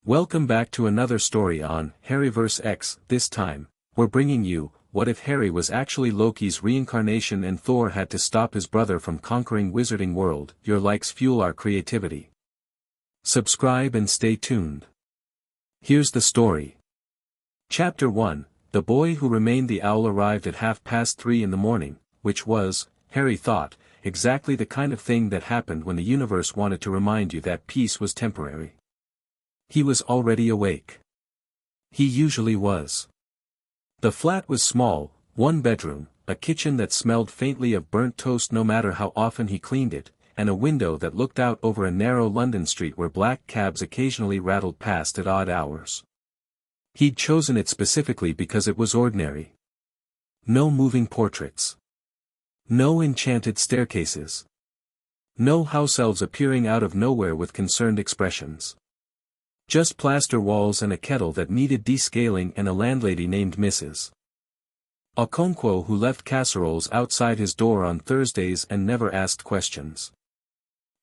Welcome back to another story on Harryverse X. This time, we're bringing you, what if Harry was actually Loki's reincarnation and Thor had to stop his brother from conquering Wizarding World? Your likes fuel our creativity. Subscribe and stay tuned. Here's the story. Chapter 1, The Boy Who Remained. The owl arrived at 3:30 in the morning, which was, Harry thought, exactly the kind of thing that happened when the universe wanted to remind you that peace was temporary. He was already awake. He usually was. The flat was small, one bedroom, a kitchen that smelled faintly of burnt toast no matter how often he cleaned it, and a window that looked out over a narrow London street where black cabs occasionally rattled past at odd hours. He'd chosen it specifically because it was ordinary. No moving portraits. No enchanted staircases. No house elves appearing out of nowhere with concerned expressions. Just plaster walls and a kettle that needed descaling and a landlady named Mrs. Okonkwo who left casseroles outside his door on Thursdays and never asked questions.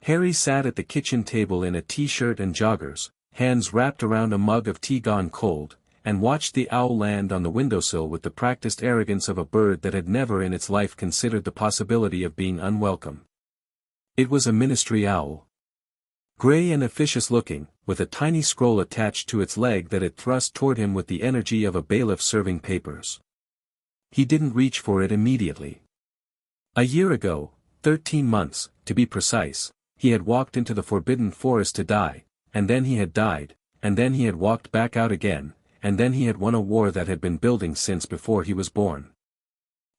Harry sat at the kitchen table in a t-shirt and joggers, hands wrapped around a mug of tea gone cold, and watched the owl land on the windowsill with the practiced arrogance of a bird that had never in its life considered the possibility of being unwelcome. It was a ministry owl. Gray and officious looking, with a tiny scroll attached to its leg that it thrust toward him with the energy of a bailiff serving papers. He didn't reach for it immediately. A year ago, 13 months, to be precise, he had walked into the forbidden forest to die, and then he had died, and then he had walked back out again, and then he had won a war that had been building since before he was born.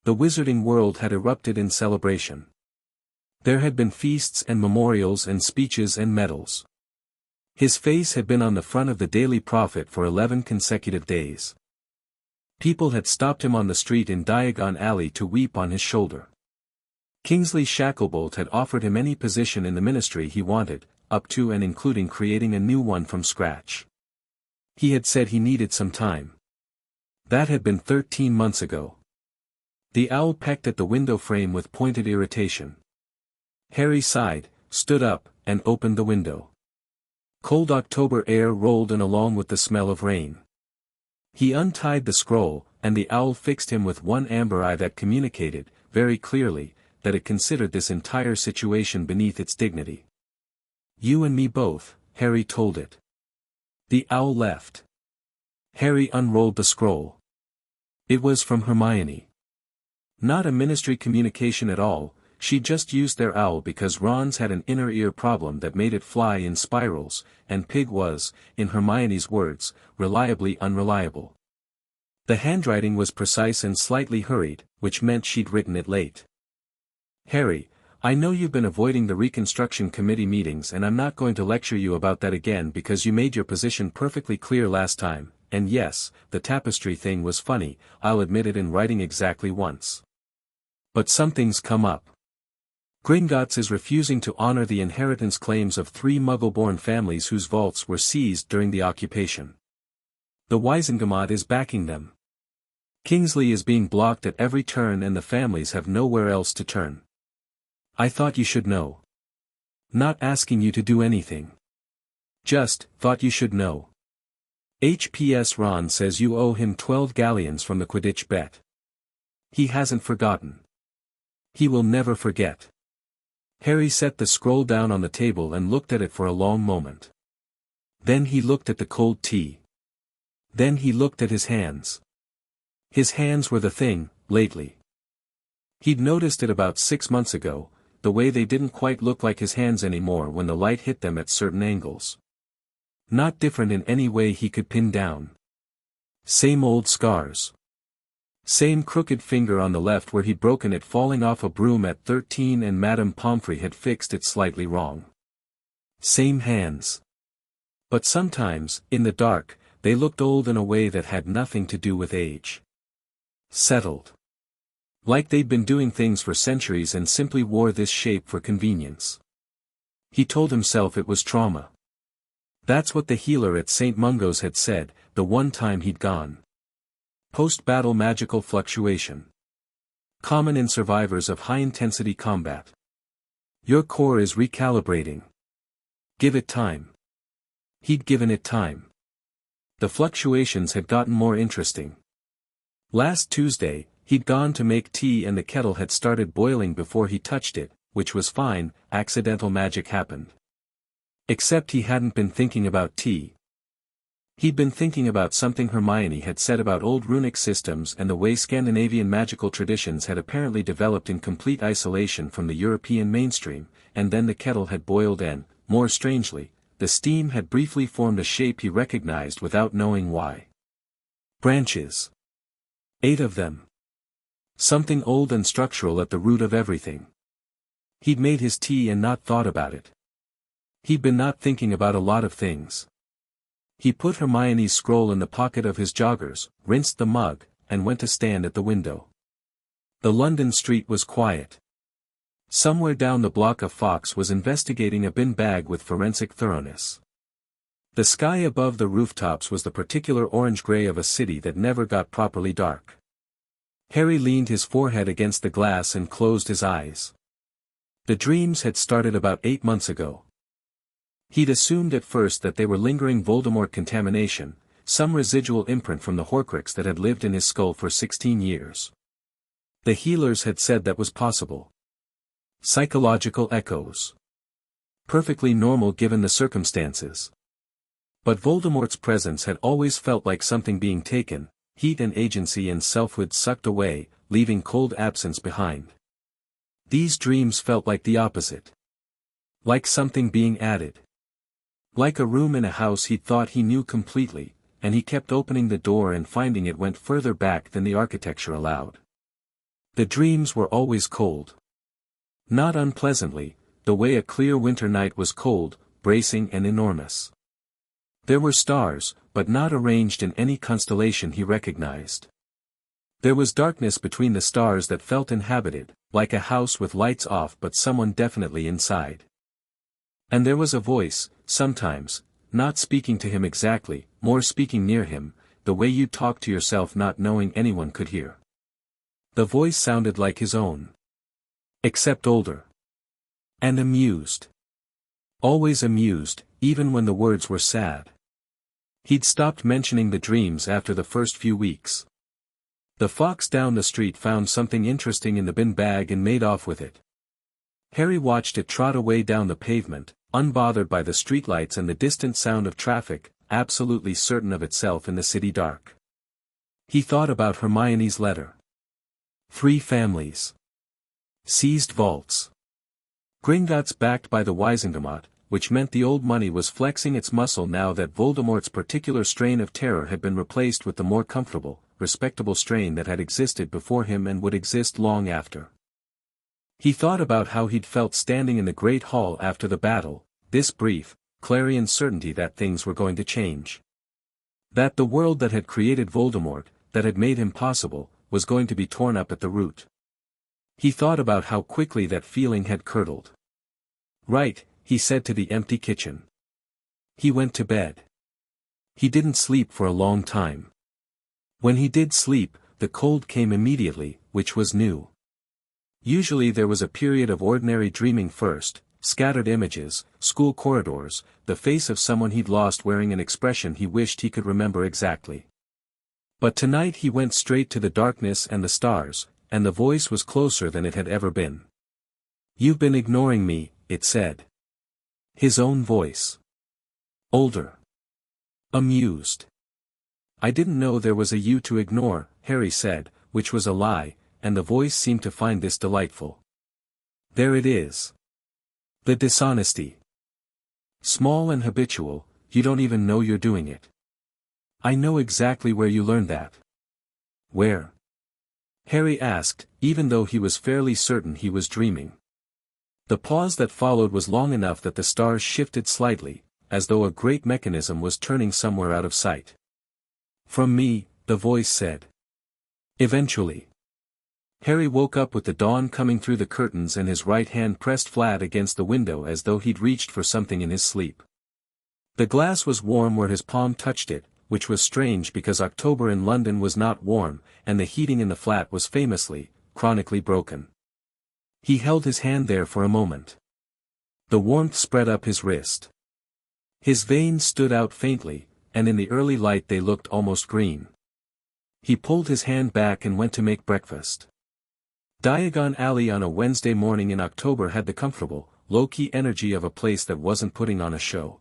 The Wizarding World had erupted in celebration. There had been feasts and memorials and speeches and medals. His face had been on the front of the Daily Prophet for 11 consecutive days. People had stopped him on the street in Diagon Alley to weep on his shoulder. Kingsley Shacklebolt had offered him any position in the ministry he wanted, up to and including creating a new one from scratch. He had said he needed some time. That had been 13 months ago. The owl pecked at the window frame with pointed irritation. Harry sighed, stood up, and opened the window. Cold October air rolled in along with the smell of rain. He untied the scroll, and the owl fixed him with one amber eye that communicated, very clearly, that it considered this entire situation beneath its dignity. "You and me both," Harry told it. The owl left. Harry unrolled the scroll. It was from Hermione. Not a ministry communication at all. She just used their owl because Ron's had an inner ear problem that made it fly in spirals, and Pig was, in Hermione's words, reliably unreliable. The handwriting was precise and slightly hurried, which meant she'd written it late. "Harry, I know you've been avoiding the Reconstruction Committee meetings and I'm not going to lecture you about that again because you made your position perfectly clear last time, and yes, the tapestry thing was funny, I'll admit it in writing exactly once. But something's come up. Gringotts is refusing to honor the inheritance claims of 3 Muggle-born families whose vaults were seized during the occupation. The Wizengamot is backing them. Kingsley is being blocked at every turn and the families have nowhere else to turn. I thought you should know. Not asking you to do anything. Just, thought you should know. HPS Ron says you owe him 12 galleons from the Quidditch bet. He hasn't forgotten. He will never forget." Harry set the scroll down on the table and looked at it for a long moment. Then he looked at the cold tea. Then he looked at his hands. His hands were the thing, lately. He'd noticed it about 6 months ago, the way they didn't quite look like his hands anymore when the light hit them at certain angles. Not different in any way he could pin down. Same old scars. Same crooked finger on the left where he'd broken it falling off a broom at 13 and Madame Pomfrey had fixed it slightly wrong. Same hands. But sometimes, in the dark, they looked old in a way that had nothing to do with age. Settled. Like they'd been doing things for centuries and simply wore this shape for convenience. He told himself it was trauma. That's what the healer at St. Mungo's had said, the one time he'd gone. Post-battle magical fluctuation. Common in survivors of high-intensity combat. Your core is recalibrating. Give it time. He'd given it time. The fluctuations had gotten more interesting. Last Tuesday, he'd gone to make tea and the kettle had started boiling before he touched it, which was fine. Accidental magic happened. Except he hadn't been thinking about tea. He'd been thinking about something Hermione had said about old runic systems and the way Scandinavian magical traditions had apparently developed in complete isolation from the European mainstream, and then the kettle had boiled and, more strangely, the steam had briefly formed a shape he recognized without knowing why. Branches. 8 of them. Something old and structural at the root of everything. He'd made his tea and not thought about it. He'd been not thinking about a lot of things. He put Hermione's scroll in the pocket of his joggers, rinsed the mug, and went to stand at the window. The London street was quiet. Somewhere down the block a fox was investigating a bin bag with forensic thoroughness. The sky above the rooftops was the particular orange-gray of a city that never got properly dark. Harry leaned his forehead against the glass and closed his eyes. The dreams had started about 8 months ago. He'd assumed at first that they were lingering Voldemort contamination, some residual imprint from the Horcrux that had lived in his skull for 16 years. The healers had said that was possible. Psychological echoes. Perfectly normal given the circumstances. But Voldemort's presence had always felt like something being taken, heat and agency and selfhood sucked away, leaving cold absence behind. These dreams felt like the opposite. Like something being added. Like a room in a house he thought he knew completely, and he kept opening the door and finding it went further back than the architecture allowed. The dreams were always cold. Not unpleasantly, the way a clear winter night was cold, bracing and enormous. There were stars, but not arranged in any constellation he recognized. There was darkness between the stars that felt inhabited, like a house with lights off but someone definitely inside. And there was a voice, sometimes, not speaking to him exactly, more speaking near him, the way you talk to yourself not knowing anyone could hear. The voice sounded like his own. Except older. And amused. Always amused, even when the words were sad. He'd stopped mentioning the dreams after the first few weeks. The fox down the street found something interesting in the bin bag and made off with it. Harry watched it trot away down the pavement, unbothered by the streetlights and the distant sound of traffic, absolutely certain of itself in the city dark. He thought about Hermione's letter. 3 families. Seized vaults. Gringotts backed by the Wisengamot, which meant the old money was flexing its muscle now that Voldemort's particular strain of terror had been replaced with the more comfortable, respectable strain that had existed before him and would exist long after. He thought about how he'd felt standing in the Great Hall after the battle, this brief, clarion certainty that things were going to change. That the world that had created Voldemort, that had made him possible, was going to be torn up at the root. He thought about how quickly that feeling had curdled. Right, he said to the empty kitchen. He went to bed. He didn't sleep for a long time. When he did sleep, the cold came immediately, which was new. Usually there was a period of ordinary dreaming first, scattered images, school corridors, the face of someone he'd lost wearing an expression he wished he could remember exactly. But tonight he went straight to the darkness and the stars, and the voice was closer than it had ever been. "You've been ignoring me," it said. His own voice. Older. Amused. "I didn't know there was a you to ignore," Harry said, which was a lie, and the voice seemed to find this delightful. "There it is. The dishonesty. Small and habitual, you don't even know you're doing it. I know exactly where you learned that." "Where?" Harry asked, even though he was fairly certain he was dreaming. The pause that followed was long enough that the stars shifted slightly, as though a great mechanism was turning somewhere out of sight. "From me," the voice said. "Eventually." Harry woke up with the dawn coming through the curtains and his right hand pressed flat against the window as though he'd reached for something in his sleep. The glass was warm where his palm touched it, which was strange because October in London was not warm, and the heating in the flat was famously, chronically broken. He held his hand there for a moment. The warmth spread up his wrist. His veins stood out faintly, and in the early light they looked almost green. He pulled his hand back and went to make breakfast. Diagon Alley on a Wednesday morning in October had the comfortable, low-key energy of a place that wasn't putting on a show.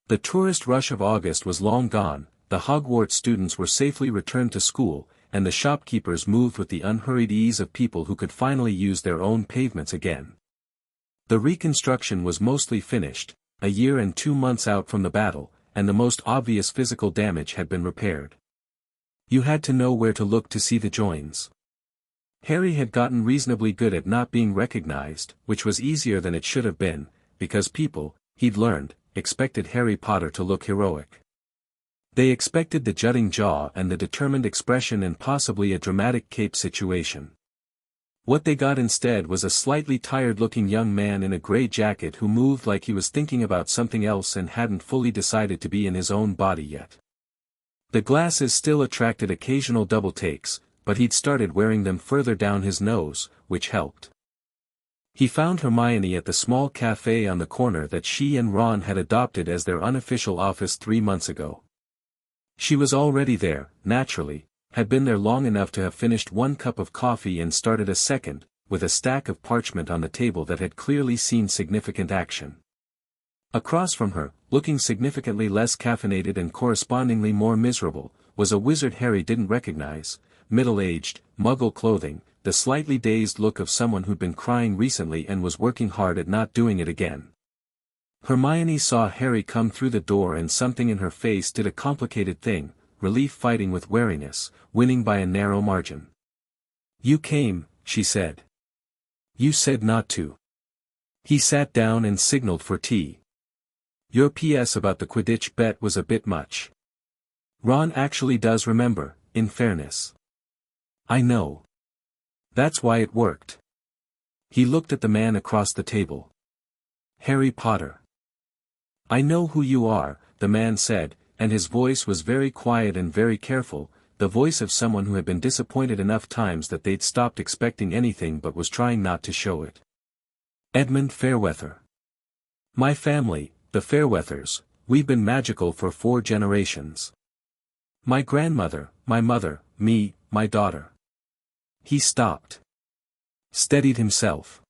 The tourist rush of August was long gone, the Hogwarts students were safely returned to school, and the shopkeepers moved with the unhurried ease of people who could finally use their own pavements again. The reconstruction was mostly finished, a year and 2 months out from the battle, and the most obvious physical damage had been repaired. You had to know where to look to see the joins. Harry had gotten reasonably good at not being recognized, which was easier than it should have been, because people, he'd learned, expected Harry Potter to look heroic. They expected the jutting jaw and the determined expression and possibly a dramatic cape situation. What they got instead was a slightly tired-looking young man in a gray jacket who moved like he was thinking about something else and hadn't fully decided to be in his own body yet. The glasses still attracted occasional double takes, but he'd started wearing them further down his nose, which helped. He found Hermione at the small cafe on the corner that she and Ron had adopted as their unofficial office 3 months ago. She was already there, naturally, had been there long enough to have finished 1 cup of coffee and started a second, with a stack of parchment on the table that had clearly seen significant action. Across from her, looking significantly less caffeinated and correspondingly more miserable, was a wizard Harry didn't recognize, middle-aged, muggle clothing, the slightly dazed look of someone who'd been crying recently and was working hard at not doing it again. Hermione saw Harry come through the door and something in her face did a complicated thing, relief fighting with wariness, winning by a narrow margin. "You came," she said. "You said not to." He sat down and signaled for tea. "Your PS about the Quidditch bet was a bit much. Ron actually does remember, in fairness." "I know. That's why it worked." He looked at the man across the table. "Harry Potter." "I know who you are," the man said, and his voice was very quiet and very careful, the voice of someone who had been disappointed enough times that they'd stopped expecting anything but was trying not to show it. "Edmund Fairweather. My family, the Fairweathers, we've been magical for 4 generations. My grandmother, my mother, me, my daughter." He stopped. Steadied himself.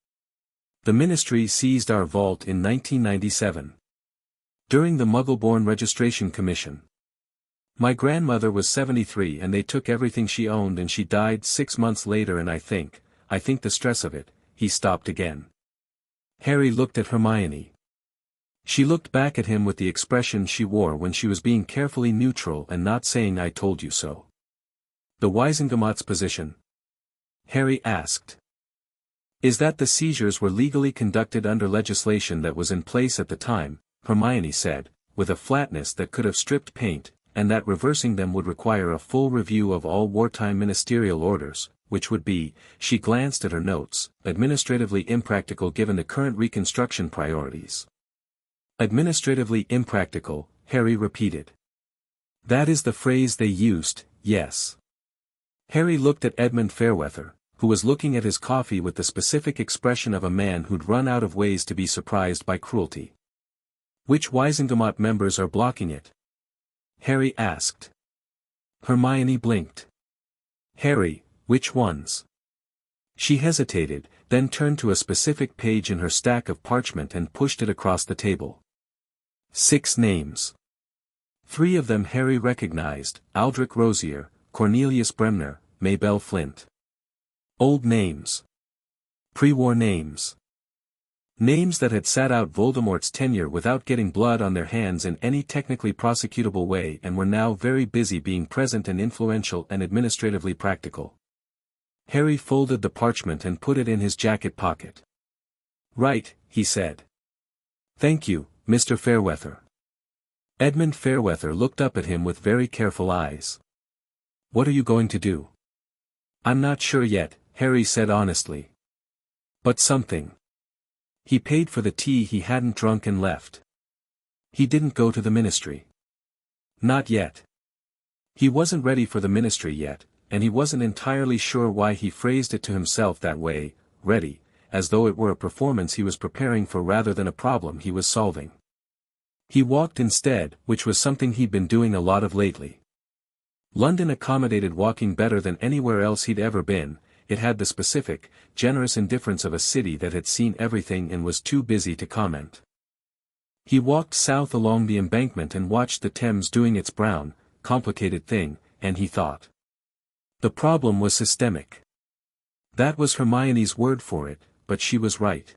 "The Ministry seized our vault in 1997. During the Muggleborn Registration Commission. My grandmother was 73 and they took everything she owned and she died 6 months later and I think the stress of it," he stopped again. Harry looked at Hermione. She looked back at him with the expression she wore when she was being carefully neutral and not saying "I told you so." "The Wisengamot's position?" Harry asked. "Is that the seizures were legally conducted under legislation that was in place at the time," Hermione said, with a flatness that could have stripped paint, "and that reversing them would require a full review of all wartime ministerial orders, which would be," she glanced at her notes, "administratively impractical given the current reconstruction priorities." "Administratively impractical," Harry repeated. "That is the phrase they used, yes." Harry looked at Edmund Fairweather, who was looking at his coffee with the specific expression of a man who'd run out of ways to be surprised by cruelty. "Which Wisengamot members are blocking it?" Harry asked. Hermione blinked. "Harry, which ones?" She hesitated, then turned to a specific page in her stack of parchment and pushed it across the table. 6 names. 3 of them Harry recognized, Aldrich Rosier, Cornelius Bremner, Maybelle Flint. Old names. Pre-war names. Names that had sat out Voldemort's tenure without getting blood on their hands in any technically prosecutable way and were now very busy being present and influential and administratively practical. Harry folded the parchment and put it in his jacket pocket. "Right," he said. "Thank you, Mr. Fairweather." Edmund Fairweather looked up at him with very careful eyes. "What are you going to do?" "I'm not sure yet," Harry said honestly. "But something." He paid for the tea he hadn't drunk and left. He didn't go to the Ministry. Not yet. He wasn't ready for the Ministry yet, and he wasn't entirely sure why he phrased it to himself that way, ready, as though it were a performance he was preparing for rather than a problem he was solving. He walked instead, which was something he'd been doing a lot of lately. London accommodated walking better than anywhere else he'd ever been. It had the specific, generous indifference of a city that had seen everything and was too busy to comment. He walked south along the embankment and watched the Thames doing its brown, complicated thing, and he thought. The problem was systemic. That was Hermione's word for it, but she was right.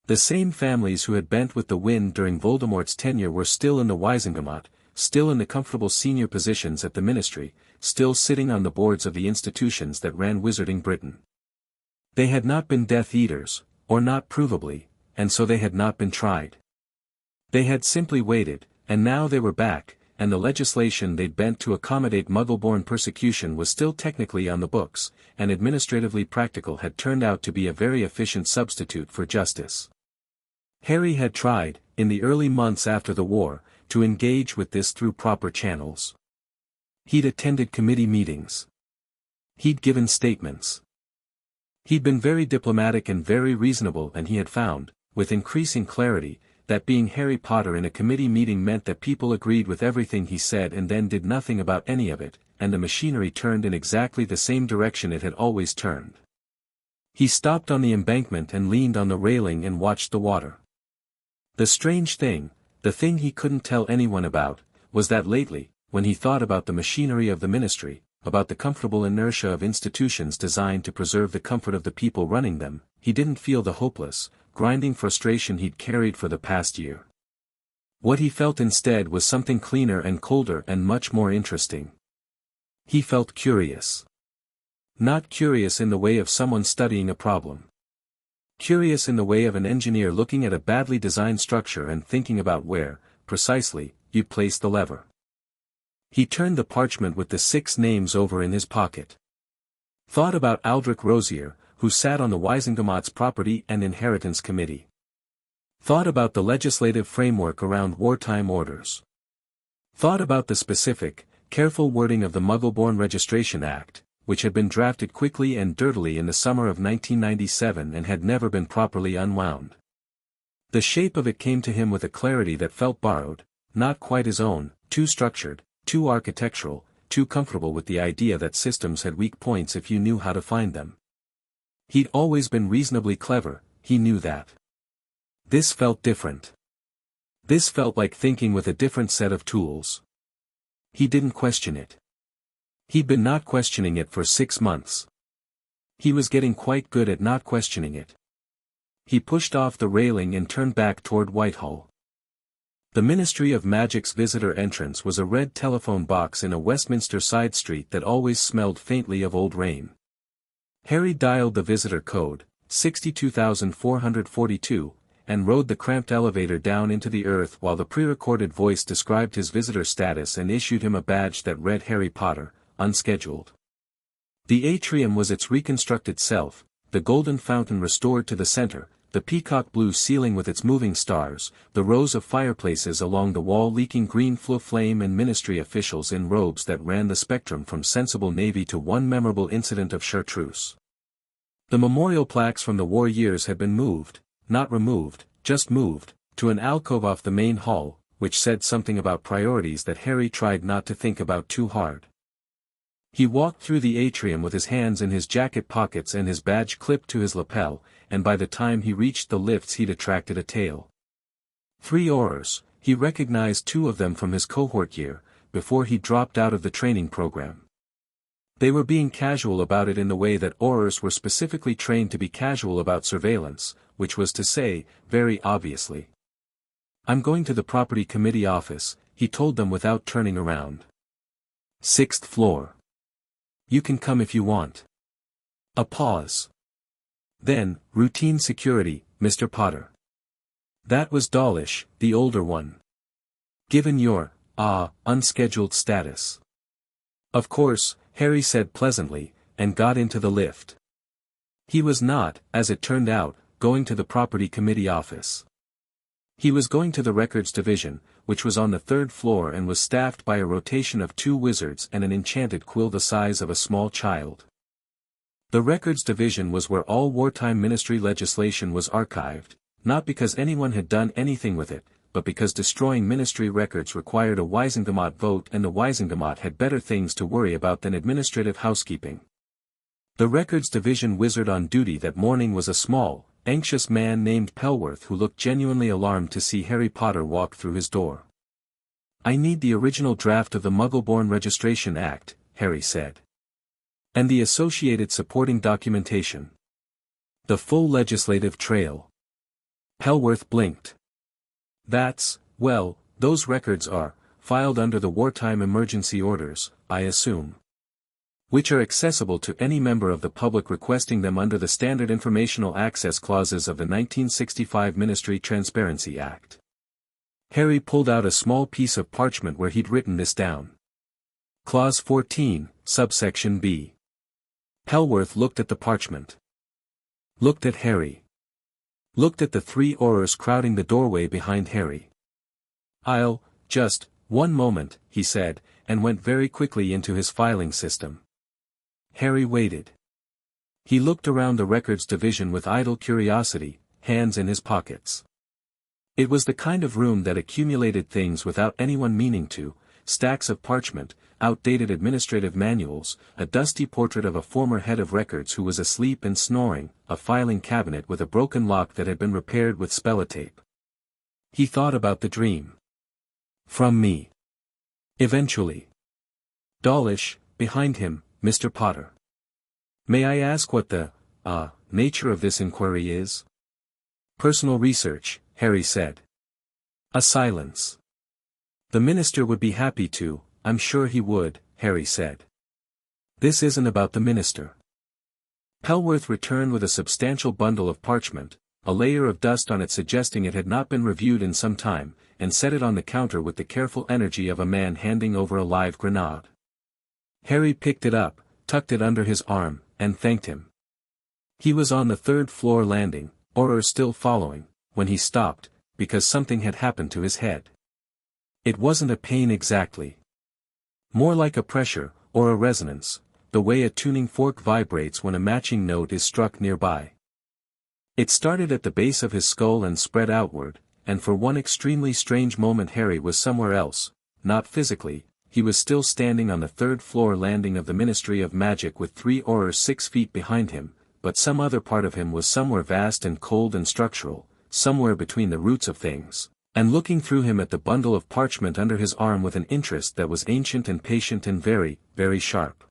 The same families who had bent with the wind during Voldemort's tenure were still in the Wizengamot, still in the comfortable senior positions at the ministry, still sitting on the boards of the institutions that ran Wizarding Britain. They had not been Death Eaters, or not provably, and so they had not been tried. They had simply waited, and now they were back, and the legislation they'd bent to accommodate Muggle-born persecution was still technically on the books, and administratively practical had turned out to be a very efficient substitute for justice. Harry had tried, in the early months after the war, to engage with this through proper channels. He'd attended committee meetings. He'd given statements. He'd been very diplomatic and very reasonable, and he had found, with increasing clarity, that being Harry Potter in a committee meeting meant that people agreed with everything he said and then did nothing about any of it, and the machinery turned in exactly the same direction it had always turned. He stopped on the embankment and leaned on the railing and watched the water. The strange thing, the thing he couldn't tell anyone about, was that lately, when he thought about the machinery of the ministry, about the comfortable inertia of institutions designed to preserve the comfort of the people running them, he didn't feel the hopeless, grinding frustration he'd carried for the past year. What he felt instead was something cleaner and colder and much more interesting. He felt curious. Not curious in the way of someone studying a problem. Curious in the way of an engineer looking at a badly designed structure and thinking about where, precisely, you'd place the lever. He turned the parchment with the 6 names over in his pocket. Thought about Aldrich Rosier, who sat on the Wizengamot's Property and Inheritance Committee. Thought about the legislative framework around wartime orders. Thought about the specific, careful wording of the Muggle-born Registration Act, which had been drafted quickly and dirtily in the summer of 1997 and had never been properly unwound. The shape of it came to him with a clarity that felt borrowed, not quite his own, too structured, too architectural, too comfortable with the idea that systems had weak points if you knew how to find them. He'd always been reasonably clever, he knew that. This felt different. This felt like thinking with a different set of tools. He didn't question it. He'd been not questioning it for 6 months. He was getting quite good at not questioning it. He pushed off the railing and turned back toward Whitehall. The Ministry of Magic's visitor entrance was a red telephone box in a Westminster side street that always smelled faintly of old rain. Harry dialed the visitor code, 62,442, and rode the cramped elevator down into the earth while the pre-recorded voice described his visitor status and issued him a badge that read Harry Potter, unscheduled. The atrium was its reconstructed self, the golden fountain restored to the center, the peacock blue ceiling with its moving stars, the rows of fireplaces along the wall leaking green flame, and ministry officials in robes that ran the spectrum from sensible navy to one memorable incident of chartreuse. The memorial plaques from the war years had been moved, not removed, just moved, to an alcove off the main hall, which said something about priorities that Harry tried not to think about too hard. He walked through the atrium with his hands in his jacket pockets and his badge clipped to his lapel, and by the time he reached the lifts he'd attracted a tail. 3 Aurors, he recognized 2 of them from his cohort year, before he dropped out of the training program. They were being casual about it in the way that Aurors were specifically trained to be casual about surveillance, which was to say, very obviously. "I'm going to the Property Committee office," he told them without turning around. "6th floor. You can come if you want." A pause. Then, "Routine security, Mr. Potter." That was Dawlish, the older one. "Given your, unscheduled status." "Of course," Harry said pleasantly, and got into the lift. He was not, as it turned out, going to the Property Committee office. He was going to the Records Division, which was on the 3rd floor and was staffed by a rotation of 2 wizards and an enchanted quill the size of a small child. The Records Division was where all wartime ministry legislation was archived, not because anyone had done anything with it, but because destroying ministry records required a Wisengamot vote and the Wisengamot had better things to worry about than administrative housekeeping. The records division wizard on duty that morning was a small, anxious man named Pelworth who looked genuinely alarmed to see Harry Potter walk through his door. "I need the original draft of the Muggleborn Registration Act," Harry said. "And the associated supporting documentation. The full legislative trail." Pelworth blinked. Well, those records are filed under the Wartime Emergency Orders, I assume. Which are accessible to any member of the public requesting them under the Standard Informational Access Clauses of the 1965 Ministry Transparency Act." Harry pulled out a small piece of parchment where he'd written this down. Clause 14, subsection B. Pelworth looked at the parchment. Looked at Harry. Looked at the three Aurors crowding the doorway behind Harry. "I'll, just, one moment," he said, and went very quickly into his filing system. Harry waited. He looked around the records division with idle curiosity, hands in his pockets. It was the kind of room that accumulated things without anyone meaning to: stacks of parchment, outdated administrative manuals, a dusty portrait of a former head of records who was asleep and snoring, a filing cabinet with a broken lock that had been repaired with spellotape. He thought about the dream. "From me. Eventually." Dawlish, behind him, Mr. Potter. "May I ask what the, nature of this inquiry is?" "Personal research," Harry said. A silence. "The minister would be happy to, I'm sure he would," Harry said. "This isn't about the minister." Pelworth returned with a substantial bundle of parchment, a layer of dust on it suggesting it had not been reviewed in some time, and set it on the counter with the careful energy of a man handing over a live grenade. Harry picked it up, tucked it under his arm, and thanked him. He was on the third-floor landing, Auror still following, when he stopped, because something had happened to his head. It wasn't a pain exactly. More like a pressure, or a resonance, the way a tuning fork vibrates when a matching note is struck nearby. It started at the base of his skull and spread outward, and for one extremely strange moment Harry was somewhere else, not physically. He was still standing on the third-floor landing of the Ministry of Magic with three Aurors 6 feet behind him, but some other part of him was somewhere vast and cold and structural, somewhere between the roots of things, and looking through him at the bundle of parchment under his arm with an interest that was ancient and patient and very, very sharp.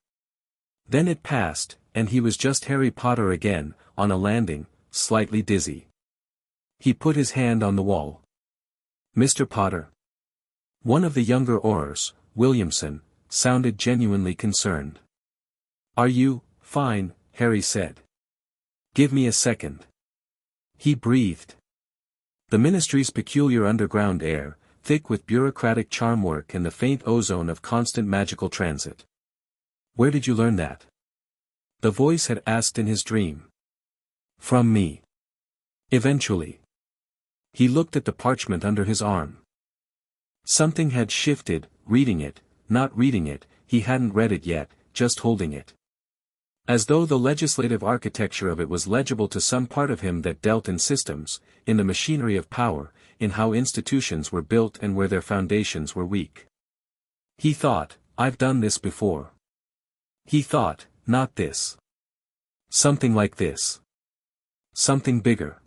Then it passed, and he was just Harry Potter again, on a landing, slightly dizzy. He put his hand on the wall. "Mr. Potter?" One of the younger Aurors, Williamson, sounded genuinely concerned. "Are you fine?" Harry said. "Give me a second." He breathed. The ministry's peculiar underground air, thick with bureaucratic charm work and the faint ozone of constant magical transit. "Where did you learn that?" the voice had asked in his dream. "From me. Eventually." He looked at the parchment under his arm. Something had shifted, reading it, not reading it, he hadn't read it yet, just holding it. As though the legislative architecture of it was legible to some part of him that dealt in systems, in the machinery of power, in how institutions were built and where their foundations were weak. He thought, "I've done this before." He thought, "Not this. Something like this. Something bigger."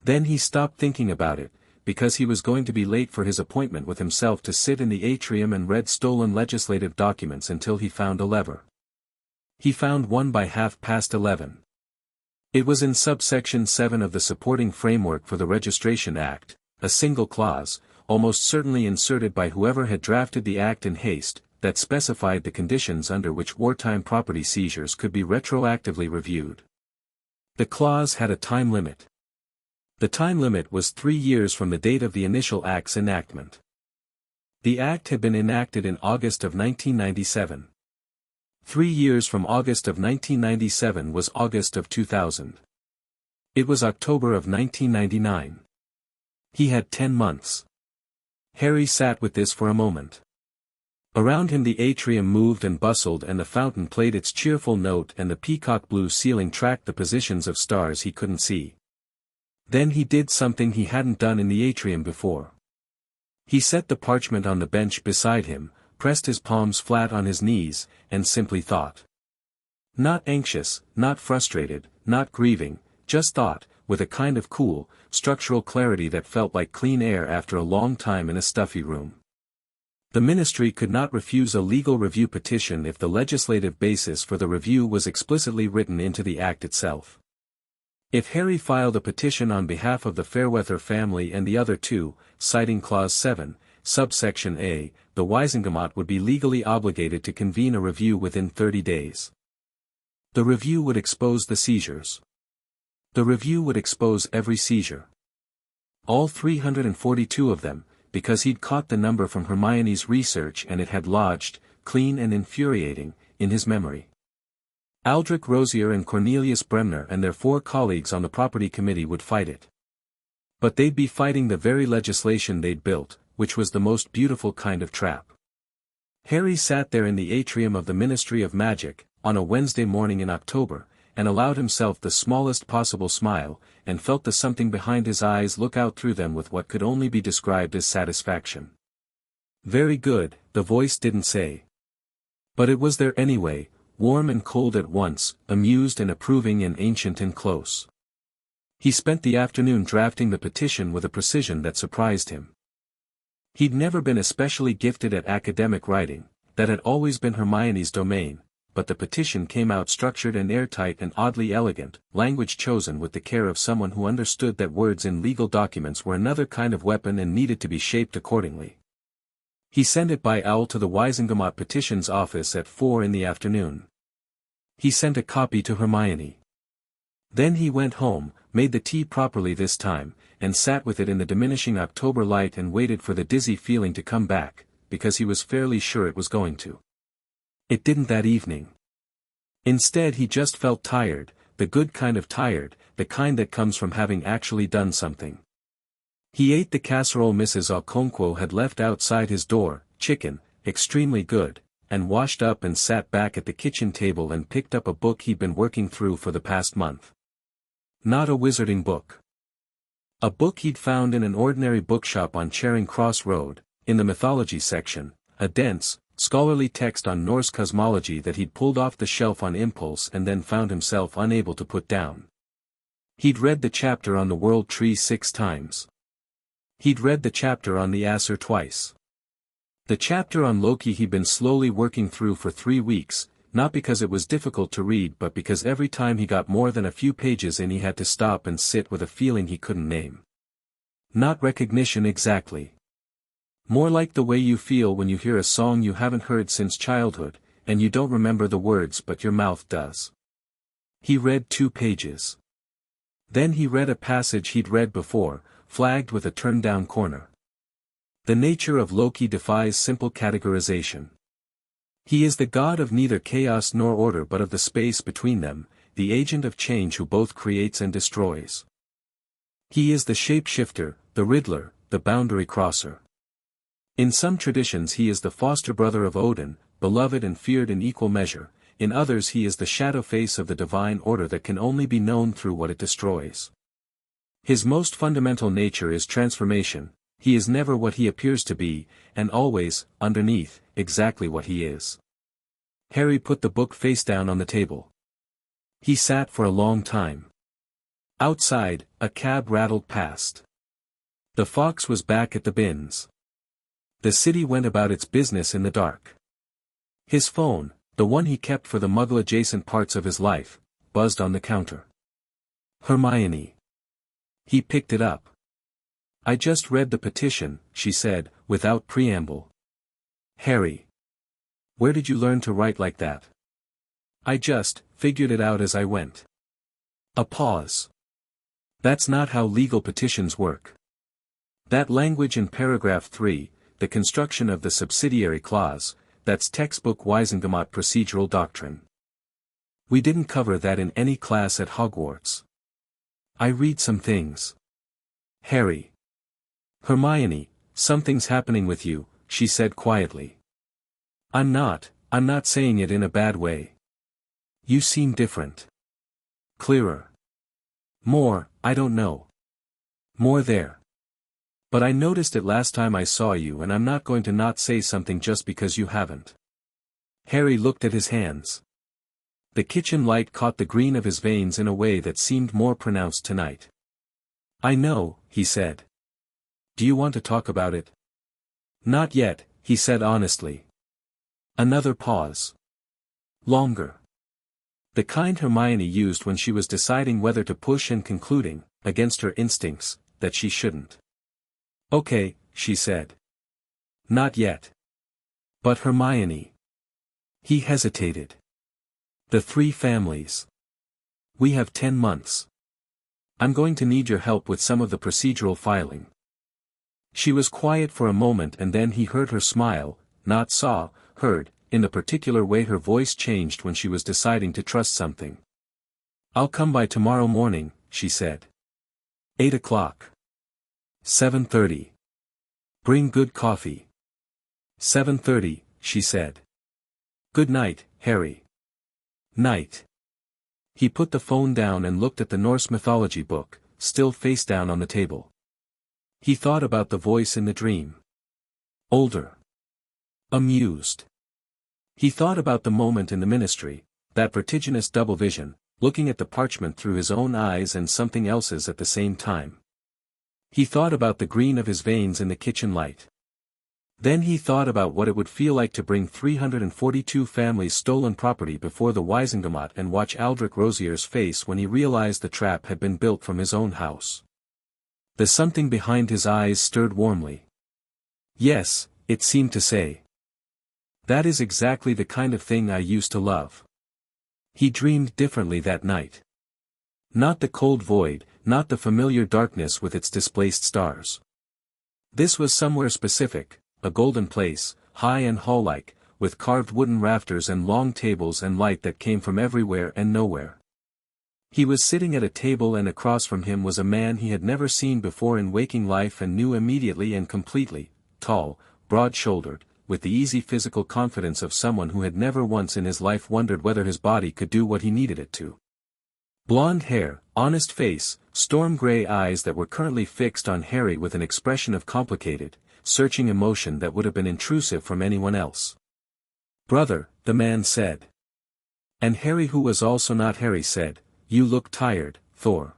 Then he stopped thinking about it, because he was going to be late for his appointment with himself to sit in the atrium and read stolen legislative documents until he found a lever. He found one by 11:30. It was in subsection 7 of the supporting framework for the Registration Act, a single clause, almost certainly inserted by whoever had drafted the act in haste, that specified the conditions under which wartime property seizures could be retroactively reviewed. The clause had a time limit. The time limit was 3 years from the date of the initial act's enactment. The act had been enacted in August of 1997. 3 years from August of 1997 was August of 2000. It was October of 1999. He had 10 months. Harry sat with this for a moment. Around him the atrium moved and bustled and the fountain played its cheerful note and the peacock blue ceiling tracked the positions of stars he couldn't see. Then he did something he hadn't done in the atrium before. He set the parchment on the bench beside him, pressed his palms flat on his knees, and simply thought. Not anxious, not frustrated, not grieving, just thought, with a kind of cool, structural clarity that felt like clean air after a long time in a stuffy room. The ministry could not refuse a legal review petition if the legislative basis for the review was explicitly written into the act itself. If Harry filed a petition on behalf of the Fairweather family and the other two, citing Clause 7, subsection A, the Wisengamot would be legally obligated to convene a review within 30 days. The review would expose the seizures. The review would expose every seizure. All 342 of them, because he'd caught the number from Hermione's research and it had lodged, clean and infuriating, in his memory. Aldrich Rosier and Cornelius Bremner and their 4 colleagues on the property committee would fight it. But they'd be fighting the very legislation they'd built, which was the most beautiful kind of trap. Harry sat there in the atrium of the Ministry of Magic, on a Wednesday morning in October, and allowed himself the smallest possible smile, and felt the something behind his eyes look out through them with what could only be described as satisfaction. Very good, the voice didn't say. But it was there anyway, warm and cold at once, amused and approving and ancient and close. He spent the afternoon drafting the petition with a precision that surprised him. He'd never been especially gifted at academic writing, that had always been Hermione's domain, but the petition came out structured and airtight and oddly elegant, language chosen with the care of someone who understood that words in legal documents were another kind of weapon and needed to be shaped accordingly. He sent it by owl to the Wisengamot Petitions office at 4 in the afternoon. He sent a copy to Hermione. Then he went home, made the tea properly this time, and sat with it in the diminishing October light and waited for the dizzy feeling to come back, because he was fairly sure it was going to. It didn't that evening. Instead he just felt tired, the good kind of tired, the kind that comes from having actually done something. He ate the casserole Mrs. Okonkwo had left outside his door, chicken, extremely good, and washed up and sat back at the kitchen table and picked up a book he'd been working through for the past month. Not a wizarding book. A book he'd found in an ordinary bookshop on Charing Cross Road, in the mythology section, a dense, scholarly text on Norse cosmology that he'd pulled off the shelf on impulse and then found himself unable to put down. He'd read the chapter on the World Tree 6 times. He'd read the chapter on the Aesir twice. The chapter on Loki he'd been slowly working through for 3 weeks, not because it was difficult to read but because every time he got more than a few pages in he had to stop and sit with a feeling he couldn't name. Not recognition exactly. More like the way you feel when you hear a song you haven't heard since childhood, and you don't remember the words but your mouth does. He read 2 pages. Then he read a passage he'd read before, flagged with a turned-down corner. The nature of Loki defies simple categorization. He is the god of neither chaos nor order but of the space between them, the agent of change who both creates and destroys. He is the shapeshifter, the riddler, the boundary crosser. In some traditions he is the foster brother of Odin, beloved and feared in equal measure, in others he is the shadow face of the divine order that can only be known through what it destroys. His most fundamental nature is transformation. He is never what he appears to be, and always, underneath, exactly what he is. Harry put the book face down on the table. He sat for a long time. Outside, a cab rattled past. The fox was back at the bins. The city went about its business in the dark. His phone, the one he kept for the Muggle-adjacent parts of his life, buzzed on the counter. Hermione. He picked it up. I just read the petition, she said, without preamble. Harry. Where did you learn to write like that? I just figured it out as I went. A pause. That's not how legal petitions work. That language in paragraph 3, the construction of the subsidiary clause, that's textbook Wisengamot procedural doctrine. We didn't cover that in any class at Hogwarts. I read some things. Harry. Hermione, something's happening with you, she said quietly. I'm not saying it in a bad way. You seem different. Clearer. More, I don't know. More there. But I noticed it last time I saw you and I'm not going to not say something just because you haven't. Harry looked at his hands. The kitchen light caught the green of his veins in a way that seemed more pronounced tonight. I know, he said. Do you want to talk about it? Not yet, he said honestly. Another pause. Longer. The kind Hermione used when she was deciding whether to push and concluding, against her instincts, that she shouldn't. Okay, she said. Not yet. But Hermione. He hesitated. The 3 families. We have 10 months. I'm going to need your help with some of the procedural filing. She was quiet for a moment and then he heard her smile, not saw, heard, in the particular way her voice changed when she was deciding to trust something. I'll come by tomorrow morning, she said. 8 o'clock. 7:30. Bring good coffee. 7:30, she said. Good night, Harry. Night. He put the phone down and looked at the Norse mythology book, still face down on the table. He thought about the voice in the dream. Older. Amused. He thought about the moment in the ministry, that vertiginous double vision, looking at the parchment through his own eyes and something else's at the same time. He thought about the green of his veins in the kitchen light. Then he thought about what it would feel like to bring 342 families' stolen property before the Wisengamot and watch Aldrich Rosier's face when he realized the trap had been built from his own house. The something behind his eyes stirred warmly. Yes, it seemed to say. That is exactly the kind of thing I used to love. He dreamed differently that night. Not the cold void, not the familiar darkness with its displaced stars. This was somewhere specific, a golden place, high and hall-like, with carved wooden rafters and long tables and light that came from everywhere and nowhere. He was sitting at a table and across from him was a man he had never seen before in waking life and knew immediately and completely, tall, broad-shouldered, with the easy physical confidence of someone who had never once in his life wondered whether his body could do what he needed it to. Blonde hair, honest face, storm-gray eyes that were currently fixed on Harry with an expression of complicated, searching emotion that would have been intrusive from anyone else. Brother, the man said. And Harry, who was also not Harry, said, You look tired, Thor.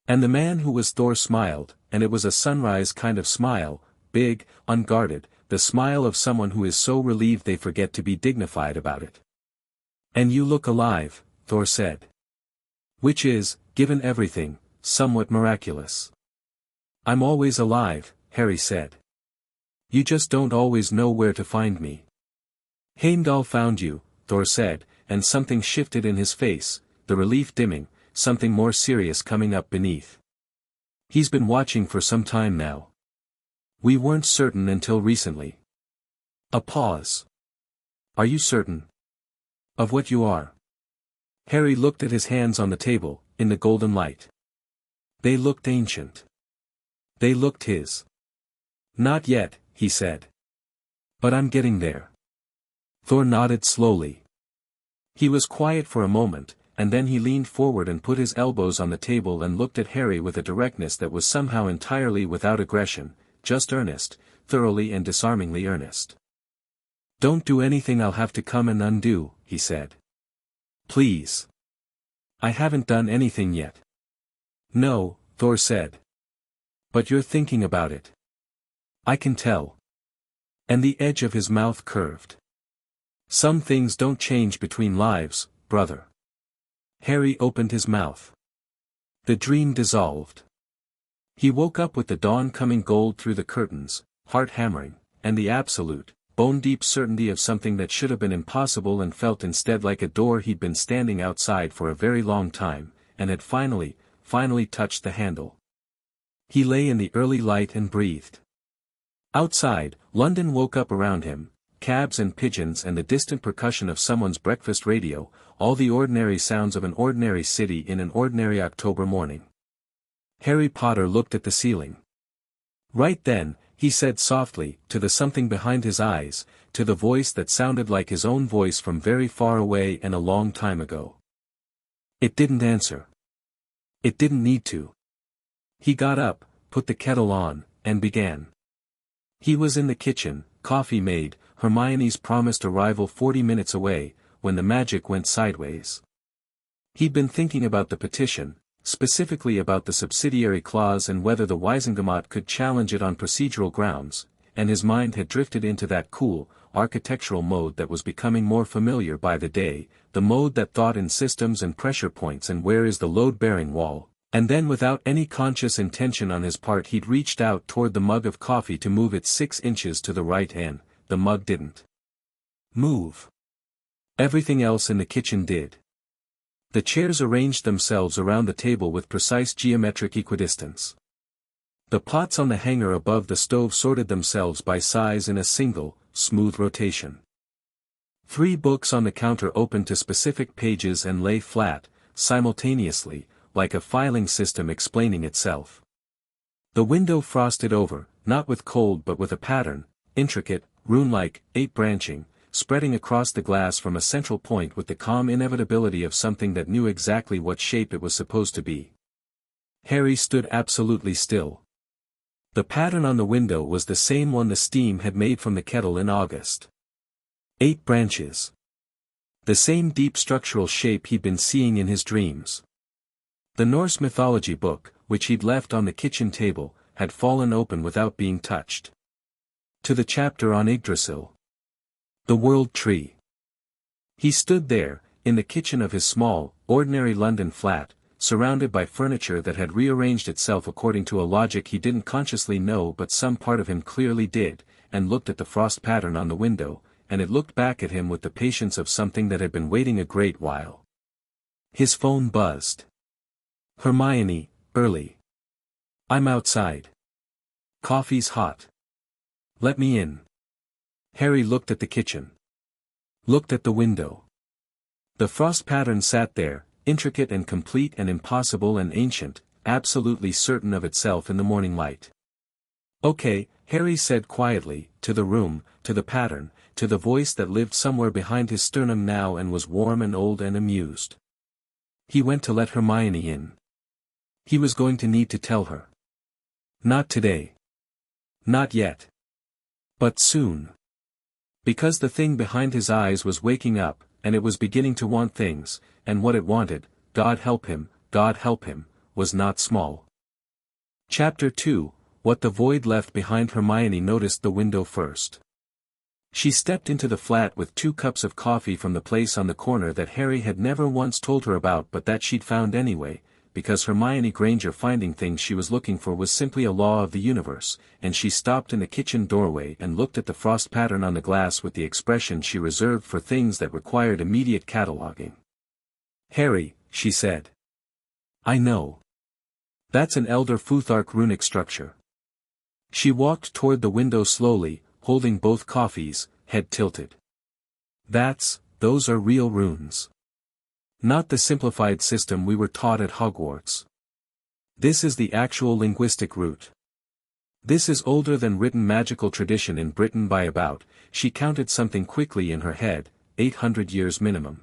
And the man who was Thor smiled, and it was a sunrise kind of smile, big, unguarded, the smile of someone who is so relieved they forget to be dignified about it. And you look alive, Thor said. Which is, given everything, somewhat miraculous. I'm always alive, Harry said. You just don't always know where to find me. Heimdall found you, Thor said, and something shifted in his face, the relief dimming, something more serious coming up beneath. He's been watching for some time now. We weren't certain until recently. A pause. Are you certain? Of what you are? Harry looked at his hands on the table, in the golden light. They looked ancient. They looked his. Not yet, he said. But I'm getting there. Thor nodded slowly. He was quiet for a moment, and then he leaned forward and put his elbows on the table and looked at Harry with a directness that was somehow entirely without aggression, just earnest, thoroughly and disarmingly earnest. Don't do anything I'll have to come and undo, he said. Please. I haven't done anything yet. No, Thor said. But you're thinking about it. I can tell. And the edge of his mouth curved. Some things don't change between lives, brother. Harry opened his mouth. The dream dissolved. He woke up with the dawn coming gold through the curtains, heart hammering, and the absolute, bone-deep certainty of something that should have been impossible and felt instead like a door he'd been standing outside for a very long time, and had finally touched the handle. He lay in the early light and breathed. Outside, London woke up around him, cabs and pigeons and the distant percussion of someone's breakfast radio, all the ordinary sounds of an ordinary city in an ordinary October morning. Harry Potter looked at the ceiling. Right then, he said softly, to the something behind his eyes, to the voice that sounded like his own voice from very far away and a long time ago. It didn't answer. It didn't need to. He got up, put the kettle on, and began. He was in the kitchen, coffee made, Hermione's promised arrival 40 minutes away, when the magic went sideways. He'd been thinking about the petition, specifically about the subsidiary clause and whether the Wisengamot could challenge it on procedural grounds, and his mind had drifted into that cool, architectural mode that was becoming more familiar by the day, the mode that thought in systems and pressure points and where is the load-bearing wall, and then without any conscious intention on his part he'd reached out toward the mug of coffee to move it 6 inches to the right and, the mug didn't move. Everything else in the kitchen did. The chairs arranged themselves around the table with precise geometric equidistance. The pots on the hanger above the stove sorted themselves by size in a single, smooth rotation. 3 books on the counter opened to specific pages and lay flat, simultaneously, like a filing system explaining itself. The window frosted over, not with cold but with a pattern, intricate, rune-like, 8 branching, spreading across the glass from a central point with the calm inevitability of something that knew exactly what shape it was supposed to be. Harry stood absolutely still. The pattern on the window was the same one the steam had made from the kettle in August. 8 branches. The same deep structural shape he'd been seeing in his dreams. The Norse mythology book, which he'd left on the kitchen table, had fallen open without being touched. To the chapter on Yggdrasil. The World Tree. He stood there, in the kitchen of his small, ordinary London flat, surrounded by furniture that had rearranged itself according to a logic he didn't consciously know but some part of him clearly did, and looked at the frost pattern on the window, and it looked back at him with the patience of something that had been waiting a great while. His phone buzzed. Hermione, early. I'm outside. Coffee's hot. Let me in. Harry looked at the kitchen. Looked at the window. The frost pattern sat there, intricate and complete and impossible and ancient, absolutely certain of itself in the morning light. Okay, Harry said quietly, to the room, to the pattern, to the voice that lived somewhere behind his sternum now and was warm and old and amused. He went to let Hermione in. He was going to need to tell her. Not today. Not yet. But soon. Because the thing behind his eyes was waking up, and it was beginning to want things, and what it wanted, God help him, was not small. Chapter 2, What the Void Left Behind. Hermione noticed the window first. She stepped into the flat with 2 cups of coffee from the place on the corner that Harry had never once told her about but that she'd found anyway, because Hermione Granger finding things she was looking for was simply a law of the universe, and she stopped in the kitchen doorway and looked at the frost pattern on the glass with the expression she reserved for things that required immediate cataloging. Harry, she said. I know. That's an Elder Futhark runic structure. She walked toward the window slowly, holding both coffees, head tilted. Those are real runes. Not the simplified system we were taught at Hogwarts. This is the actual linguistic root. This is older than written magical tradition in Britain by about, she counted something quickly in her head, 800 years minimum.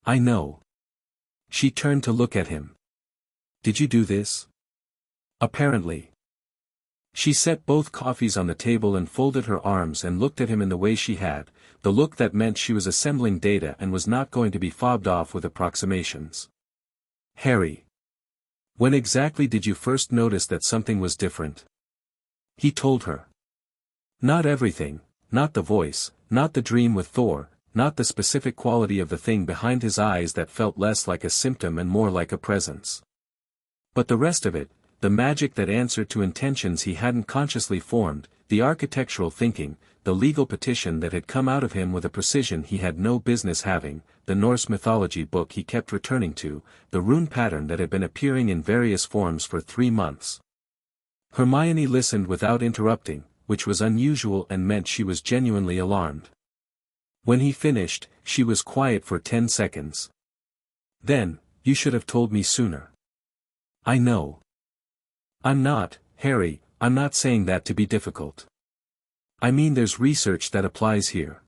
I know. She turned to look at him. Did you do this? Apparently. She set both coffees on the table and folded her arms and looked at him in the way she had, the look that meant she was assembling data and was not going to be fobbed off with approximations. Harry. When exactly did you first notice that something was different? He told her. Not everything, not the voice, not the dream with Thor, not the specific quality of the thing behind his eyes that felt less like a symptom and more like a presence. But the rest of it, the magic that answered to intentions he hadn't consciously formed, the architectural thinking, the legal petition that had come out of him with a precision he had no business having, the Norse mythology book he kept returning to, the rune pattern that had been appearing in various forms for 3 months. Hermione listened without interrupting, which was unusual and meant she was genuinely alarmed. When he finished, she was quiet for 10 seconds. Then, you should have told me sooner. I know. I'm not, Harry, I'm not saying that to be difficult. I mean there's research that applies here.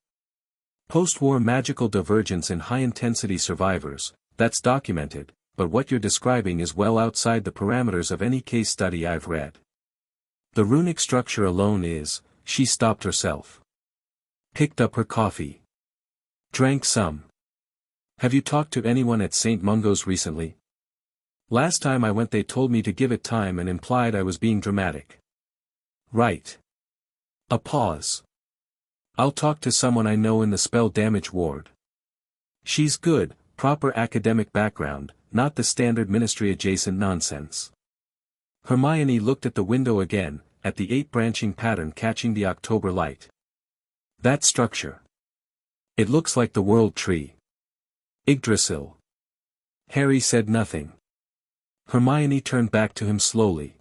Post-war magical divergence in high-intensity survivors, that's documented, but what you're describing is well outside the parameters of any case study I've read. The runic structure alone is, she stopped herself. Picked up her coffee. Drank some. Have you talked to anyone at St. Mungo's recently? Last time I went they told me to give it time and implied I was being dramatic. Right. A pause. I'll talk to someone I know in the spell damage ward. She's good, proper academic background, not the standard ministry adjacent nonsense. Hermione looked at the window again, at the 8-branching pattern catching the October light. That structure. It looks like the world tree. Yggdrasil. Harry said nothing. Hermione turned back to him slowly.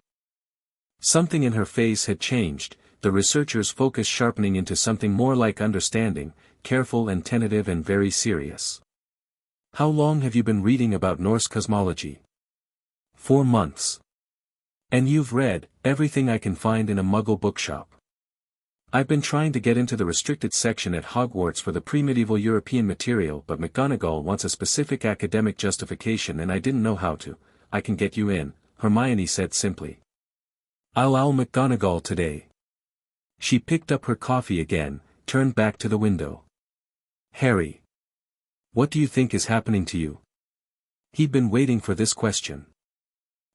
Something in her face had changed, the researcher's focus sharpening into something more like understanding, careful and tentative and very serious. How long have you been reading about Norse cosmology? 4 months. And you've read everything I can find in a Muggle bookshop. I've been trying to get into the restricted section at Hogwarts for the pre-medieval European material, but McGonagall wants a specific academic justification and I didn't know how to. I can get you in, Hermione said simply. I'll McGonagall today. She picked up her coffee again, turned back to the window. Harry. What do you think is happening to you? He'd been waiting for this question.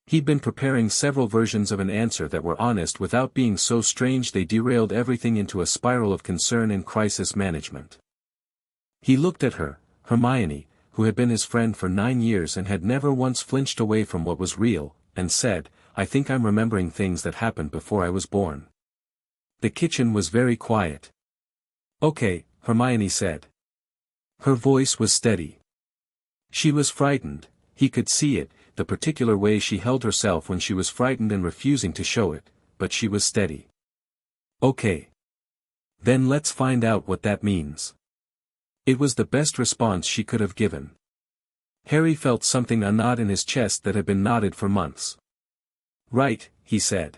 He'd been preparing several versions of an answer that were honest without being so strange they derailed everything into a spiral of concern and crisis management. He looked at her, Hermione, who had been his friend for 9 years and had never once flinched away from what was real, and said, I think I'm remembering things that happened before I was born. The kitchen was very quiet. Okay, Hermione said. Her voice was steady. She was frightened, he could see it, the particular way she held herself when she was frightened and refusing to show it, but she was steady. Okay. Then let's find out what that means. It was the best response she could have given. Harry felt something unknot in his chest that had been knotted for months. Right, he said.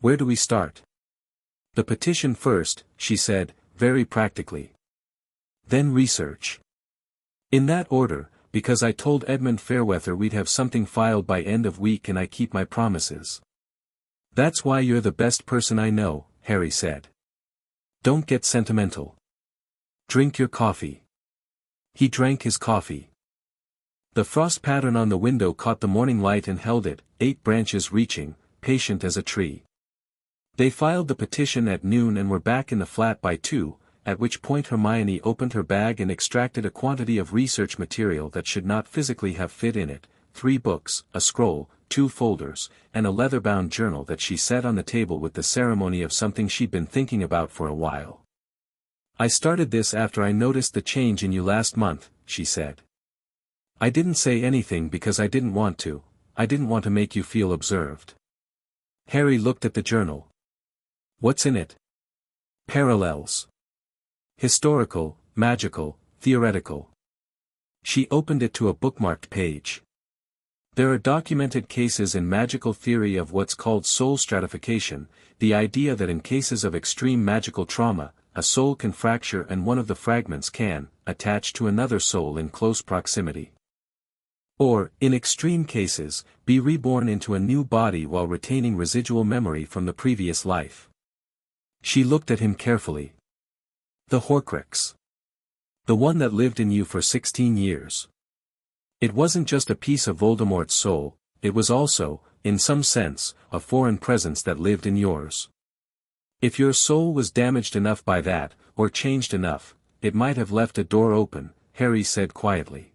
Where do we start? The petition first, she said, very practically. Then research. In that order, because I told Edmund Fairweather we'd have something filed by end of week and I keep my promises. That's why you're the best person I know, Harry said. Don't get sentimental. Drink your coffee. He drank his coffee. The frost pattern on the window caught the morning light and held it, 8 branches reaching, patient as a tree. They filed the petition at noon and were back in the flat by 2, at which point Hermione opened her bag and extracted a quantity of research material that should not physically have fit in it, 3 books, a scroll, 2 folders, and a leather-bound journal that she set on the table with the ceremony of something she'd been thinking about for a while. I started this after I noticed the change in you last month, she said. I didn't say anything because I didn't want to make you feel observed. Harry looked at the journal. What's in it? Parallels. Historical, magical, theoretical. She opened it to a bookmarked page. There are documented cases in magical theory of what's called soul stratification, the idea that in cases of extreme magical trauma, a soul can fracture and one of the fragments can attach to another soul in close proximity. Or, in extreme cases, be reborn into a new body while retaining residual memory from the previous life. She looked at him carefully. The Horcrux. The one that lived in you for 16 years. It wasn't just a piece of Voldemort's soul, it was also, in some sense, a foreign presence that lived in yours. If your soul was damaged enough by that, or changed enough, it might have left a door open, Harry said quietly.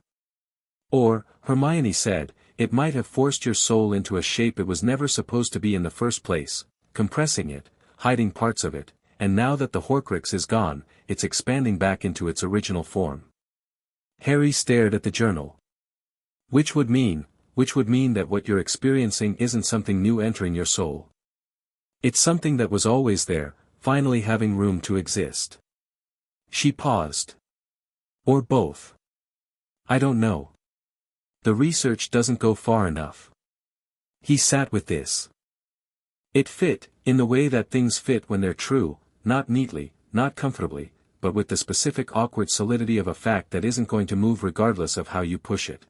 Or, Hermione said, it might have forced your soul into a shape it was never supposed to be in the first place, compressing it, hiding parts of it, and now that the Horcrux is gone, it's expanding back into its original form. Harry stared at the journal. Which would mean that what you're experiencing isn't something new entering your soul. It's something that was always there, finally having room to exist. She paused. Or both. I don't know. The research doesn't go far enough. He sat with this. It fit, in the way that things fit when they're true, not neatly, not comfortably, but with the specific awkward solidity of a fact that isn't going to move regardless of how you push it.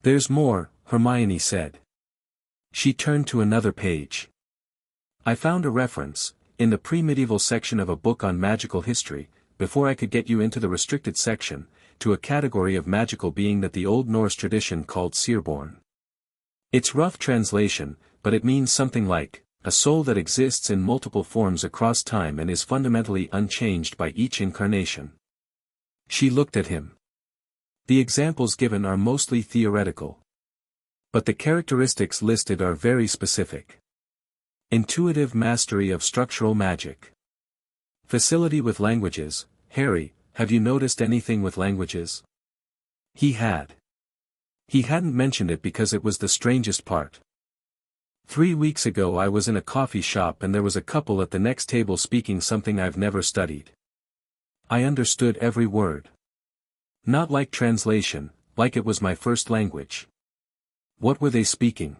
There's more, Hermione said. She turned to another page. I found a reference, in the pre-medieval section of a book on magical history, before I could get you into the restricted section, to a category of magical being that the Old Norse tradition called Seerborn. It's rough translation, but it means something like, a soul that exists in multiple forms across time and is fundamentally unchanged by each incarnation. She looked at him. The examples given are mostly theoretical. But the characteristics listed are very specific. Intuitive mastery of structural magic. Facility with languages. Harry, have you noticed anything with languages? He had. He hadn't mentioned it because it was the strangest part. 3 weeks ago I was in a coffee shop and there was a couple at the next table speaking something I've never studied. I understood every word. Not like translation, like it was my first language. What were they speaking?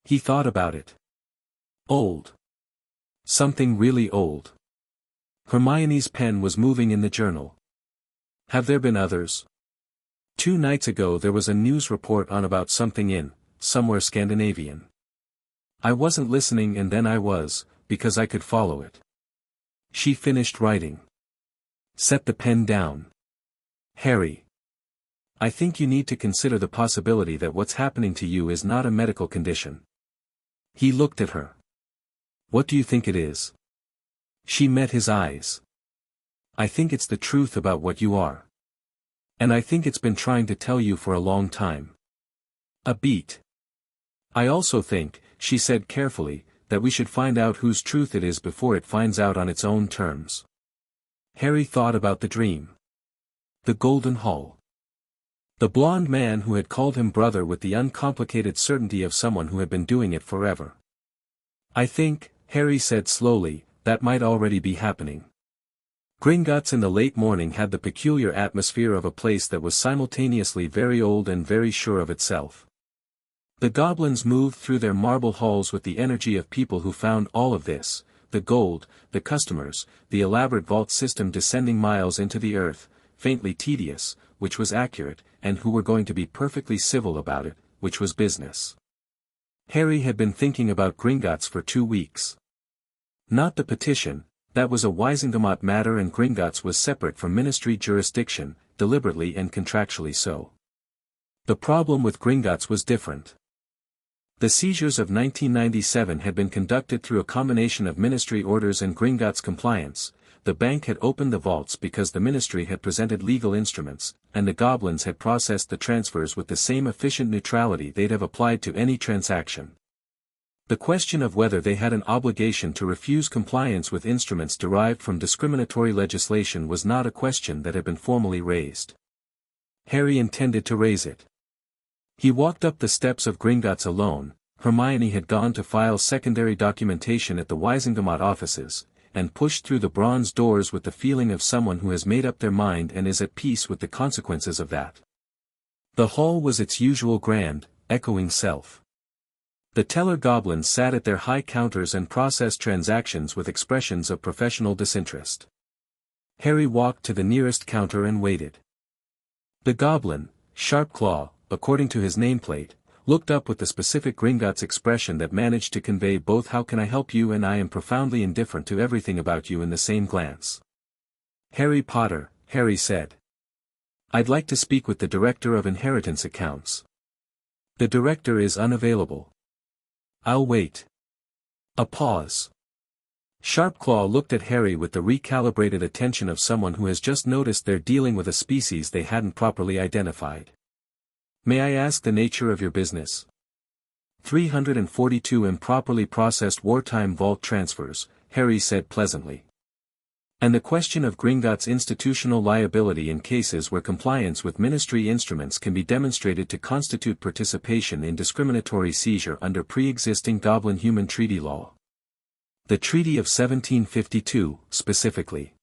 He thought about it. Old. Something really old. Hermione's pen was moving in the journal. Have there been others? 2 nights ago there was a news report on about something in, somewhere Scandinavian. I wasn't listening and then I was, because I could follow it. She finished writing. Set the pen down. Harry. I think you need to consider the possibility that what's happening to you is not a medical condition. He looked at her. What do you think it is? She met his eyes. I think it's the truth about what you are. And I think it's been trying to tell you for a long time. A beat. I also think, she said carefully, that we should find out whose truth it is before it finds out on its own terms. Harry thought about the dream. The Golden Hall. The blond man who had called him brother with the uncomplicated certainty of someone who had been doing it forever. I think, Harry said slowly, that might already be happening. Gringotts in the late morning had the peculiar atmosphere of a place that was simultaneously very old and very sure of itself. The goblins moved through their marble halls with the energy of people who found all of this, the gold, the customers, the elaborate vault system descending miles into the earth, faintly tedious, which was accurate, and who were going to be perfectly civil about it, which was business. Harry had been thinking about Gringotts for 2 weeks. Not the petition, that was a Wisingamot matter and Gringotts was separate from ministry jurisdiction, deliberately and contractually so. The problem with Gringotts was different. The seizures of 1997 had been conducted through a combination of ministry orders and Gringotts compliance. The bank had opened the vaults because the ministry had presented legal instruments, and the goblins had processed the transfers with the same efficient neutrality they'd have applied to any transaction. The question of whether they had an obligation to refuse compliance with instruments derived from discriminatory legislation was not a question that had been formally raised. Harry intended to raise it. He walked up the steps of Gringotts alone. Hermione had gone to file secondary documentation at the Wisingamot offices, and pushed through the bronze doors with the feeling of someone who has made up their mind and is at peace with the consequences of that. The hall was its usual grand, echoing self. The teller goblins sat at their high counters and processed transactions with expressions of professional disinterest. Harry walked to the nearest counter and waited. The goblin, Sharpclaw, according to his nameplate, looked up with the specific Gringotts expression that managed to convey both "how can I help you" and "I am profoundly indifferent to everything about you" in the same glance. Harry Potter, Harry said. I'd like to speak with the Director of Inheritance Accounts. The Director is unavailable. I'll wait. A pause. Sharpclaw looked at Harry with the recalibrated attention of someone who has just noticed they're dealing with a species they hadn't properly identified. May I ask the nature of your business? 342 improperly processed wartime vault transfers, Harry said pleasantly. And the question of Gringotts' institutional liability in cases where compliance with ministry instruments can be demonstrated to constitute participation in discriminatory seizure under pre-existing Goblin-Human Treaty law. The Treaty of 1752, specifically.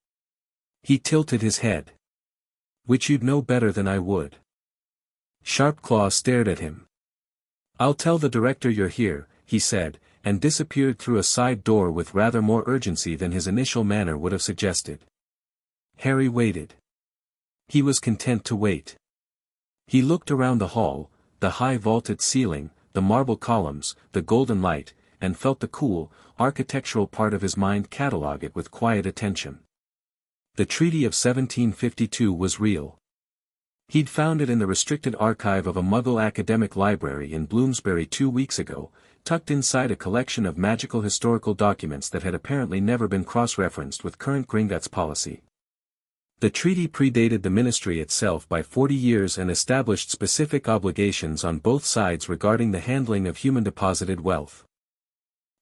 He tilted his head. Which you'd know better than I would. Sharpclaw stared at him. I'll tell the Director you're here, he said, and disappeared through a side door with rather more urgency than his initial manner would have suggested. Harry waited. He was content to wait. He looked around the hall, the high vaulted ceiling, the marble columns, the golden light, and felt the cool, architectural part of his mind catalog it with quiet attention. The Treaty of 1752 was real. He'd found it in the restricted archive of a Muggle academic library in Bloomsbury 2 weeks ago, tucked inside a collection of magical historical documents that had apparently never been cross-referenced with current Gringotts policy. The treaty predated the ministry itself by 40 years and established specific obligations on both sides regarding the handling of human-deposited wealth.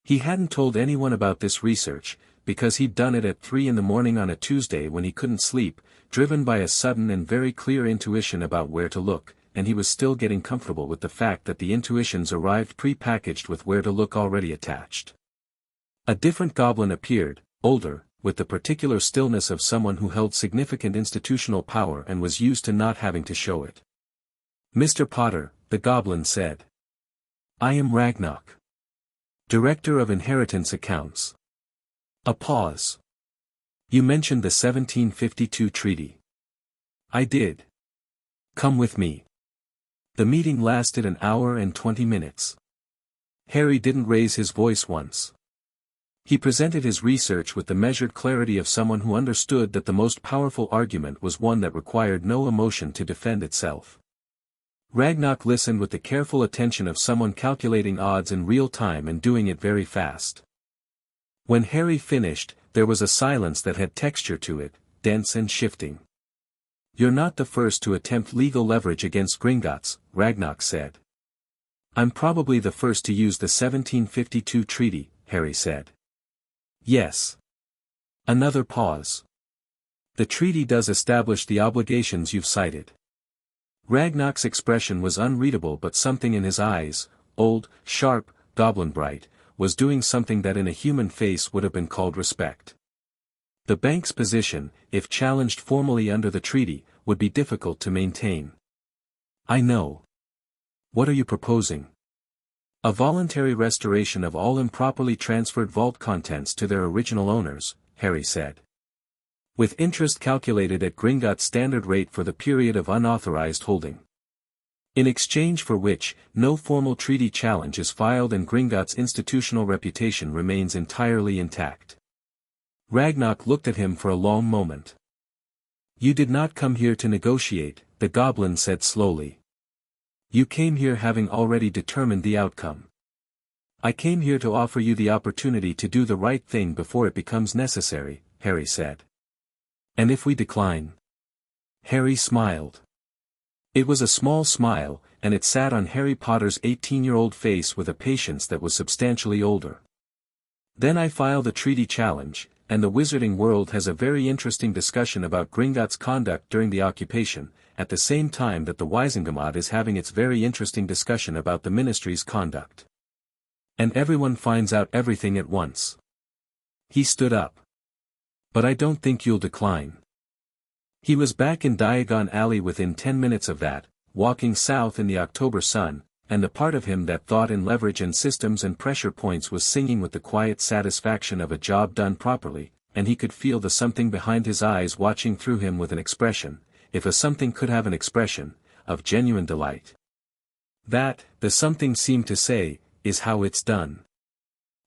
He hadn't told anyone about this research, because he'd done it at 3 a.m. on a Tuesday when he couldn't sleep, driven by a sudden and very clear intuition about where to look, and he was still getting comfortable with the fact that the intuitions arrived pre-packaged with where to look already attached. A different goblin appeared, older, with the particular stillness of someone who held significant institutional power and was used to not having to show it. "Mr. Potter," the goblin said. "I am Ragnarok, Director of Inheritance Accounts." A pause. "You mentioned the 1752 treaty." "I did. Come with me." The meeting lasted an hour and 20 minutes. Harry didn't raise his voice once. He presented his research with the measured clarity of someone who understood that the most powerful argument was one that required no emotion to defend itself. Ragnarok listened with the careful attention of someone calculating odds in real time and doing it very fast. When Harry finished, there was a silence that had texture to it, dense and shifting. "You're not the first to attempt legal leverage against Gringotts," Ragnarok said. "I'm probably the first to use the 1752 treaty," Harry said. "Yes." Another pause. "The treaty does establish the obligations you've cited." Ragnarok's expression was unreadable, but something in his eyes, old, sharp, goblin-bright, was doing something that in a human face would have been called respect. The bank's position, if challenged formally under the treaty, would be difficult to maintain. "I know. What are you proposing?" "A voluntary restoration of all improperly transferred vault contents to their original owners," Harry said. "With interest calculated at Gringotts' standard rate for the period of unauthorized holding. In exchange for which, no formal treaty challenge is filed and Gringotts' institutional reputation remains entirely intact." Ragnarok looked at him for a long moment. "You did not come here to negotiate," the goblin said slowly. "You came here having already determined the outcome. I came here to offer you the opportunity to do the right thing before it becomes necessary," Harry said. "And if we decline?" Harry smiled. It was a small smile, and it sat on Harry Potter's 18-year-old face with a patience that was substantially older. "Then I file the treaty challenge, and the wizarding world has a very interesting discussion about Gringotts' conduct during the occupation, at the same time that the Wisengamot is having its very interesting discussion about the ministry's conduct. And everyone finds out everything at once." He stood up. "But I don't think you'll decline." He was back in Diagon Alley within 10 minutes of that, walking south in the October sun, and the part of him that thought in leverage and systems and pressure points was singing with the quiet satisfaction of a job done properly, and he could feel the something behind his eyes watching through him with an expression, if a something could have an expression, of genuine delight. That, the something seemed to say, is how it's done.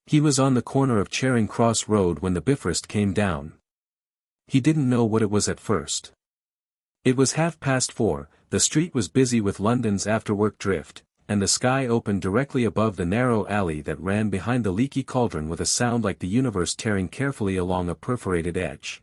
He was on the corner of Charing Cross Road when the Bifrost came down. He didn't know what it was at first. It was 4:30, the street was busy with London's after-work drift, and the sky opened directly above the narrow alley that ran behind the leaky cauldron with a sound like the universe tearing carefully along a perforated edge.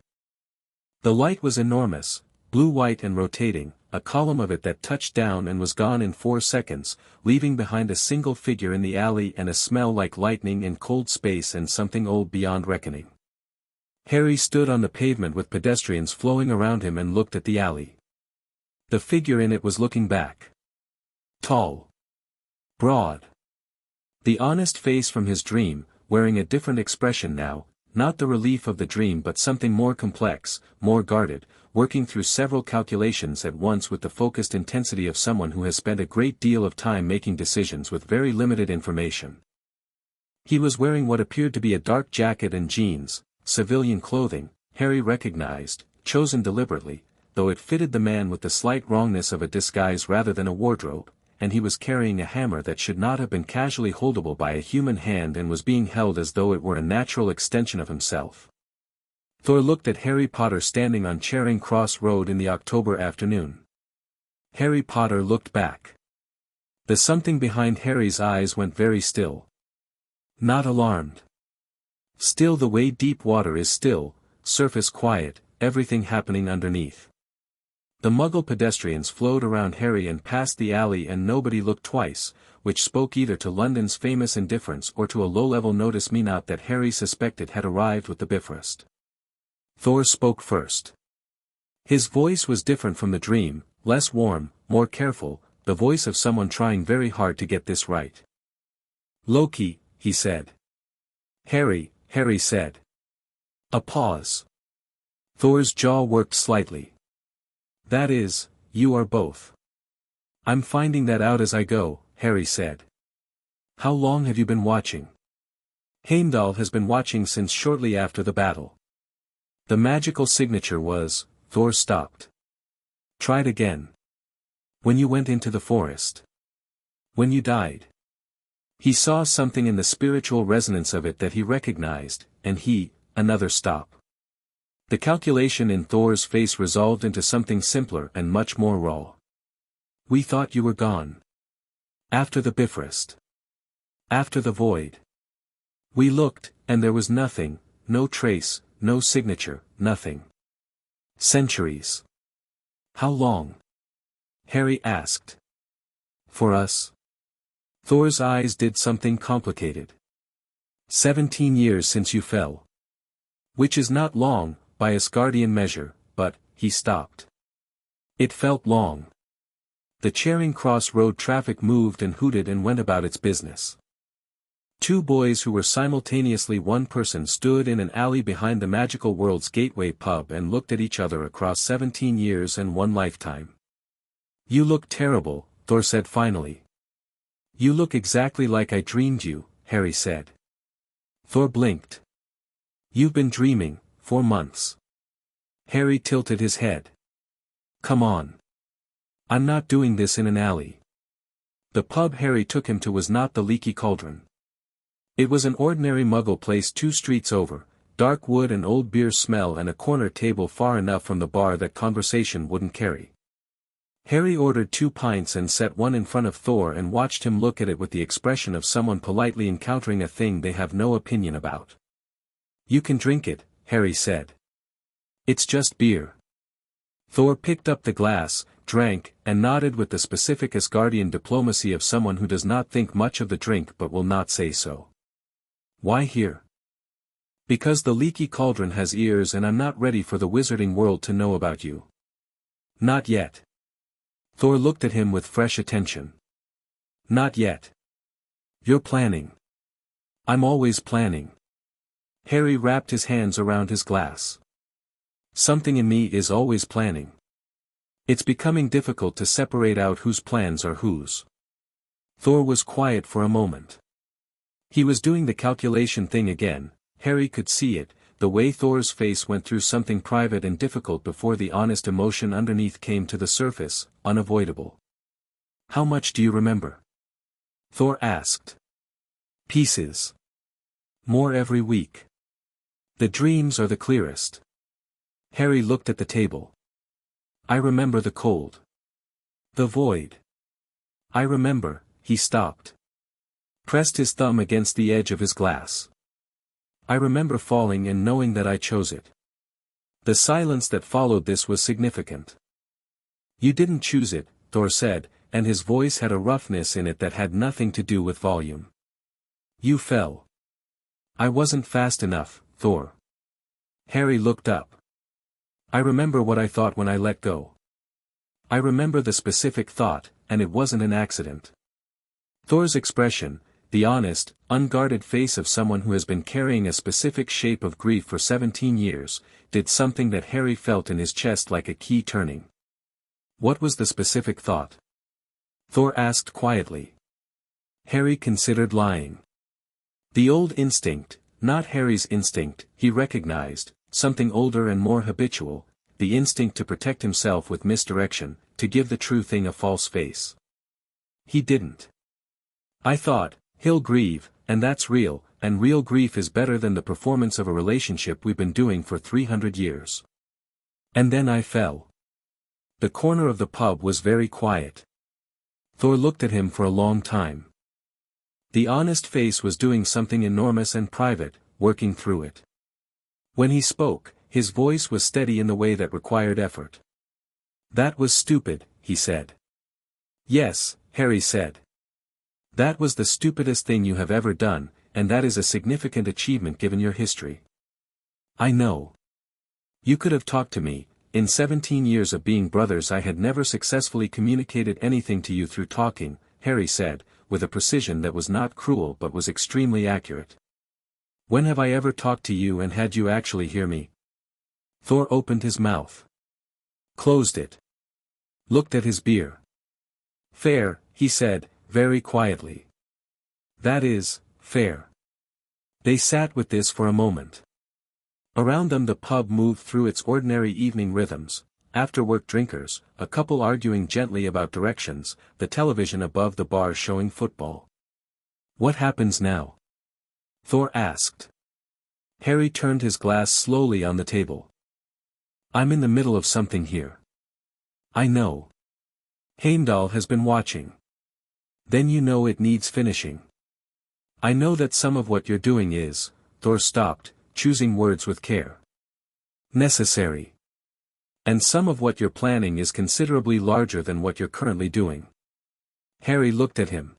The light was enormous, blue-white and rotating, a column of it that touched down and was gone in 4 seconds, leaving behind a single figure in the alley and a smell like lightning in cold space and something old beyond reckoning. Harry stood on the pavement with pedestrians flowing around him and looked at the alley. The figure in it was looking back. Tall. Broad. The honest face from his dream, wearing a different expression now, not the relief of the dream but something more complex, more guarded, working through several calculations at once with the focused intensity of someone who has spent a great deal of time making decisions with very limited information. He was wearing what appeared to be a dark jacket and jeans, civilian clothing, Harry recognized, chosen deliberately, though it fitted the man with the slight wrongness of a disguise rather than a wardrobe, and he was carrying a hammer that should not have been casually holdable by a human hand and was being held as though it were a natural extension of himself. Thor looked at Harry Potter standing on Charing Cross Road in the October afternoon. Harry Potter looked back. The something behind Harry's eyes went very still. Not alarmed. Still the way deep water is still, surface quiet, everything happening underneath. The Muggle pedestrians flowed around Harry and past the alley and nobody looked twice, which spoke either to London's famous indifference or to a low-level notice-me-not that Harry suspected had arrived with the Bifrost. Thor spoke first. His voice was different from the dream, less warm, more careful, the voice of someone trying very hard to get this right. "Loki," he said. "Harry," Harry said. A pause. Thor's jaw worked slightly. "That is, you are both." "I'm finding that out as I go," Harry said. "How long have you been watching?" "Heimdall has been watching since shortly after the battle." The magical signature was, Thor stopped. "Tried again." "When you went into the forest." "When you died." He saw something in the spiritual resonance of it that he recognized, and another stop. The calculation in Thor's face resolved into something simpler and much more raw. "We thought you were gone. After the Bifrost. After the void. We looked, and there was nothing, no trace, no signature, nothing. Centuries." "How long?" Harry asked. "For us?" Thor's eyes did something complicated. 17 years since you fell. Which is not long, by Asgardian measure, but, he stopped. It felt long. The Charing Cross Road traffic moved and hooted and went about its business. Two boys who were simultaneously one person stood in an alley behind the Magical World's Gateway pub and looked at each other across 17 years and one lifetime. "You look terrible," Thor said finally. "You look exactly like I dreamed you," Harry said. Thor blinked. "You've been dreaming, for months." Harry tilted his head. "Come on. I'm not doing this in an alley." The pub Harry took him to was not the Leaky Cauldron. It was an ordinary Muggle place 2 streets over, dark wood and old beer smell and a corner table far enough from the bar that conversation wouldn't carry. Harry ordered 2 pints and set one in front of Thor and watched him look at it with the expression of someone politely encountering a thing they have no opinion about. "You can drink it," Harry said. "It's just beer." Thor picked up the glass, drank, and nodded with the specific Asgardian diplomacy of someone who does not think much of the drink but will not say so. "Why here?" "Because the Leaky Cauldron has ears and I'm not ready for the wizarding world to know about you." "Not yet." Thor looked at him with fresh attention. "Not yet. You're planning." "I'm always planning." Harry wrapped his hands around his glass. "Something in me is always planning. It's becoming difficult to separate out whose plans are whose." Thor was quiet for a moment. He was doing the calculation thing again. Harry could see it, the way Thor's face went through something private and difficult before the honest emotion underneath came to the surface, unavoidable. "How much do you remember?" Thor asked. "Pieces. More every week. The dreams are the clearest." Harry looked at the table. "I remember the cold. The void. I remember," he stopped. Pressed his thumb against the edge of his glass. "I remember falling and knowing that I chose it." The silence that followed this was significant. "You didn't choose it," Thor said, and his voice had a roughness in it that had nothing to do with volume. "You fell." "I wasn't fast enough, Thor." Harry looked up. "I remember what I thought when I let go. I remember the specific thought, and it wasn't an accident." Thor's expression, the honest, unguarded face of someone who has been carrying a specific shape of grief for 17 years, did something that Harry felt in his chest like a key turning. "What was the specific thought?" Thor asked quietly. Harry considered lying. The old instinct, not Harry's instinct, he recognized, something older and more habitual, the instinct to protect himself with misdirection, to give the true thing a false face. He didn't. I thought, he'll grieve, and that's real, and real grief is better than the performance of a relationship we've been doing for 300 years. And then I fell. The corner of the pub was very quiet. Thor looked at him for a long time. The honest face was doing something enormous and private, working through it. When he spoke, his voice was steady in the way that required effort. That was stupid, he said. Yes, Harry said. That was the stupidest thing you have ever done, and that is a significant achievement given your history. I know. You could have talked to me. In 17 years of being brothers I had never successfully communicated anything to you through talking, Harry said, with a precision that was not cruel but was extremely accurate. When have I ever talked to you and had you actually hear me? Thor opened his mouth. Closed it. Looked at his beer. Fair, he said, very quietly. That is, fair. They sat with this for a moment. Around them the pub moved through its ordinary evening rhythms, after-work drinkers, a couple arguing gently about directions, the television above the bar showing football. What happens now? Thor asked. Harry turned his glass slowly on the table. I'm in the middle of something here. I know. Heimdall has been watching. Then you know it needs finishing. I know that some of what you're doing is, Thor stopped, choosing words with care. Necessary. And some of what you're planning is considerably larger than what you're currently doing. Harry looked at him.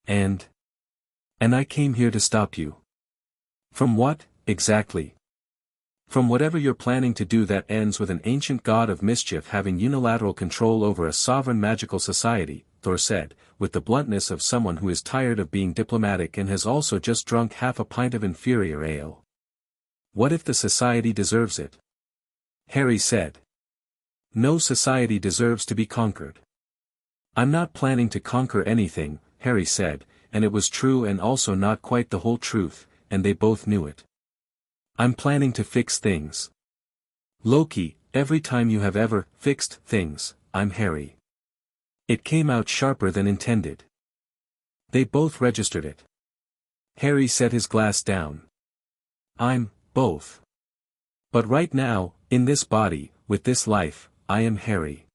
And I came here to stop you. From what, exactly? From whatever you're planning to do that ends with an ancient god of mischief having unilateral control over a sovereign magical society, Thor said, with the bluntness of someone who is tired of being diplomatic and has also just drunk half a pint of inferior ale. What if the society deserves it? Harry said. No society deserves to be conquered. I'm not planning to conquer anything, Harry said, and it was true and also not quite the whole truth, and they both knew it. I'm planning to fix things. Loki, every time you have ever fixed things, I'm Harry. It came out sharper than intended. They both registered it. Harry set his glass down. I'm both. But right now, in this body, with this life, I am Harry.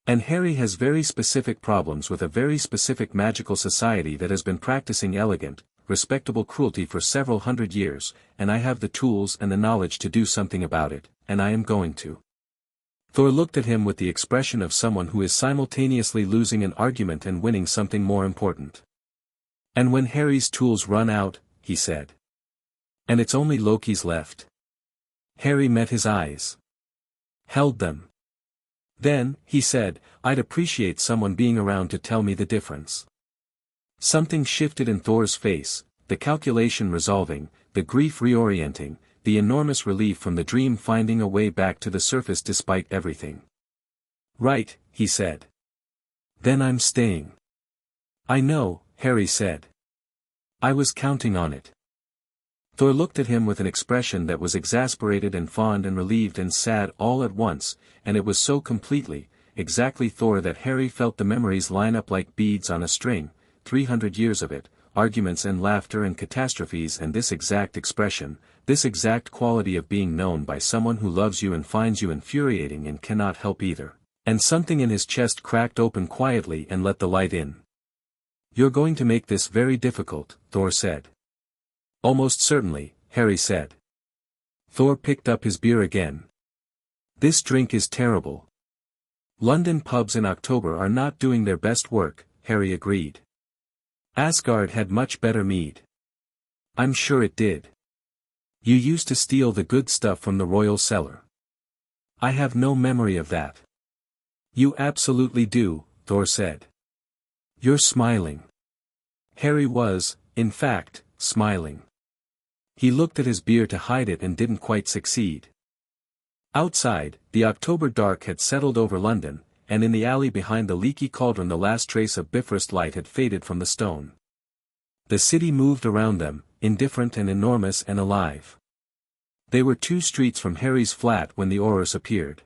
And Harry has very specific problems with a very specific magical society that has been practicing elegant, respectable cruelty for several hundred years, and I have the tools and the knowledge to do something about it, and I am going to. Thor looked at him with the expression of someone who is simultaneously losing an argument and winning something more important. And when Harry's tools run out, he said. And it's only Loki's left. Harry met his eyes. Held them. Then, he said, I'd appreciate someone being around to tell me the difference. Something shifted in Thor's face, the calculation resolving, the grief reorienting, the enormous relief from the dream finding a way back to the surface despite everything. Right, he said. Then I'm staying. I know, Harry said. I was counting on it. Thor looked at him with an expression that was exasperated and fond and relieved and sad all at once, and it was so completely, exactly Thor that Harry felt the memories line up like beads on a string, 300 years of it, arguments and laughter and catastrophes and this exact expression, this exact quality of being known by someone who loves you and finds you infuriating and cannot help either. And something in his chest cracked open quietly and let the light in. You're going to make this very difficult, Thor said. Almost certainly, Harry said. Thor picked up his beer again. This drink is terrible. London pubs in October are not doing their best work, Harry agreed. Asgard had much better mead. I'm sure it did. You used to steal the good stuff from the royal cellar. I have no memory of that. You absolutely do, Thor said. You're smiling. Harry was, in fact, smiling. He looked at his beer to hide it and didn't quite succeed. Outside, the October dark had settled over London, and in the alley behind the leaky cauldron the last trace of Bifrost light had faded from the stone. The city moved around them, indifferent and enormous and alive. They were 2 streets from Harry's flat when the Aurors appeared.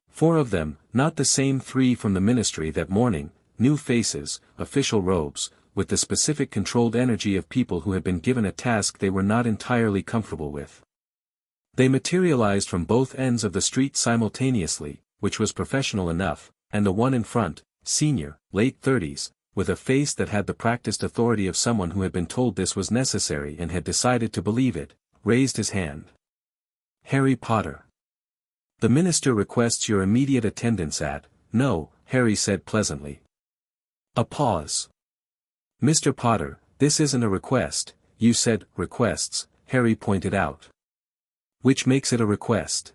4 of them, not the same 3 from the ministry that morning, new faces, official robes, with the specific controlled energy of people who had been given a task they were not entirely comfortable with. They materialized from both ends of the street simultaneously, which was professional enough, and the one in front, senior, late 30s, with a face that had the practiced authority of someone who had been told this was necessary and had decided to believe it, raised his hand. Harry Potter. The minister requests your immediate attendance at. No, Harry said pleasantly. A pause. Mr. Potter, this isn't a request, you said, requests, Harry pointed out. Which makes it a request?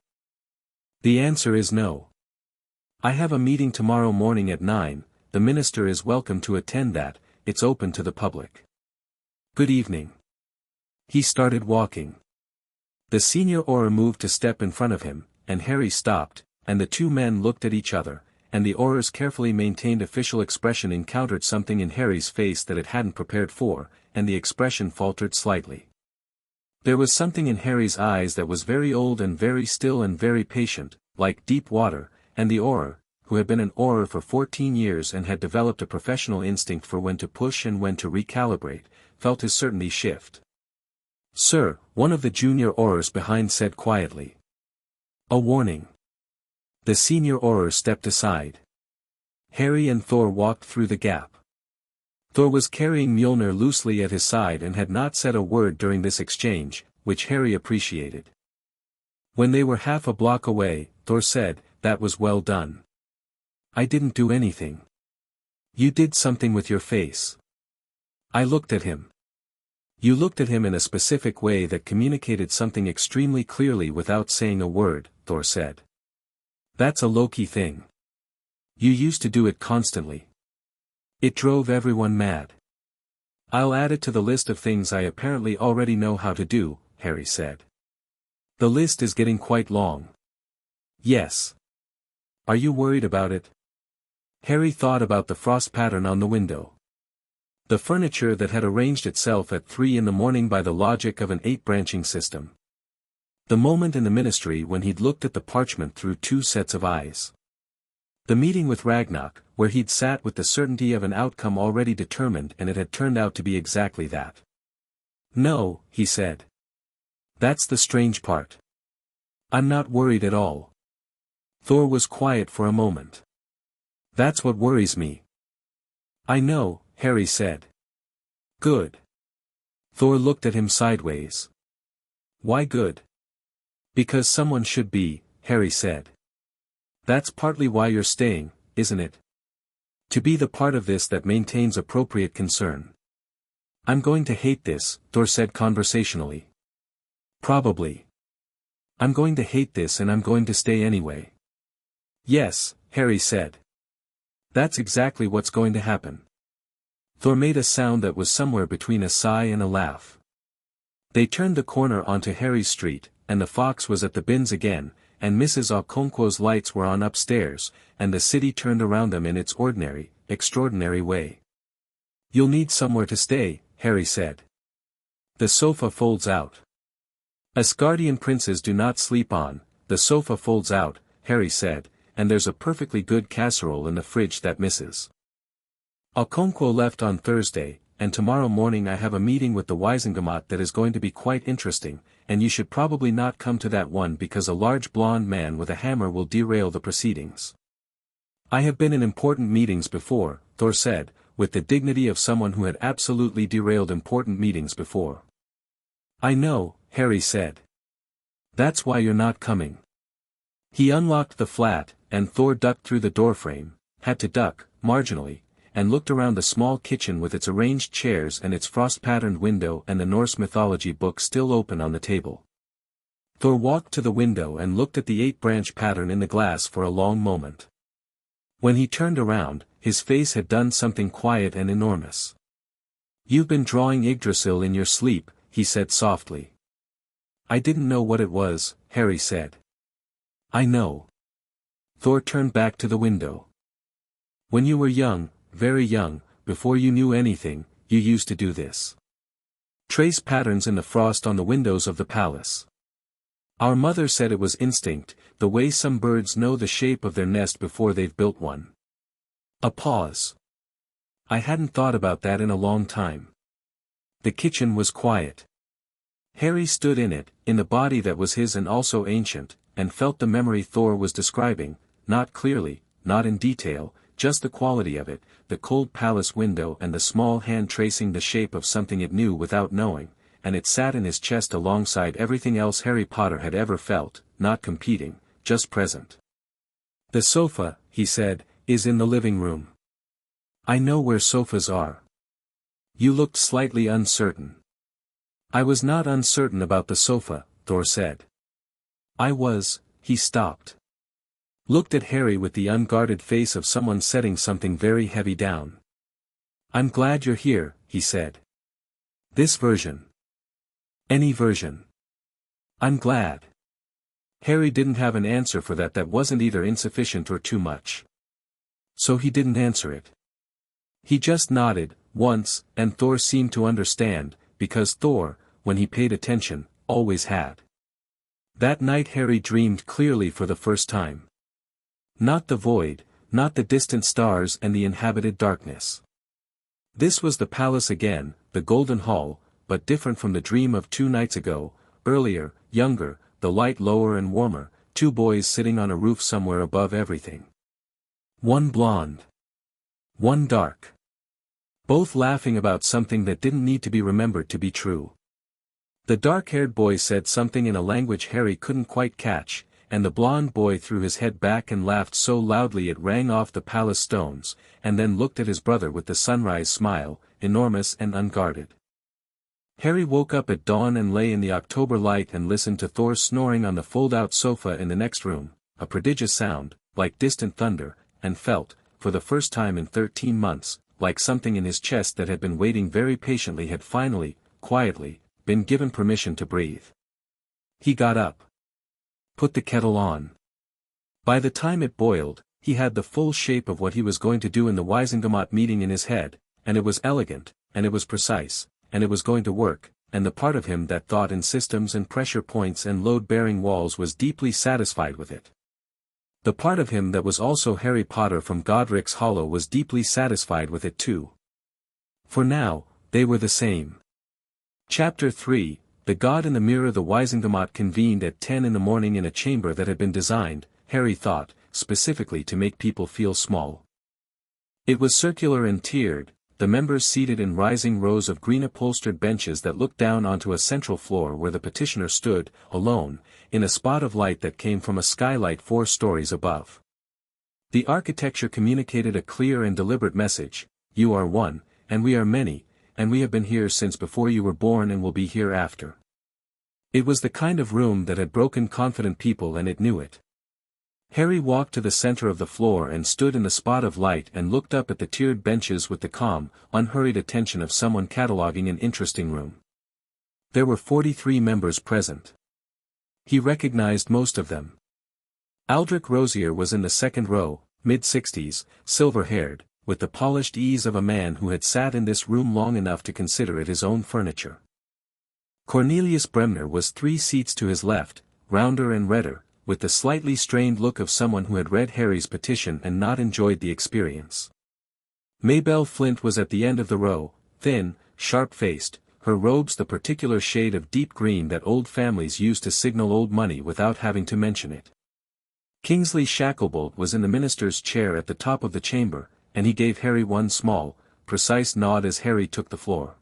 The answer is no. I have a meeting tomorrow morning at 9, the minister is welcome to attend that, it's open to the public. Good evening. He started walking. The senior Auror moved to step in front of him, and Harry stopped, and the two men looked at each other, and the Auror's carefully maintained official expression encountered something in Harry's face that it hadn't prepared for, and the expression faltered slightly. There was something in Harry's eyes that was very old and very still and very patient, like deep water, and the Auror, who had been an Auror for 14 years and had developed a professional instinct for when to push and when to recalibrate, felt his certainty shift. Sir, one of the junior Aurors behind said quietly. A warning. The senior Auror stepped aside. Harry and Thor walked through the gap. Thor was carrying Mjolnir loosely at his side and had not said a word during this exchange, which Harry appreciated. When they were half a block away, Thor said, "That was well done." "I didn't do anything." "You did something with your face." I looked at him. "You looked at him in a specific way that communicated something extremely clearly without saying a word," Thor said. "That's a Loki thing. You used to do it constantly. It drove everyone mad." "I'll add it to the list of things I apparently already know how to do," Harry said. "The list is getting quite long." "Yes. Are you worried about it?" Harry thought about the frost pattern on the window. The furniture that had arranged itself at 3 in the morning by the logic of an 8-branching system. The moment in the ministry when he'd looked at the parchment through 2 sets of eyes. The meeting with Ragnarok, where he'd sat with the certainty of an outcome already determined and it had turned out to be exactly that. "No," he said. "That's the strange part. I'm not worried at all." Thor was quiet for a moment. "That's what worries me." "I know," Harry said. "Good." Thor looked at him sideways. "Why good?" "Because someone should be," Harry said. "That's partly why you're staying, isn't it? To be the part of this that maintains appropriate concern." "I'm going to hate this," Thor said conversationally. "Probably. I'm going to hate this and I'm going to stay anyway." "Yes," Harry said. "That's exactly what's going to happen." Thor made a sound that was somewhere between a sigh and a laugh. They turned the corner onto Harry Street, and the fox was at the bins again, and Mrs. Okonkwo's lights were on upstairs, and the city turned around them in its ordinary, extraordinary way. "You'll need somewhere to stay," Harry said. "The sofa folds out." "Asgardian princes do not sleep on, the sofa folds out," Harry said, "and there's a perfectly good casserole in the fridge that misses." Okonkwo left on Thursday, and tomorrow morning I have a meeting with the Wisengamot that is going to be quite interesting, and you should probably not come to that one because a large blonde man with a hammer will derail the proceedings. "I have been in important meetings before," Thor said, with the dignity of someone who had absolutely derailed important meetings before. "I know," Harry said. "That's why you're not coming." He unlocked the flat, and Thor ducked through the doorframe, had to duck, marginally, and looked around the small kitchen with its arranged chairs and its frost-patterned window and the Norse mythology book still open on the table. Thor walked to the window and looked at the 8-branch pattern in the glass for a long moment. When he turned around, his face had done something quiet and enormous. "You've been drawing Yggdrasil in your sleep," he said softly. "I didn't know what it was," Harry said. "I know." Thor turned back to the window. "When you were young, very young, before you knew anything, you used to do this. Trace patterns in the frost on the windows of the palace. Our mother said it was instinct, the way some birds know the shape of their nest before they've built one." A pause. I hadn't thought about that in a long time. The kitchen was quiet. Harry stood in it, in the body that was his and also ancient, and felt the memory Thor was describing, not clearly, not in detail, just the quality of it, the cold palace window and the small hand tracing the shape of something it knew without knowing, and it sat in his chest alongside everything else Harry Potter had ever felt, not competing, just present. The sofa, he said, is in the living room. I know where sofas are. You looked slightly uncertain. I was not uncertain about the sofa, Thor said. He stopped. Looked at Harry with the unguarded face of someone setting something very heavy down. I'm glad you're here, he said. This version. Any version. I'm glad. Harry didn't have an answer for that wasn't either insufficient or too much. So he didn't answer it. He just nodded, once, and Thor seemed to understand, because Thor, when he paid attention, always had. That night Harry dreamed clearly for the first time. Not the void, not the distant stars and the inhabited darkness. This was the palace again, the Golden Hall, but different from the dream of 2 nights ago, earlier, younger, the light lower and warmer, 2 boys sitting on a roof somewhere above everything. One blonde. One dark. Both laughing about something that didn't need to be remembered to be true. The dark-haired boy said something in a language Harry couldn't quite catch, and the blonde boy threw his head back and laughed so loudly it rang off the palace stones, and then looked at his brother with the sunrise smile, enormous and unguarded. Harry woke up at dawn and lay in the October light and listened to Thor snoring on the fold-out sofa in the next room, a prodigious sound, like distant thunder, and felt, for the first time in 13 months, like something in his chest that had been waiting very patiently had finally, quietly, been given permission to breathe. He got up. Put the kettle on. By the time it boiled, he had the full shape of what he was going to do in the Wisengamot meeting in his head, and it was elegant, and it was precise, and it was going to work, and the part of him that thought in systems and pressure points and load-bearing walls was deeply satisfied with it. The part of him that was also Harry Potter from Godric's Hollow was deeply satisfied with it too. For now, they were the same. Chapter 3, The God in the Mirror. The Wisengamot convened at 10 in the morning in a chamber that had been designed, Harry thought, specifically to make people feel small. It was circular and tiered, the members seated in rising rows of green-upholstered benches that looked down onto a central floor where the petitioner stood, alone, in a spot of light that came from a skylight 4 stories above. The architecture communicated a clear and deliberate message: you are one, and we are many, and we have been here since before you were born and will be here after. It was the kind of room that had broken confident people, and it knew it. Harry walked to the center of the floor and stood in the spot of light and looked up at the tiered benches with the calm, unhurried attention of someone cataloging an interesting room. There were 43 members present. He recognized most of them. Aldrich Rosier was in the second row, mid-60s, silver-haired, with the polished ease of a man who had sat in this room long enough to consider it his own furniture. Cornelius Bremner was 3 seats to his left, rounder and redder, with the slightly strained look of someone who had read Harry's petition and not enjoyed the experience. Maybelle Flint was at the end of the row, thin, sharp-faced, her robes the particular shade of deep green that old families use to signal old money without having to mention it. Kingsley Shacklebolt was in the minister's chair at the top of the chamber, and he gave Harry one small, precise nod as Harry took the floor.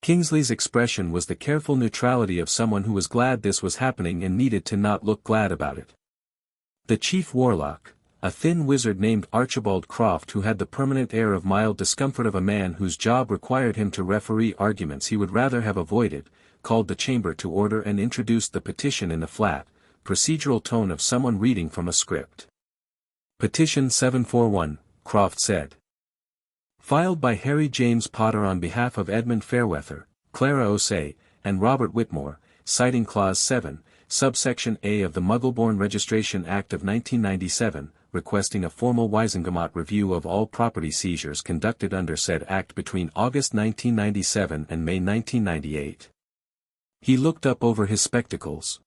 Kingsley's expression was the careful neutrality of someone who was glad this was happening and needed to not look glad about it. The chief warlock, a thin wizard named Archibald Croft, who had the permanent air of mild discomfort of a man whose job required him to referee arguments he would rather have avoided, called the chamber to order and introduced the petition in the flat, procedural tone of someone reading from a script. Petition 741, Croft said. Filed by Harry James Potter on behalf of Edmund Fairweather, Clara O'Say, and Robert Whitmore, citing Clause 7, subsection A of the Muggleborn Registration Act of 1997, requesting a formal Wisengamot review of all property seizures conducted under said act between August 1997 and May 1998. He looked up over his spectacles.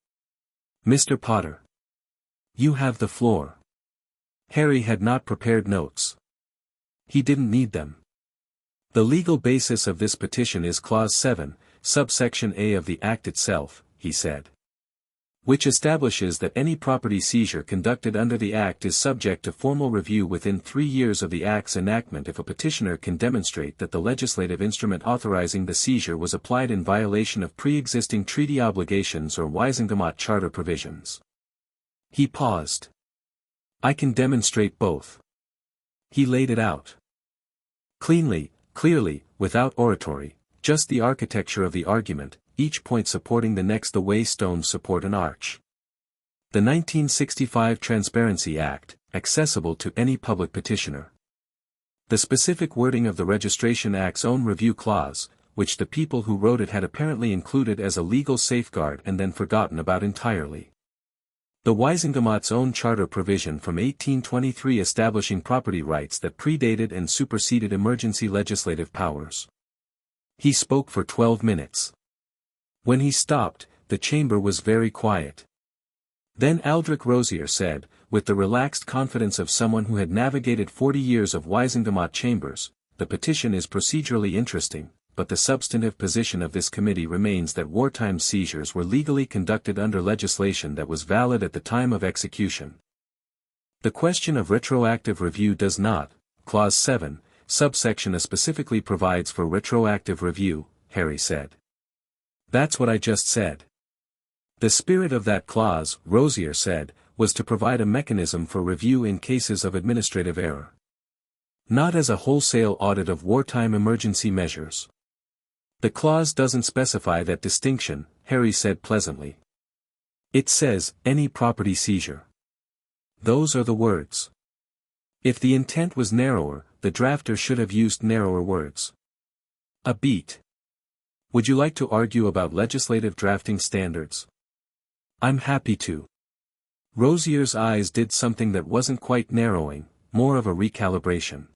Mr. Potter. You have the floor. Harry had not prepared notes. He didn't need them. The legal basis of this petition is Clause 7, subsection A of the Act itself, he said, which establishes that any property seizure conducted under the Act is subject to formal review within 3 years of the Act's enactment if a petitioner can demonstrate that the legislative instrument authorizing the seizure was applied in violation of pre-existing treaty obligations or Waisengamat Charter provisions. He paused. I can demonstrate both. He laid it out. Cleanly, clearly, without oratory, just the architecture of the argument, each point supporting the next the way stones support an arch. The 1965 Transparency Act, accessible to any public petitioner. The specific wording of the Registration Act's own review clause, which the people who wrote it had apparently included as a legal safeguard and then forgotten about entirely. The Waisengamat's own charter provision from 1823 establishing property rights that predated and superseded emergency legislative powers. He spoke for 12 minutes. When he stopped, the chamber was very quiet. Then Aldrich Rosier said, with the relaxed confidence of someone who had navigated 40 years of Waisengamat chambers, the petition is procedurally interesting, but the substantive position of this committee remains that wartime seizures were legally conducted under legislation that was valid at the time of execution. The question of retroactive review does not, Clause 7, subsection A specifically provides for retroactive review, Harry said. That's what I just said. The spirit of that clause, Rosier said, was to provide a mechanism for review in cases of administrative error. Not as a wholesale audit of wartime emergency measures. The clause doesn't specify that distinction, Harry said pleasantly. It says, any property seizure. Those are the words. If the intent was narrower, the drafter should have used narrower words. A beat. Would you like to argue about legislative drafting standards? I'm happy to. Rosier's eyes did something that wasn't quite narrowing, more of a recalibration.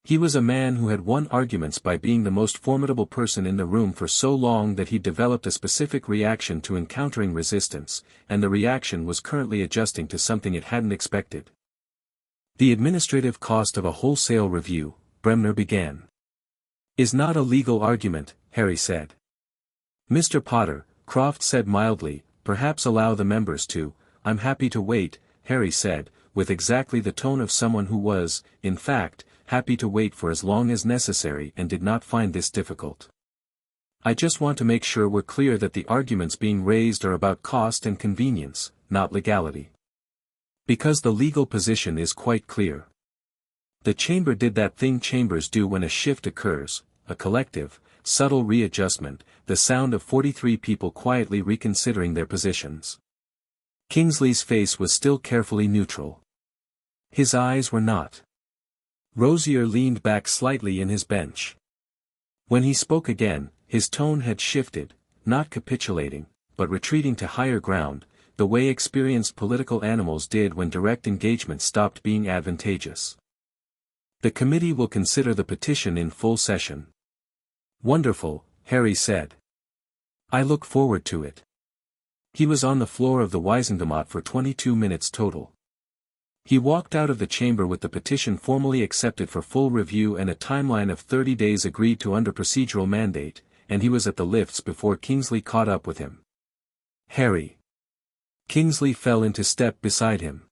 He was a man who had won arguments by being the most formidable person in the room for so long that he developed a specific reaction to encountering resistance, and the reaction was currently adjusting to something it hadn't expected. The administrative cost of a wholesale review, Bremner began. Is not a legal argument, Harry said. Mr. Potter, Croft said mildly, perhaps allow the members to, I'm happy to wait, Harry said, with exactly the tone of someone who was, in fact, happy to wait for as long as necessary and did not find this difficult. I just want to make sure we're clear that the arguments being raised are about cost and convenience, not legality. Because the legal position is quite clear. The chamber did that thing chambers do when a shift occurs, a collective, subtle readjustment, the sound of 43 people quietly reconsidering their positions. Kingsley's face was still carefully neutral. His eyes were not. Rosier leaned back slightly in his bench. When he spoke again, his tone had shifted, not capitulating, but retreating to higher ground, the way experienced political animals did when direct engagement stopped being advantageous. The committee will consider the petition in full session. Wonderful, Harry said. I look forward to it. He was on the floor of the Waisengamat for 22 minutes total. He walked out of the chamber with the petition formally accepted for full review and a timeline of 30 days agreed to under procedural mandate, and he was at the lifts before Kingsley caught up with him. Harry. Kingsley fell into step beside him.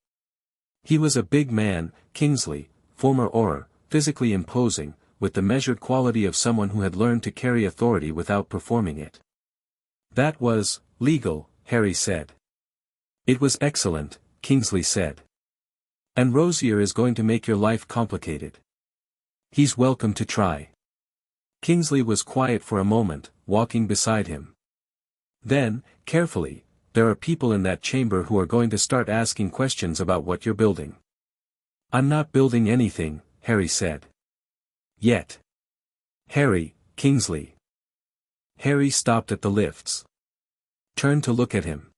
He was a big man, Kingsley, former Auror, physically imposing, with the measured quality of someone who had learned to carry authority without performing it. That was, legal, Harry said. It was excellent, Kingsley said. And Rosier is going to make your life complicated. He's welcome to try. Kingsley was quiet for a moment, walking beside him. Then, carefully, there are people in that chamber who are going to start asking questions about what you're building. I'm not building anything, Harry said. Yet. Harry, Kingsley. Harry stopped at the lifts. Turned to look at him.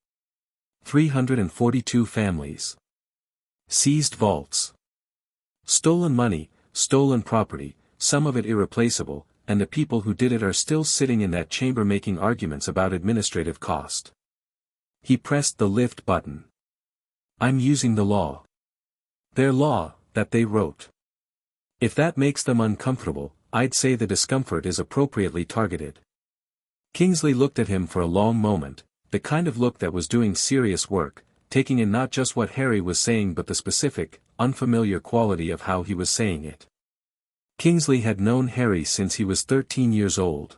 342 families. Seized vaults. Stolen money, stolen property, some of it irreplaceable, and the people who did it are still sitting in that chamber making arguments about administrative cost. He pressed the lift button. I'm using the law. Their law, that they wrote. If that makes them uncomfortable, I'd say the discomfort is appropriately targeted. Kingsley looked at him for a long moment, the kind of look that was doing serious work, taking in not just what Harry was saying but the specific, unfamiliar quality of how he was saying it. Kingsley had known Harry since he was 13 years old.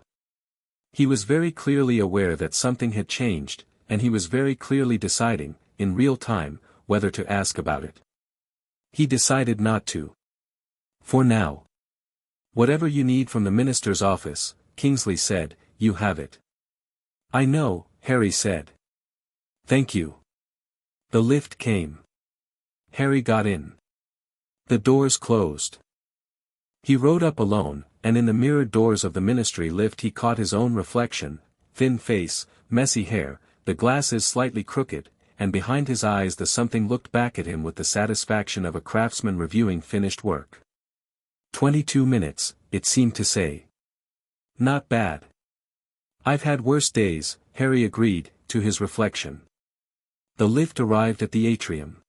He was very clearly aware that something had changed, and he was very clearly deciding, in real time, whether to ask about it. He decided not to. For now. Whatever you need from the minister's office, Kingsley said, you have it. I know, Harry said. Thank you. The lift came. Harry got in. The doors closed. He rode up alone, and in the mirrored doors of the ministry lift he caught his own reflection, thin face, messy hair, the glasses slightly crooked, and behind his eyes the something looked back at him with the satisfaction of a craftsman reviewing finished work. 22 minutes, it seemed to say. Not bad. I've had worse days, Harry agreed, to his reflection. The lift arrived at the atrium.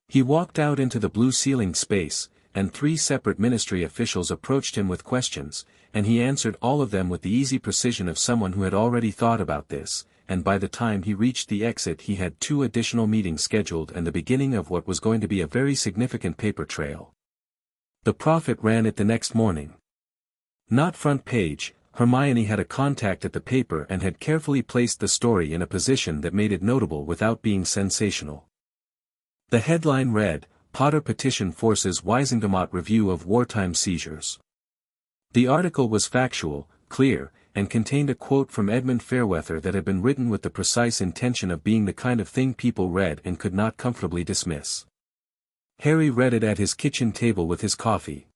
He walked out into the blue-ceilinged space, and 3 separate ministry officials approached him with questions, and he answered all of them with the easy precision of someone who had already thought about this, and by the time he reached the exit he had 2 additional meetings scheduled and the beginning of what was going to be a very significant paper trail. The Prophet ran it the next morning. Not front page, Hermione had a contact at the paper and had carefully placed the story in a position that made it notable without being sensational. The headline read, Potter Petition Forces Wisingamot Review of Wartime Seizures. The article was factual, clear, and contained a quote from Edmund Fairweather that had been written with the precise intention of being the kind of thing people read and could not comfortably dismiss. Harry read it at his kitchen table with his coffee.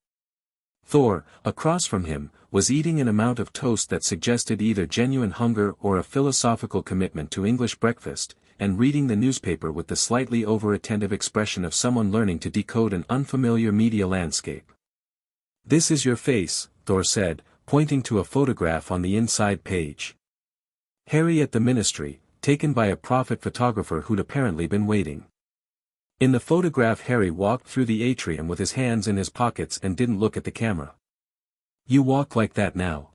Thor, across from him, was eating an amount of toast that suggested either genuine hunger or a philosophical commitment to English breakfast, and reading the newspaper with the slightly over-attentive expression of someone learning to decode an unfamiliar media landscape. This is your face, Thor said, pointing to a photograph on the inside page. Harry at the ministry, taken by a Prophet photographer who'd apparently been waiting. In the photograph Harry walked through the atrium with his hands in his pockets and didn't look at the camera. You walk like that now.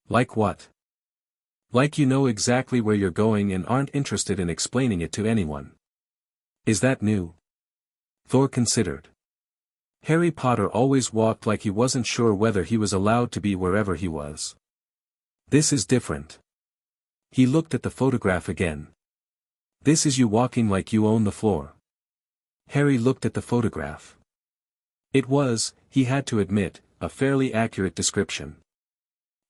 Like what? Like you know exactly where you're going and aren't interested in explaining it to anyone. Is that new? Thor considered. Harry Potter always walked like he wasn't sure whether he was allowed to be wherever he was. This is different. He looked at the photograph again. This is you walking like you own the floor. Harry looked at the photograph. It was, he had to admit, a fairly accurate description.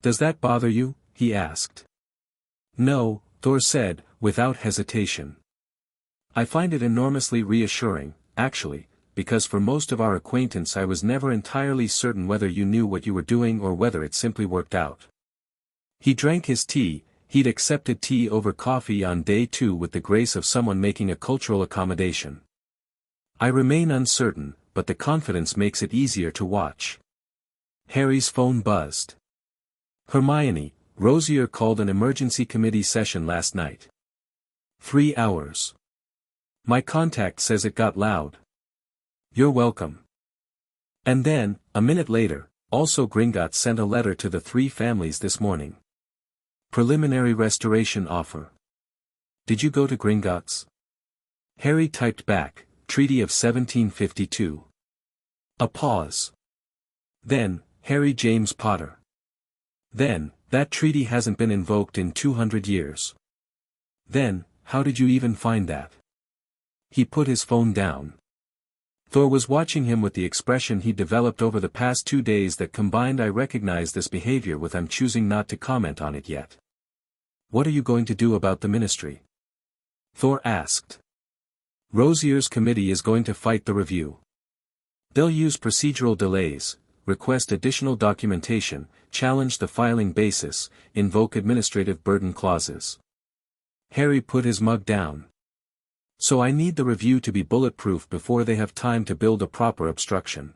Does that bother you? He asked. No, Thor said, without hesitation. I find it enormously reassuring, actually, because for most of our acquaintance I was never entirely certain whether you knew what you were doing or whether it simply worked out. He drank his tea. He'd accepted tea over coffee on day 2 with the grace of someone making a cultural accommodation. I remain uncertain, but the confidence makes it easier to watch. Harry's phone buzzed. Hermione, Rosier called an emergency committee session last night. 3 hours. My contact says it got loud. You're welcome. And then, a minute later, also Gringotts sent a letter to the 3 families this morning. Preliminary restoration offer. Did you go to Gringotts? Harry typed back, Treaty of 1752. A pause. Then, Harry James Potter. Then, that treaty hasn't been invoked in 200 years. Then, how did you even find that? He put his phone down. Thor was watching him with the expression he developed over the past 2 days that combined I recognize this behavior with I'm choosing not to comment on it yet. What are you going to do about the ministry? Thor asked. Rosier's committee is going to fight the review. They'll use procedural delays, request additional documentation, challenge the filing basis, invoke administrative burden clauses. Harry put his mug down. So I need the review to be bulletproof before they have time to build a proper obstruction.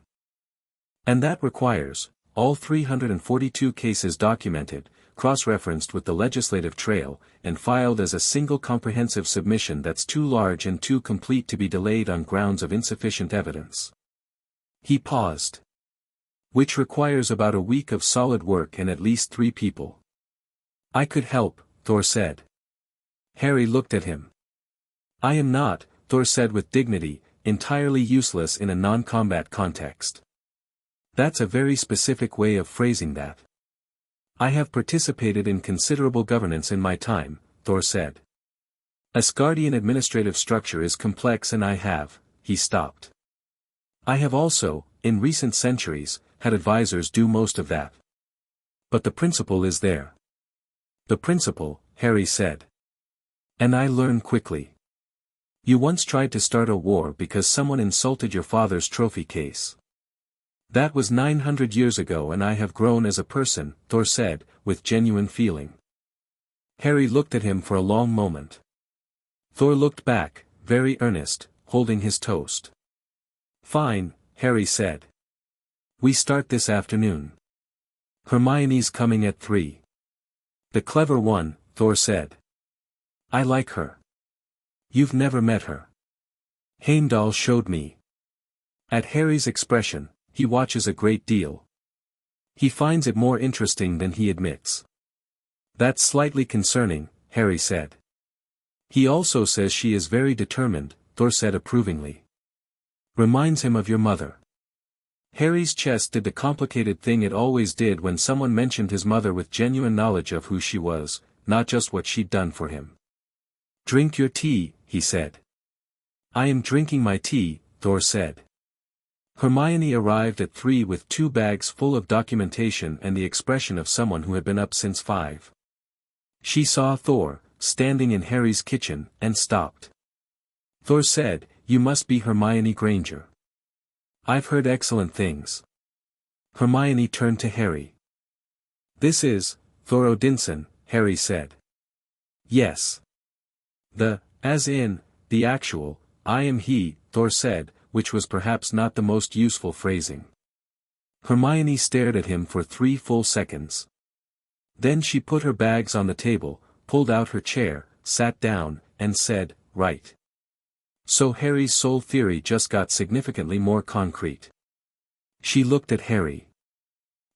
And that requires, all 342 cases documented, cross-referenced with the legislative trail, and filed as a single comprehensive submission that's too large and too complete to be delayed on grounds of insufficient evidence. He paused. Which requires about a week of solid work and at least 3 people. I could help, Thor said. Harry looked at him. I am not, Thor said with dignity, entirely useless in a non-combat context. That's a very specific way of phrasing that. I have participated in considerable governance in my time, Thor said. Asgardian administrative structure is complex and he stopped. I have also, in recent centuries, had advisors do most of that. But the principle is there. The principle, Harry said. And I learn quickly. You once tried to start a war because someone insulted your father's trophy case. That was 900 years ago and I have grown as a person, Thor said, with genuine feeling. Harry looked at him for a long moment. Thor looked back, very earnest, holding his toast. Fine, Harry said. We start this afternoon. Hermione's coming at 3. The clever one, Thor said. I like her. You've never met her. Heimdall showed me. At Harry's expression, he watches a great deal. He finds it more interesting than he admits. That's slightly concerning, Harry said. He also says she is very determined, Thor said approvingly. Reminds him of your mother. Harry's chest did the complicated thing it always did when someone mentioned his mother with genuine knowledge of who she was, not just what she'd done for him. Drink your tea, he said. I am drinking my tea, Thor said. Hermione arrived at 3 with 2 bags full of documentation and the expression of someone who had been up since 5. She saw Thor, standing in Harry's kitchen, and stopped. Thor said, You must be Hermione Granger. I've heard excellent things. Hermione turned to Harry. This is, Thor Odinson, Harry said. Yes. As in, the actual, I am he, Thor said, which was perhaps not the most useful phrasing. Hermione stared at him for 3 full seconds. Then she put her bags on the table, pulled out her chair, sat down, and said, Right. So Harry's soul theory just got significantly more concrete. She looked at Harry.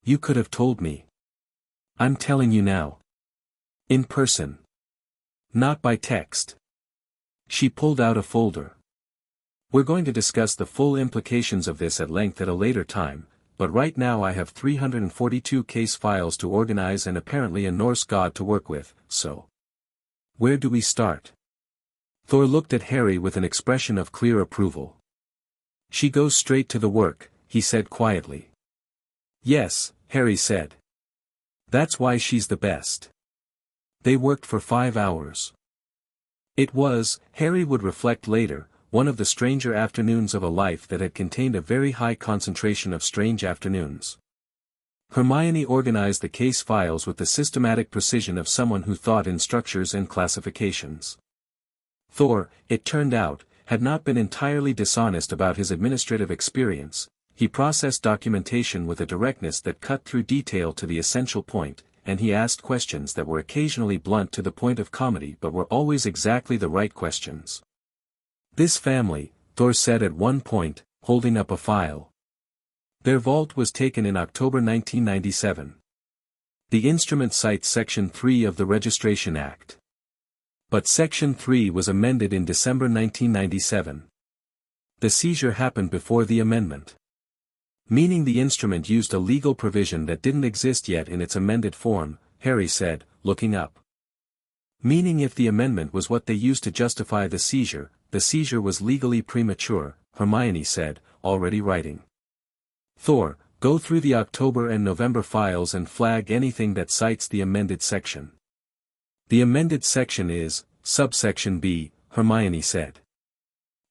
You could have told me. I'm telling you now. In person. Not by text. She pulled out a folder. We're going to discuss the full implications of this at length at a later time, but right now I have 342 case files to organize and apparently a Norse god to work with, so. Where do we start? Thor looked at Harry with an expression of clear approval. She goes straight to the work, he said quietly. Yes, Harry said. That's why she's the best. They worked for 5 hours. It was, Harry would reflect later, one of the stranger afternoons of a life that had contained a very high concentration of strange afternoons. Hermione organized the case files with the systematic precision of someone who thought in structures and classifications. Thor, it turned out, had not been entirely dishonest about his administrative experience. He processed documentation with a directness that cut through detail to the essential point, and he asked questions that were occasionally blunt to the point of comedy but were always exactly the right questions. This family, Thor said at one point, holding up a file. Their vault was taken in October 1997. The instrument cites Section 3 of the Registration Act. But Section 3 was amended in December 1997. The seizure happened before the amendment. Meaning the instrument used a legal provision that didn't exist yet in its amended form, Harry said, looking up. Meaning if the amendment was what they used to justify the seizure was legally premature, Hermione said, already writing. Thor, go through the October and November files and flag anything that cites the amended section. The amended section is, subsection B, Hermione said.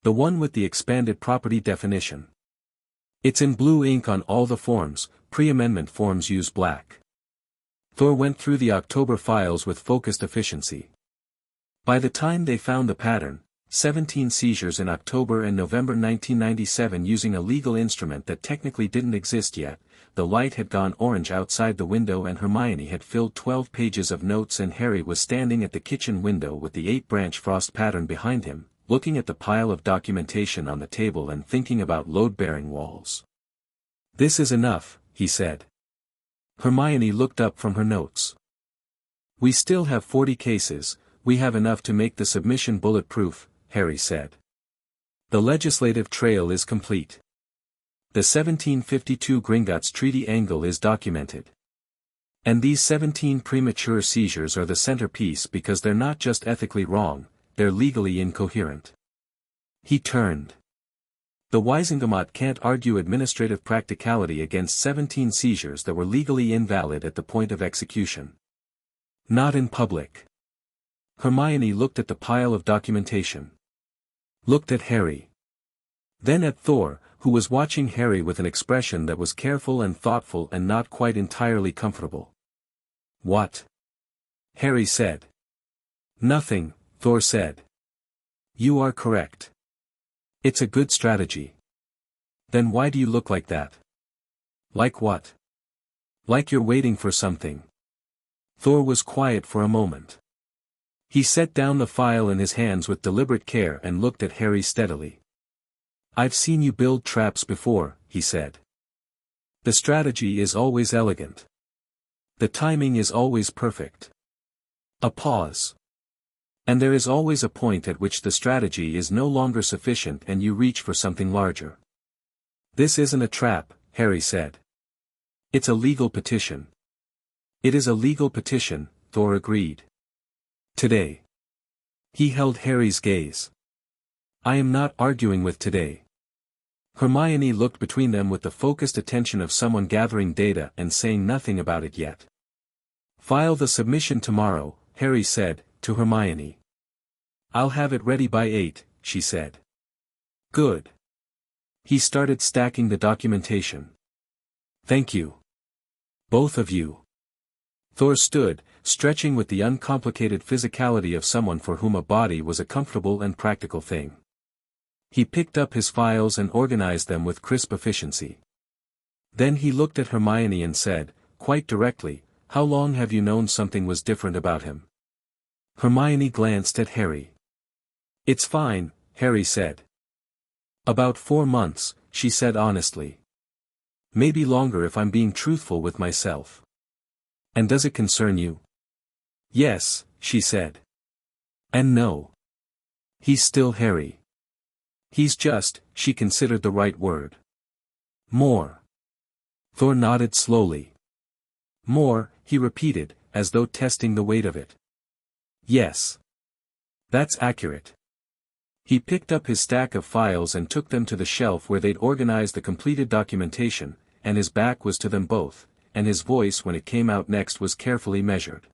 The one with the expanded property definition. It's in blue ink on all the forms, pre-amendment forms use black. Thor went through the October files with focused efficiency. By the time they found the pattern, 17 seizures in October and November 1997 using a legal instrument that technically didn't exist yet, the light had gone orange outside the window and Hermione had filled 12 pages of notes and Harry was standing at the kitchen window with the 8-branch frost pattern behind him, looking at the pile of documentation on the table and thinking about load-bearing walls. This is enough, he said. Hermione looked up from her notes. We still have 40 cases, we have enough to make the submission bulletproof, Harry said. The legislative trail is complete. The 1752 Gringotts Treaty angle is documented. And these 17 premature seizures are the centerpiece because they're not just ethically wrong, they're legally incoherent. He turned. The Wisengamot can't argue administrative practicality against 17 seizures that were legally invalid at the point of execution. Not in public. Hermione looked at the pile of documentation. Looked at Harry. Then at Thor, who was watching Harry with an expression that was careful and thoughtful and not quite entirely comfortable. What? Harry said. Nothing, Thor said. You are correct. It's a good strategy. Then why do you look like that? Like what? Like you're waiting for something. Thor was quiet for a moment. He set down the file in his hands with deliberate care and looked at Harry steadily. I've seen you build traps before, he said. The strategy is always elegant. The timing is always perfect. A pause. And there is always a point at which the strategy is no longer sufficient and you reach for something larger. This isn't a trap, Harry said. It's a legal petition. It is a legal petition, Thor agreed. Today. He held Harry's gaze. I am not arguing with today. Hermione looked between them with the focused attention of someone gathering data and saying nothing about it yet. File the submission tomorrow, Harry said, to Hermione. I'll have it ready by 8, she said. Good. He started stacking the documentation. Thank you. Both of you. Thor stood, stretching with the uncomplicated physicality of someone for whom a body was a comfortable and practical thing. He picked up his files and organized them with crisp efficiency. Then he looked at Hermione and said, quite directly, how long have you known something was different about him? Hermione glanced at Harry. It's fine, Harry said. About 4 months, she said honestly. Maybe longer if I'm being truthful with myself. And does it concern you? Yes, she said. And no. He's still Harry. He's just, she considered the right word. More. Thor nodded slowly. More, he repeated, as though testing the weight of it. Yes. That's accurate. He picked up his stack of files and took them to the shelf where they'd organized the completed documentation, and his back was to them both, and his voice when it came out next was carefully measured.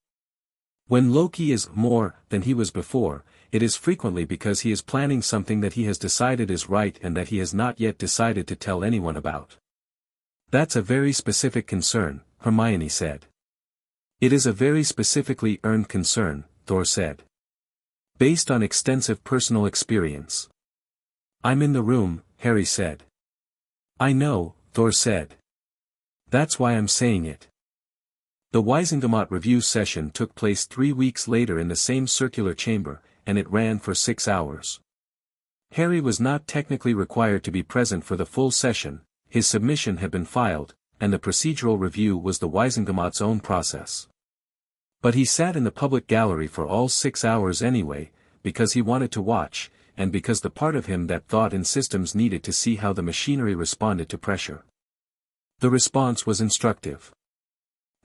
When Loki is more than he was before, it is frequently because he is planning something that he has decided is right and that he has not yet decided to tell anyone about. That's a very specific concern, Hermione said. It is a very specifically earned concern, Thor said. Based on extensive personal experience. I'm in the room, Harry said. I know, Thor said. That's why I'm saying it. The Wisengamot review session took place 3 weeks later in the same circular chamber, and it ran for 6 hours. Harry was not technically required to be present for the full session, his submission had been filed, and the procedural review was the Wisengamot's own process. But he sat in the public gallery for all 6 hours anyway, because he wanted to watch, and because the part of him that thought in systems needed to see how the machinery responded to pressure. The response was instructive.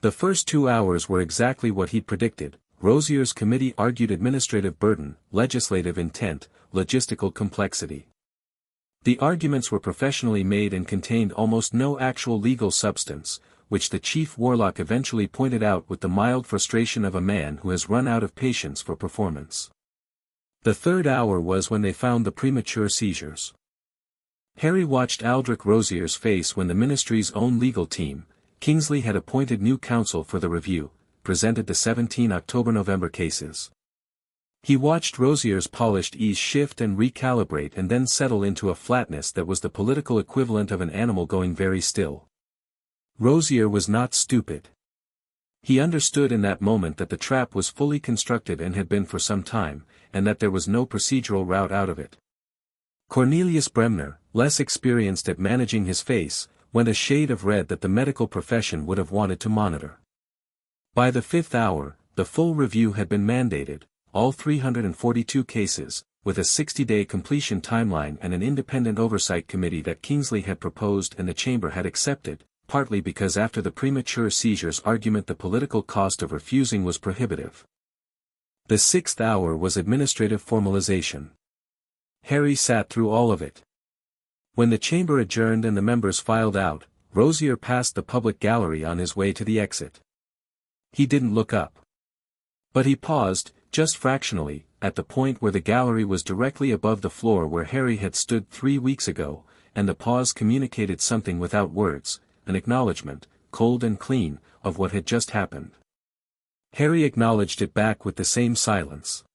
The first 2 hours were exactly what he'd predicted. Rosier's committee argued administrative burden, legislative intent, logistical complexity. The arguments were professionally made and contained almost no actual legal substance, which the chief warlock eventually pointed out with the mild frustration of a man who has run out of patience for performance. The third hour was when they found the premature seizures. Harry watched Aldrich Rosier's face when the ministry's own legal team, Kingsley had appointed new counsel for the review, presented the 17 October-November cases. He watched Rosier's polished ease shift and recalibrate and then settle into a flatness that was the political equivalent of an animal going very still. Rosier was not stupid. He understood in that moment that the trap was fully constructed and had been for some time, and that there was no procedural route out of it. Cornelius Bremner, less experienced at managing his face, went a shade of red that the medical profession would have wanted to monitor. By the 5th hour, the full review had been mandated, all 342 cases, with a 60-day completion timeline and an independent oversight committee that Kingsley had proposed and the chamber had accepted, partly because after the premature seizures argument the political cost of refusing was prohibitive. The 6th hour was administrative formalization. Harry sat through all of it. When the chamber adjourned and the members filed out, Rosier passed the public gallery on his way to the exit. He didn't look up. But he paused, just fractionally, at the point where the gallery was directly above the floor where Harry had stood 3 weeks ago, and the pause communicated something without words, an acknowledgement, cold and clean, of what had just happened. Harry acknowledged it back with the same silence.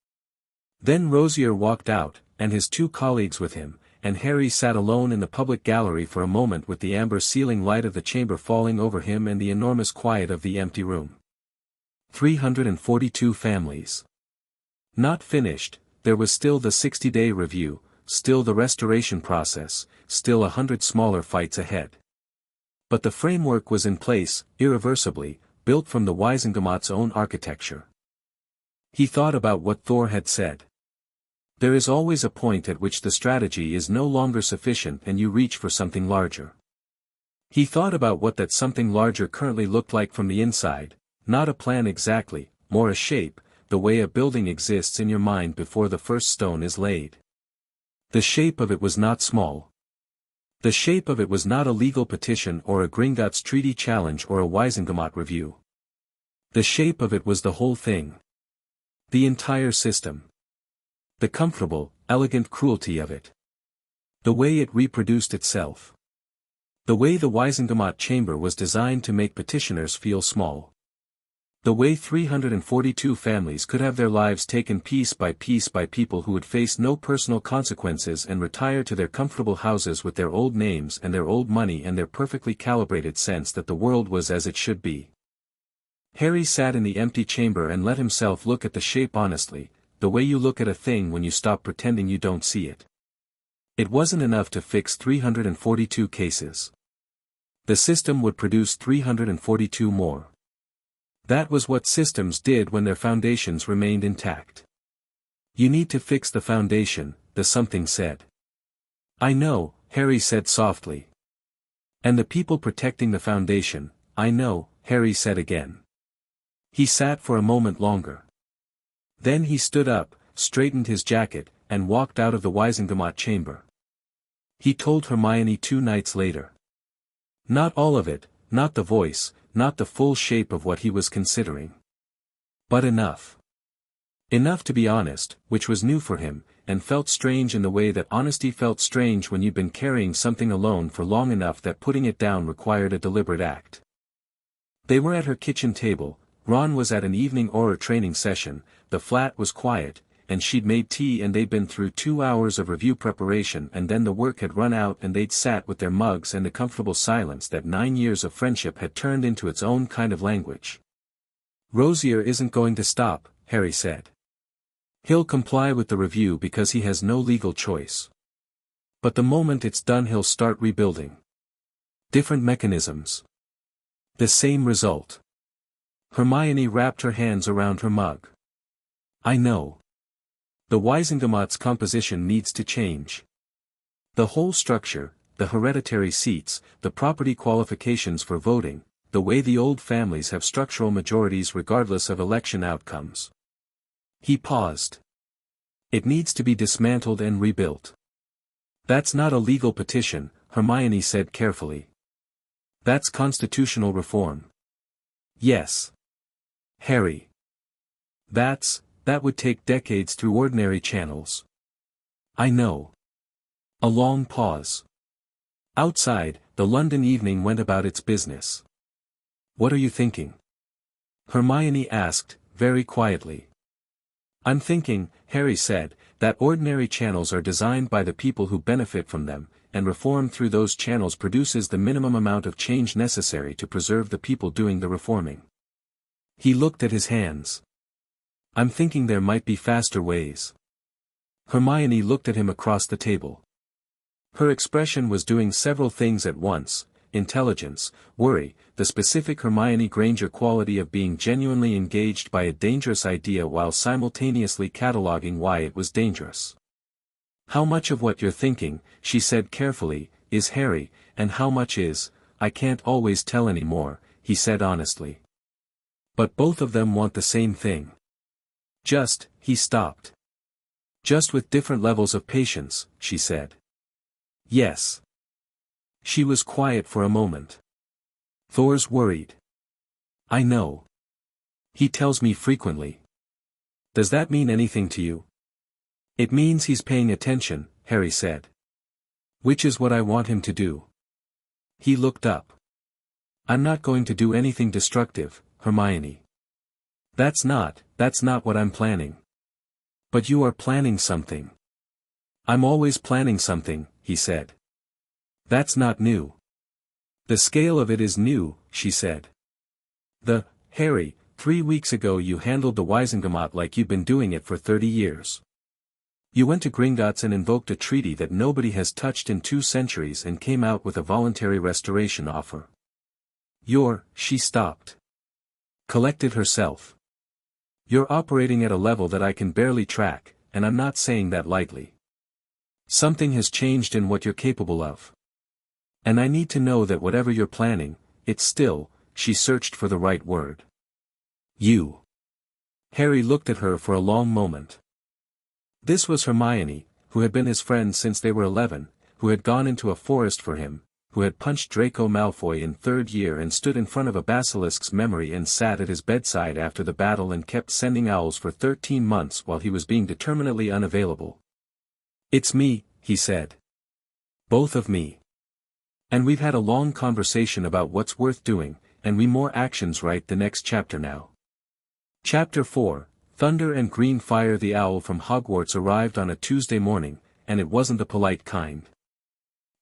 Then Rosier walked out, and his 2 colleagues with him, and Harry sat alone in the public gallery for a moment with the amber ceiling light of the chamber falling over him and the enormous quiet of the empty room. 342 families. Not finished, there was still the 60-day review, still the restoration process, still 100 smaller fights ahead. But the framework was in place, irreversibly, built from the Wisengamot's own architecture. He thought about what Thor had said. There is always a point at which the strategy is no longer sufficient and you reach for something larger. He thought about what that something larger currently looked like from the inside, not a plan exactly, more a shape, the way a building exists in your mind before the first stone is laid. The shape of it was not small. The shape of it was not a legal petition or a Gringotts Treaty challenge or a Wisengamot review. The shape of it was the whole thing. The entire system. The comfortable, elegant cruelty of it. The way it reproduced itself. The way the Wisengamot chamber was designed to make petitioners feel small. The way 342 families could have their lives taken piece by people who would face no personal consequences and retire to their comfortable houses with their old names and their old money and their perfectly calibrated sense that the world was as it should be. Harry sat in the empty chamber and let himself look at the shape honestly, the way you look at a thing when you stop pretending you don't see it. It wasn't enough to fix 342 cases. The system would produce 342 more. That was what systems did when their foundations remained intact. You need to fix the foundation, the something said. I know, Harry said softly. And the people protecting the foundation, I know, Harry said again. He sat for a moment longer. Then he stood up, straightened his jacket, and walked out of the Wisengamot chamber. He told Hermione 2 nights later. Not all of it, not the voice, not the full shape of what he was considering. But enough. Enough to be honest, which was new for him, and felt strange in the way that honesty felt strange when you'd been carrying something alone for long enough that putting it down required a deliberate act. They were at her kitchen table, Ron was at an evening Auror training session, the flat was quiet, and she'd made tea and they'd been through 2 hours of review preparation and then the work had run out and they'd sat with their mugs and the comfortable silence that 9 years of friendship had turned into its own kind of language. Rosier isn't going to stop, Harry said. He'll comply with the review because he has no legal choice. But the moment it's done he'll start rebuilding. Different mechanisms. The same result. Hermione wrapped her hands around her mug. I know. The Wisengamot's composition needs to change. The whole structure, the hereditary seats, the property qualifications for voting, the way the old families have structural majorities regardless of election outcomes. He paused. It needs to be dismantled and rebuilt. That's not a legal petition, Hermione said carefully. That's constitutional reform. Yes. Harry. That would take decades through ordinary channels. I know. A long pause. Outside, the London evening went about its business. What are you thinking? Hermione asked, very quietly. I'm thinking, Harry said, that ordinary channels are designed by the people who benefit from them, and reform through those channels produces the minimum amount of change necessary to preserve the people doing the reforming. He looked at his hands. I'm thinking there might be faster ways. Hermione looked at him across the table. Her expression was doing several things at once, intelligence, worry, the specific Hermione Granger quality of being genuinely engaged by a dangerous idea while simultaneously cataloging why it was dangerous. How much of what you're thinking, she said carefully, is Harry, and how much is, I can't always tell anymore, he said honestly. But both of them want the same thing. He stopped. Just with different levels of patience, she said. Yes. She was quiet for a moment. Thor's worried. I know. He tells me frequently. Does that mean anything to you? It means he's paying attention, Harry said. Which is what I want him to do. He looked up. I'm not going to do anything destructive, Hermione. That's not what I'm planning. But you are planning something. I'm always planning something, he said. That's not new. The scale of it is new, she said. Harry, 3 weeks ago you handled the Wisengamot like you've been doing it for 30 years. You went to Gringotts and invoked a treaty that nobody has touched in 2 centuries and came out with a voluntary restoration offer. She stopped. Collected herself. You're operating at a level that I can barely track, and I'm not saying that lightly. Something has changed in what you're capable of. And I need to know that whatever you're planning, it's still, she searched for the right word. You. Harry looked at her for a long moment. This was Hermione, who had been his friend since they were 11, who had gone into a forest for him, who had punched Draco Malfoy in 3rd year and stood in front of a basilisk's memory and sat at his bedside after the battle and kept sending owls for 13 months while he was being determinedly unavailable. It's me, he said. Both of me. And we've had a long conversation about what's worth doing, and we more actions write the next chapter now. Chapter 4, Thunder and Green Fire. The owl from Hogwarts arrived on a Tuesday morning, and it wasn't the polite kind.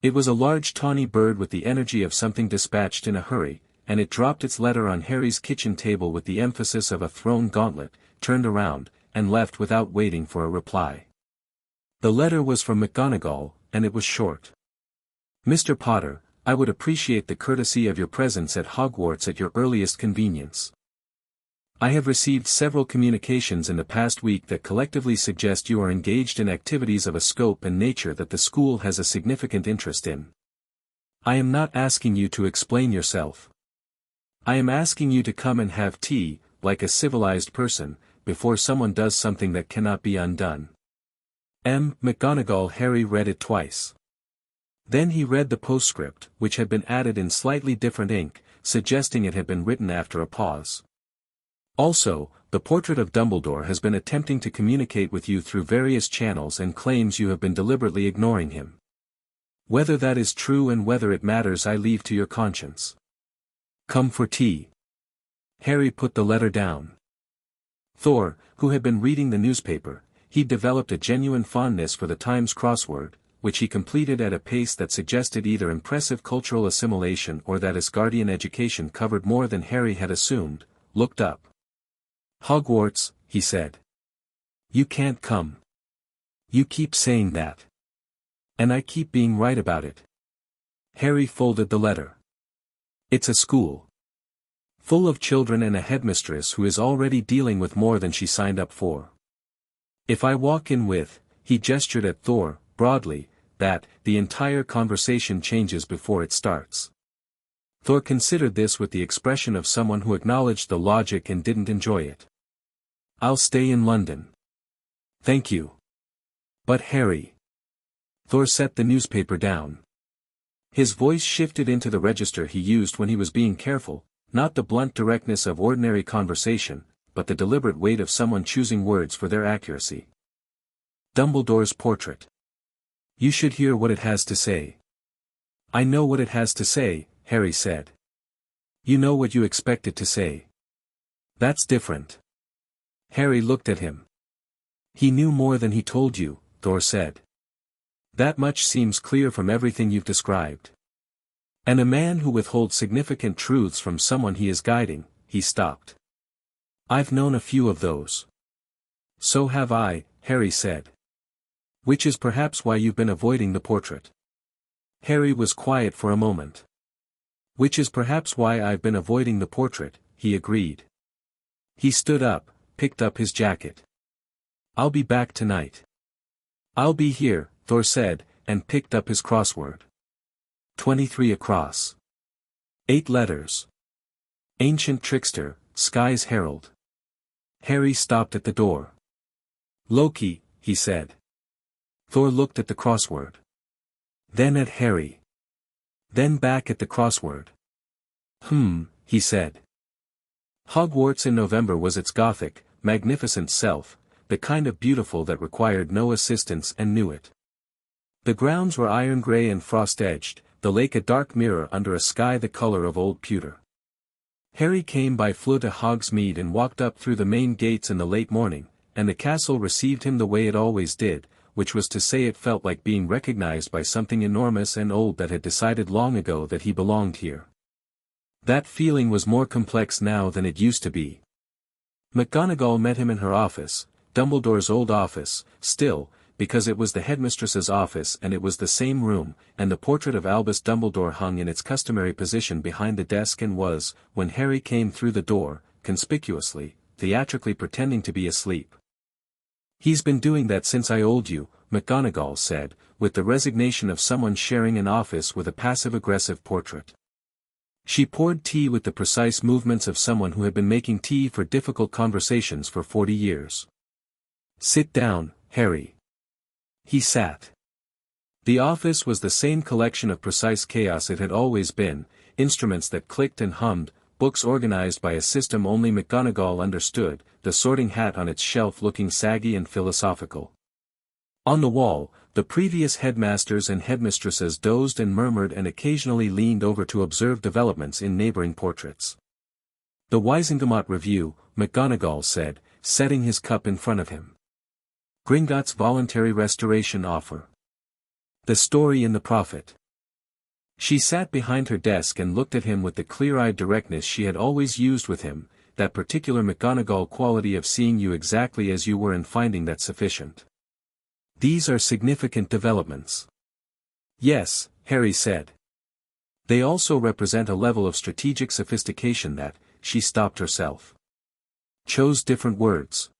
It was a large tawny bird with the energy of something dispatched in a hurry, and it dropped its letter on Harry's kitchen table with the emphasis of a thrown gauntlet, turned around, and left without waiting for a reply. The letter was from McGonagall, and it was short. Mr. Potter, I would appreciate the courtesy of your presence at Hogwarts at your earliest convenience. I have received several communications in the past week that collectively suggest you are engaged in activities of a scope and nature that the school has a significant interest in. I am not asking you to explain yourself. I am asking you to come and have tea, like a civilized person, before someone does something that cannot be undone. McGonagall. Harry read it twice. Then he read the postscript, which had been added in slightly different ink, suggesting it had been written after a pause. Also, the portrait of Dumbledore has been attempting to communicate with you through various channels and claims you have been deliberately ignoring him. Whether that is true and whether it matters I leave to your conscience. Come for tea. Harry put the letter down. Thor, who had been reading the newspaper, he'd developed a genuine fondness for the Times crossword, which he completed at a pace that suggested either impressive cultural assimilation or that Asgardian education covered more than Harry had assumed, looked up. Hogwarts, he said. You can't come. You keep saying that. And I keep being right about it. Harry folded the letter. It's a school. Full of children and a headmistress who is already dealing with more than she signed up for. If I walk in with, he gestured at Thor, broadly, that, the entire conversation changes before it starts. Thor considered this with the expression of someone who acknowledged the logic and didn't enjoy it. I'll stay in London. Thank you. But Harry. Thor set the newspaper down. His voice shifted into the register he used when he was being careful, not the blunt directness of ordinary conversation, but the deliberate weight of someone choosing words for their accuracy. Dumbledore's portrait. You should hear what it has to say. I know what it has to say, Harry said. You know what you expect it to say. That's different. Harry looked at him. He knew more than he told you, Thor said. That much seems clear from everything you've described. And a man who withholds significant truths from someone he is guiding, he stopped. I've known a few of those. So have I, Harry said. Which is perhaps why you've been avoiding the portrait. Harry was quiet for a moment. Which is perhaps why I've been avoiding the portrait, he agreed. He stood up, picked up his jacket. I'll be back tonight. I'll be here, Thor said, and picked up his crossword. 23 across. 8 letters. Ancient trickster, Sky's herald. Harry stopped at the door. Loki, he said. Thor looked at the crossword. Then at Harry. Then back at the crossword. He said. Hogwarts in November was its gothic, magnificent self, the kind of beautiful that required no assistance and knew it. The grounds were iron grey and frost-edged, the lake a dark mirror under a sky the colour of old pewter. Harry came by Flew to Hogsmeade and walked up through the main gates in the late morning, and the castle received him the way it always did, which was to say it felt like being recognized by something enormous and old that had decided long ago that he belonged here. That feeling was more complex now than it used to be. McGonagall met him in her office, Dumbledore's old office, still, because it was the headmistress's office and it was the same room, and the portrait of Albus Dumbledore hung in its customary position behind the desk and was, when Harry came through the door, conspicuously, theatrically pretending to be asleep. He's been doing that since I old you, McGonagall said, with the resignation of someone sharing an office with a passive-aggressive portrait. She poured tea with the precise movements of someone who had been making tea for difficult conversations for 40 years. Sit down, Harry. He sat. The office was the same collection of precise chaos it had always been, instruments that clicked and hummed, books organized by a system only McGonagall understood, the sorting hat on its shelf looking saggy and philosophical. On the wall, the previous headmasters and headmistresses dozed and murmured and occasionally leaned over to observe developments in neighboring portraits. The Wisingamot Review, McGonagall said, setting his cup in front of him. Gringotts' voluntary restoration offer. The story in the Prophet. She sat behind her desk and looked at him with the clear-eyed directness she had always used with him, that particular McGonagall quality of seeing you exactly as you were and finding that sufficient. These are significant developments. Yes, Harry said. They also represent a level of strategic sophistication that, she stopped herself. Chose different words.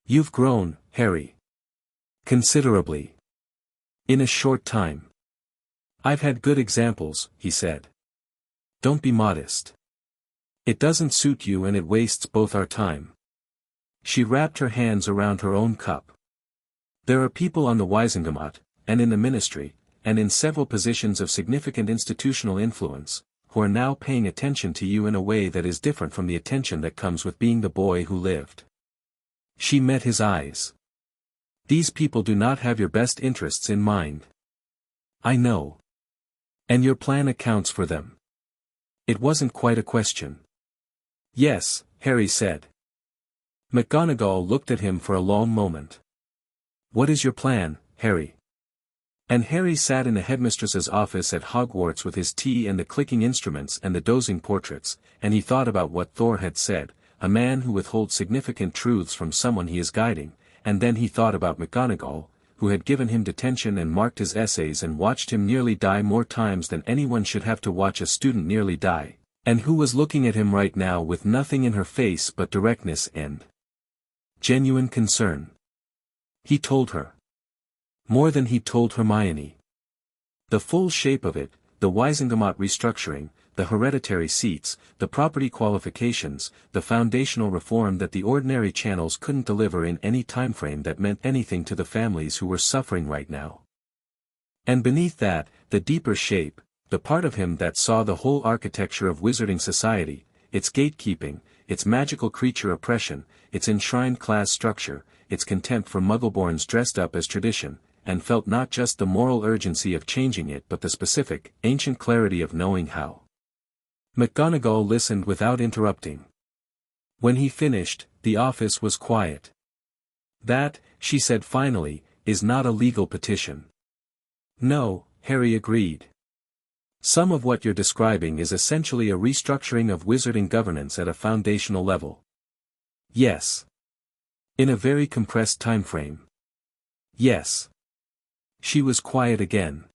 You've grown, Harry. Considerably. In a short time. I've had good examples, he said. Don't be modest. It doesn't suit you and it wastes both our time. She wrapped her hands around her own cup. There are people on the Wisingamot, and in the ministry, and in several positions of significant institutional influence, who are now paying attention to you in a way that is different from the attention that comes with being the boy who lived. She met his eyes. These people do not have your best interests in mind. I know. And your plan accounts for them. It wasn't quite a question. Yes, Harry said. McGonagall looked at him for a long moment. What is your plan, Harry? And Harry sat in the headmistress's office at Hogwarts with his tea and the clicking instruments and the dozing portraits, and he thought about what Thor had said, a man who withholds significant truths from someone he is guiding, and then he thought about McGonagall, who had given him detention and marked his essays and watched him nearly die more times than anyone should have to watch a student nearly die, and who was looking at him right now with nothing in her face but directness and genuine concern. He told her. More than he told Hermione. The full shape of it, the Wisingamot restructuring, the hereditary seats, the property qualifications, the foundational reform that the ordinary channels couldn't deliver in any timeframe that meant anything to the families who were suffering right now. And beneath that, the deeper shape, the part of him that saw the whole architecture of wizarding society, its gatekeeping, its magical creature oppression, its enshrined class structure, its contempt for Muggleborns dressed up as tradition, and felt not just the moral urgency of changing it but the specific, ancient clarity of knowing how. McGonagall listened without interrupting. When he finished, the office was quiet. That, she said finally, is not a legal petition. No, Harry agreed. Some of what you're describing is essentially a restructuring of wizarding governance at a foundational level. Yes. In a very compressed time frame. Yes. She was quiet again.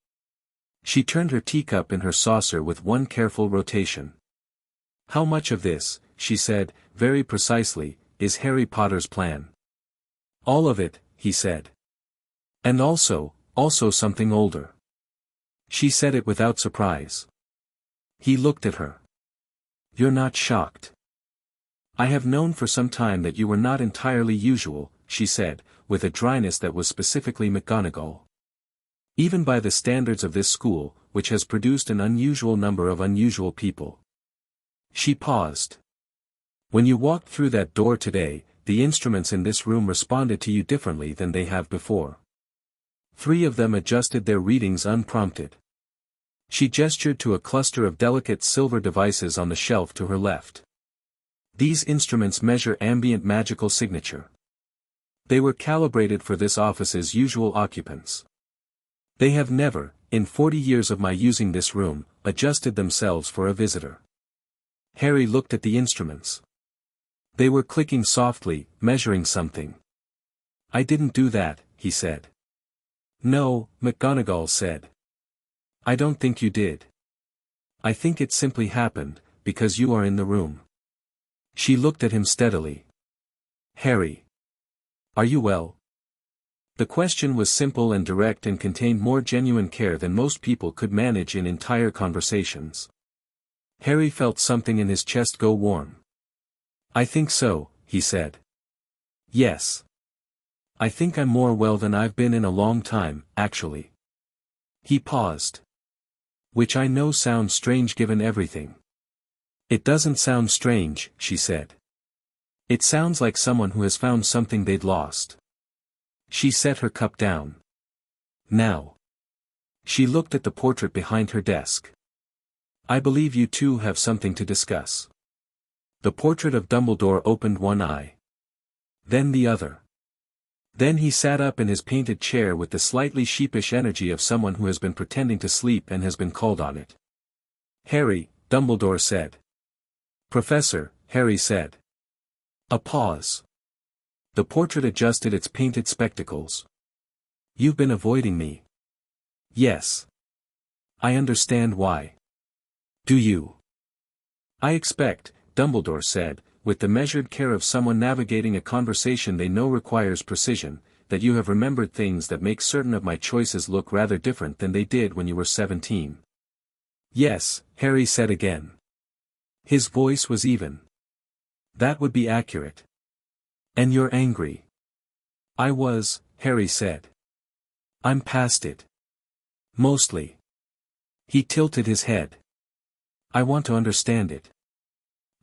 She turned her teacup in her saucer with one careful rotation. How much of this, she said, very precisely, is Harry Potter's plan? All of it, he said. And also something older. She said it without surprise. He looked at her. You're not shocked. I have known for some time that you were not entirely usual, she said, with a dryness that was specifically McGonagall. Even by the standards of this school, which has produced an unusual number of unusual people. She paused. When you walked through that door today, the instruments in this room responded to you differently than they have before. 3 of them adjusted their readings unprompted. She gestured to a cluster of delicate silver devices on the shelf to her left. These instruments measure ambient magical signature. They were calibrated for this office's usual occupants. They have never, in 40 years of my using this room, adjusted themselves for a visitor. Harry looked at the instruments. They were clicking softly, measuring something. I didn't do that, he said. No, McGonagall said. I don't think you did. I think it simply happened, because you are in the room. She looked at him steadily. Harry. Are you well? The question was simple and direct and contained more genuine care than most people could manage in entire conversations. Harry felt something in his chest go warm. I think so, he said. Yes. I think I'm more well than I've been in a long time, actually. He paused. Which I know sounds strange given everything. It doesn't sound strange, she said. It sounds like someone who has found something they'd lost. She set her cup down. Now. She looked at the portrait behind her desk. I believe you two have something to discuss. The portrait of Dumbledore opened one eye. Then the other. Then he sat up in his painted chair with the slightly sheepish energy of someone who has been pretending to sleep and has been called on it. Harry, Dumbledore said. Professor, Harry said. A pause. The portrait adjusted its painted spectacles. You've been avoiding me. Yes. I understand why. Do you? I expect, Dumbledore said, with the measured care of someone navigating a conversation they know requires precision, that you have remembered things that make certain of my choices look rather different than they did when you were 17. Yes, Harry said again. His voice was even. That would be accurate. And you're angry. I was, Harry said. I'm past it. Mostly. He tilted his head. I want to understand it.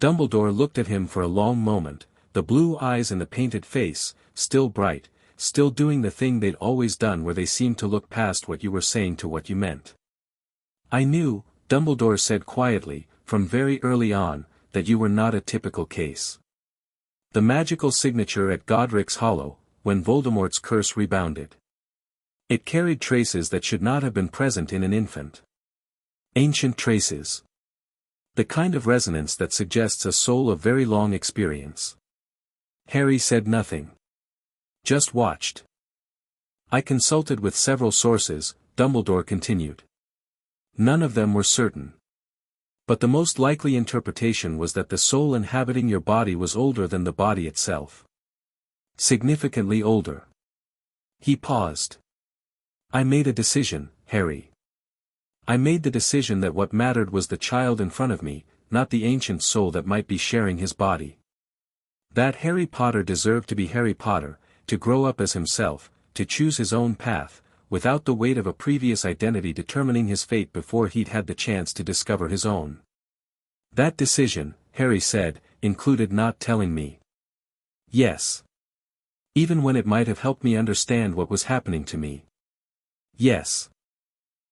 Dumbledore looked at him for a long moment, the blue eyes and the painted face, still bright, still doing the thing they'd always done where they seemed to look past what you were saying to what you meant. I knew, Dumbledore said quietly, from very early on, that you were not a typical case. The magical signature at Godric's Hollow, when Voldemort's curse rebounded. It carried traces that should not have been present in an infant. Ancient traces. The kind of resonance that suggests a soul of very long experience. Harry said nothing. Just watched. I consulted with several sources, Dumbledore continued. None of them were certain. But the most likely interpretation was that the soul inhabiting your body was older than the body itself. Significantly older. He paused. I made a decision, Harry. I made the decision that what mattered was the child in front of me, not the ancient soul that might be sharing his body. That Harry Potter deserved to be Harry Potter, to grow up as himself, to choose his own path, without the weight of a previous identity determining his fate before he'd had the chance to discover his own. That decision, Harry said, included not telling me. Yes. Even when it might have helped me understand what was happening to me. Yes.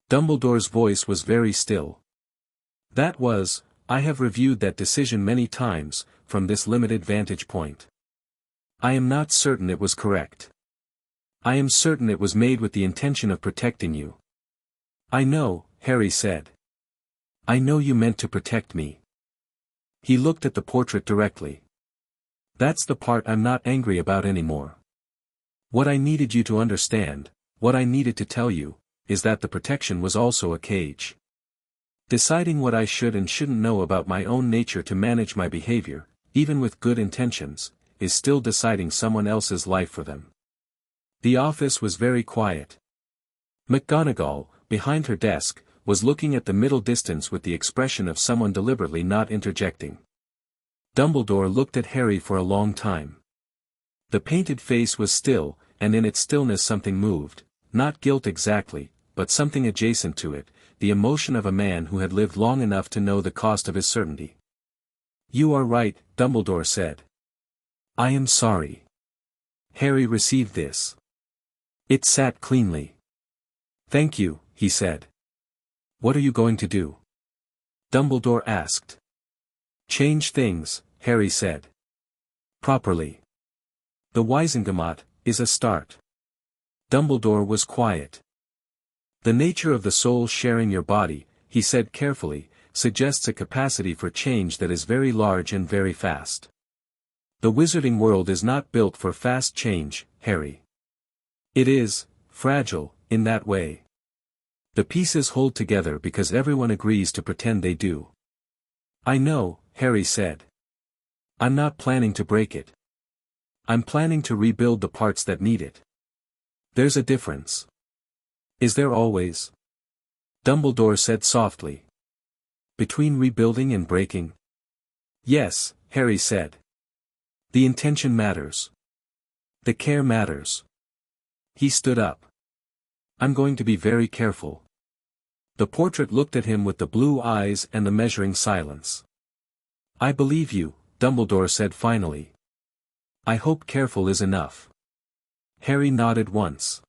Dumbledore's voice was very still. That was, I have reviewed that decision many times, from this limited vantage point. I am not certain it was correct. I am certain it was made with the intention of protecting you. I know, Harry said. I know you meant to protect me. He looked at the portrait directly. That's the part I'm not angry about anymore. What I needed you to understand, what I needed to tell you, is that the protection was also a cage. Deciding what I should and shouldn't know about my own nature to manage my behavior, even with good intentions, is still deciding someone else's life for them. The office was very quiet. McGonagall, behind her desk, was looking at the middle distance with the expression of someone deliberately not interjecting. Dumbledore looked at Harry for a long time. The painted face was still, and in its stillness something moved, not guilt exactly, but something adjacent to it, the emotion of a man who had lived long enough to know the cost of his certainty. "You are right," Dumbledore said. "I am sorry." Harry received this. It sat cleanly. "Thank you," he said. "What are you going to do?" Dumbledore asked. "Change things," Harry said. "Properly. The Wizengamot is a start." Dumbledore was quiet. "The nature of the soul sharing your body," he said carefully, "suggests a capacity for change that is very large and very fast. The wizarding world is not built for fast change, Harry. It is fragile, in that way. The pieces hold together because everyone agrees to pretend they do." "I know," Harry said. "I'm not planning to break it. I'm planning to rebuild the parts that need it. There's a difference." "Is there always?" Dumbledore said softly. "Between rebuilding and breaking?" "Yes," Harry said. "The intention matters. The care matters." He stood up. "I'm going to be very careful." The portrait looked at him with the blue eyes and the measuring silence. "I believe you," Dumbledore said finally. "I hope careful is enough." Harry nodded once.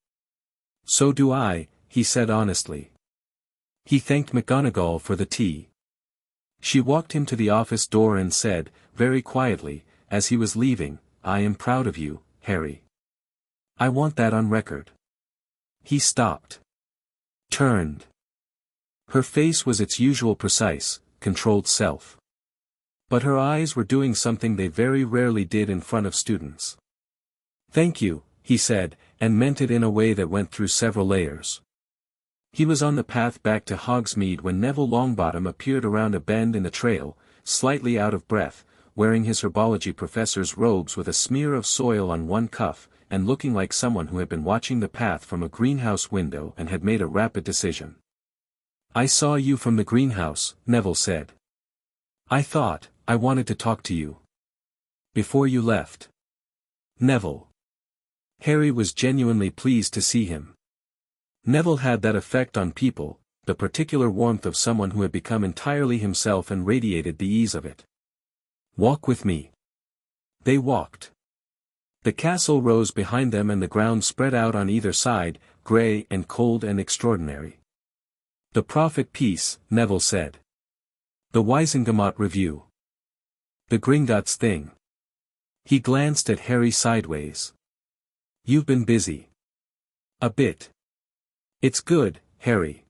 "So do I," he said honestly. He thanked McGonagall for the tea. She walked him to the office door and said, very quietly, as he was leaving, "I am proud of you, Harry. I want that on record." He stopped. Turned. Her face was its usual precise, controlled self. But her eyes were doing something they very rarely did in front of students. "Thank you," he said, and meant it in a way that went through several layers. He was on the path back to Hogsmeade when Neville Longbottom appeared around a bend in the trail, slightly out of breath, wearing his herbology professor's robes with a smear of soil on one cuff, and looking like someone who had been watching the path from a greenhouse window and had made a rapid decision. "I saw you from the greenhouse," Neville said. I wanted to talk to you. Before you left." "Neville." Harry was genuinely pleased to see him. Neville had that effect on people, the particular warmth of someone who had become entirely himself and radiated the ease of it. "Walk with me." They walked. The castle rose behind them and the ground spread out on either side, grey and cold and extraordinary. "The Prophet Peace," Neville said. "The Wizengamot Review. The Gringotts thing." He glanced at Harry sideways. "You've been busy." "A bit." "It's good, Harry.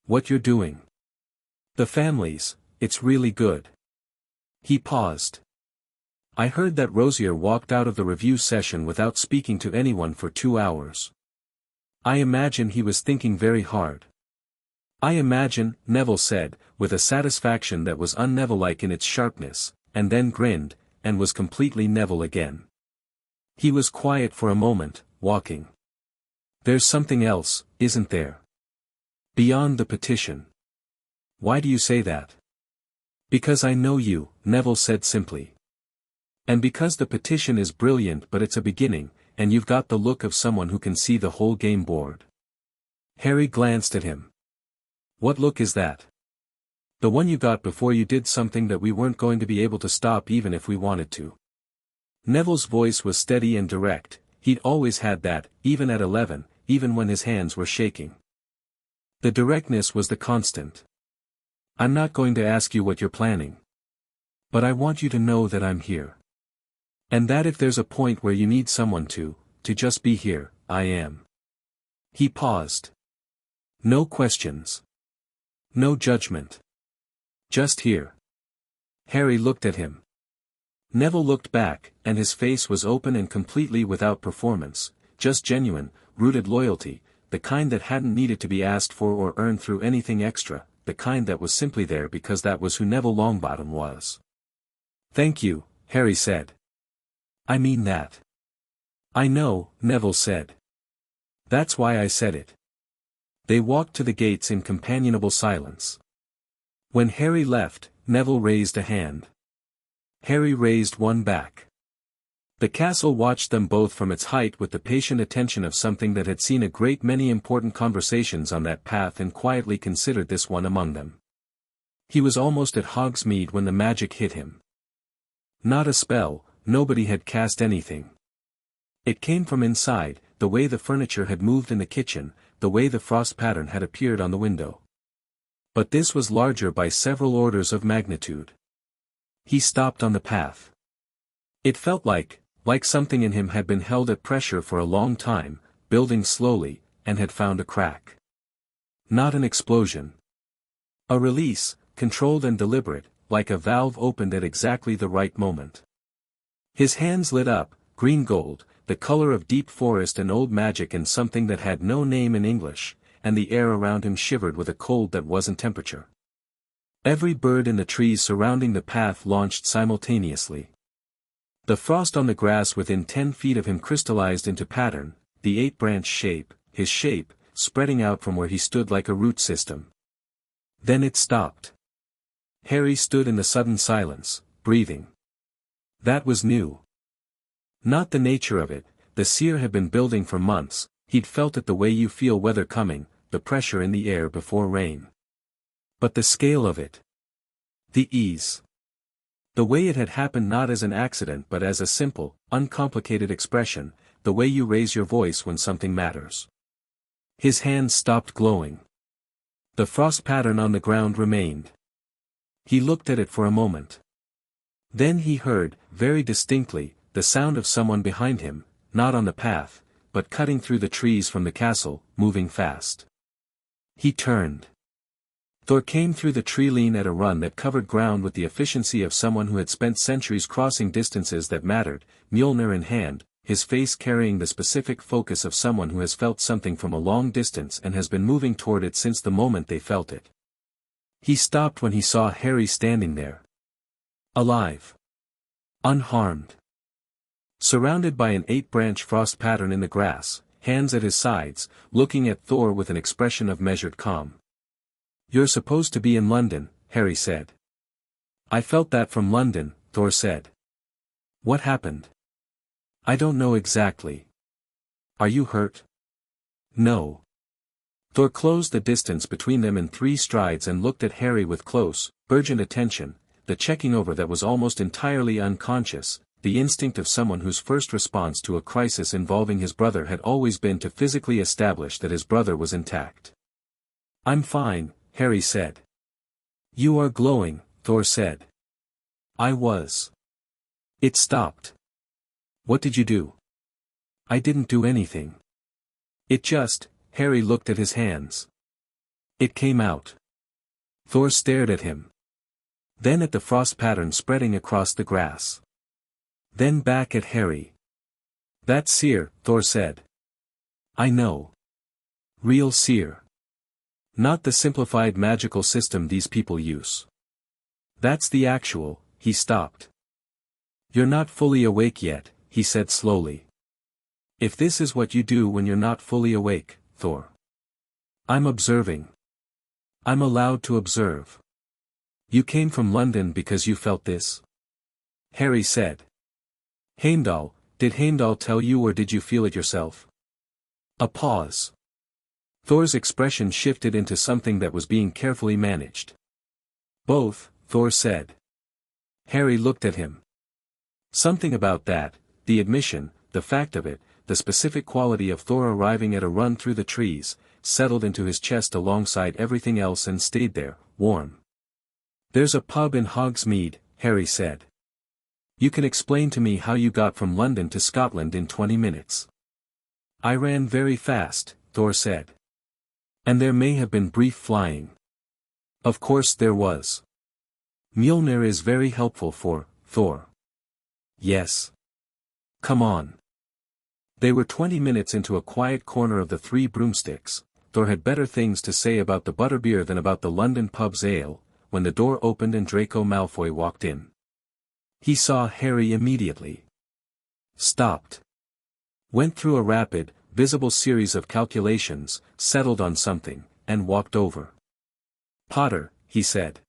What you're doing. The families, it's really good." He paused. "I heard that Rosier walked out of the review session without speaking to anyone for 2 hours. I imagine he was thinking very hard." "I imagine," Neville said, with a satisfaction that was un-Neville-like in its sharpness, and then grinned, and was completely Neville again. He was quiet for a moment, walking. "There's something else, isn't there? Beyond the petition." "Why do you say that?" "Because I know you," Neville said simply. "And because the petition is brilliant but it's a beginning, and you've got the look of someone who can see the whole game board." Harry glanced at him. "What look is that?" "The one you got before you did something that we weren't going to be able to stop even if we wanted to." Neville's voice was steady and direct. He'd always had that, even at 11, even when his hands were shaking. The directness was the constant. "I'm not going to ask you what you're planning. But I want you to know that I'm here. And that if there's a point where you need someone to just be here, I am." He paused. "No questions. No judgment. Just here." Harry looked at him. Neville looked back, and his face was open and completely without performance, just genuine, rooted loyalty, the kind that hadn't needed to be asked for or earned through anything extra, the kind that was simply there because that was who Neville Longbottom was. "Thank you," Harry said. "I mean that." "I know," Neville said. "That's why I said it." They walked to the gates in companionable silence. When Harry left, Neville raised a hand. Harry raised one back. The castle watched them both from its height with the patient attention of something that had seen a great many important conversations on that path and quietly considered this one among them. He was almost at Hogsmeade when the magic hit him. Not a spell, nobody had cast anything. It came from inside, the way the furniture had moved in the kitchen, the way the frost pattern had appeared on the window. But this was larger by several orders of magnitude. He stopped on the path. It felt like something in him had been held at pressure for a long time, building slowly, and had found a crack. Not an explosion. A release, controlled and deliberate, like a valve opened at exactly the right moment. His hands lit up, green gold, the color of deep forest and old magic and something that had no name in English, and the air around him shivered with a cold that wasn't temperature. Every bird in the trees surrounding the path launched simultaneously. The frost on the grass within 10 feet of him crystallized into pattern, the 8-branch shape, his shape, spreading out from where he stood like a root system. Then it stopped. Harry stood in the sudden silence, breathing. That was new. Not the nature of it, the seer had been building for months, he'd felt it the way you feel weather coming, the pressure in the air before rain. But the scale of it. The ease. The way it had happened not as an accident but as a simple, uncomplicated expression, the way you raise your voice when something matters. His hands stopped glowing. The frost pattern on the ground remained. He looked at it for a moment. Then he heard, very distinctly, the sound of someone behind him, not on the path, but cutting through the trees from the castle, moving fast. He turned. Thor came through the tree line at a run that covered ground with the efficiency of someone who had spent centuries crossing distances that mattered, Mjolnir in hand, his face carrying the specific focus of someone who has felt something from a long distance and has been moving toward it since the moment they felt it. He stopped when he saw Harry standing there. Alive. Unharmed. Surrounded by an 8-branch frost pattern in the grass, hands at his sides, looking at Thor with an expression of measured calm. "You're supposed to be in London," Harry said. "I felt that from London," Thor said. "What happened?" "I don't know exactly." "Are you hurt?" "No." Thor closed the distance between them in 3 strides and looked at Harry with close, urgent attention, the checking over that was almost entirely unconscious, the instinct of someone whose first response to a crisis involving his brother had always been to physically establish that his brother was intact. "I'm fine," Harry said. "You are glowing," Thor said. "I was." It stopped. "What did you do?" "I didn't do anything. It just," Harry looked at his hands. "It came out." Thor stared at him. Then at the frost pattern spreading across the grass. Then back at Harry. "That's seer," Thor said. "I know. Real seer. Not the simplified magical system these people use. That's the actual." He stopped. "You're not fully awake yet," he said slowly. "If this is what you do when you're not fully awake, Thor. I'm observing. I'm allowed to observe. You came from London because you felt this?" Harry said. "Heimdall, did Heimdall tell you or did you feel it yourself?" A pause. Thor's expression shifted into something that was being carefully managed. "Both," Thor said. Harry looked at him. Something about that, the admission, the fact of it, the specific quality of Thor arriving at a run through the trees, settled into his chest alongside everything else and stayed there, warm. "There's a pub in Hogsmeade," Harry said. "You can explain to me how you got from London to Scotland in 20 minutes. "I ran very fast," Thor said. "And there may have been brief flying." "Of course there was. Mjolnir is very helpful for Thor." "Yes. Come on. They were 20 minutes into a quiet corner of the Three Broomsticks. Thor had better things to say about the butterbeer than about the London pub's ale, when the door opened and Draco Malfoy walked in. He saw Harry immediately. Stopped. Went through a rapid, visible series of calculations, settled on something, and walked over. "Potter," he said.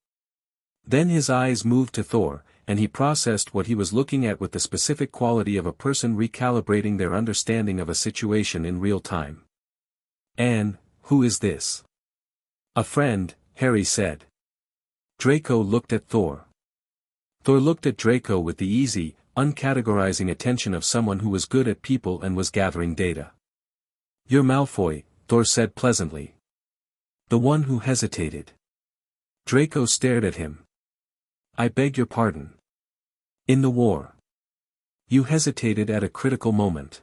Then his eyes moved to Thor, and he processed what he was looking at with the specific quality of a person recalibrating their understanding of a situation in real time. "Anne, who is this?" "A friend," Harry said. Draco looked at Thor. Thor looked at Draco with the easy, uncategorizing attention of someone who was good at people and was gathering data. "You're Malfoy," Thor said pleasantly. The one who hesitated. Draco stared at him. "I beg your pardon. In the war. You hesitated at a critical moment."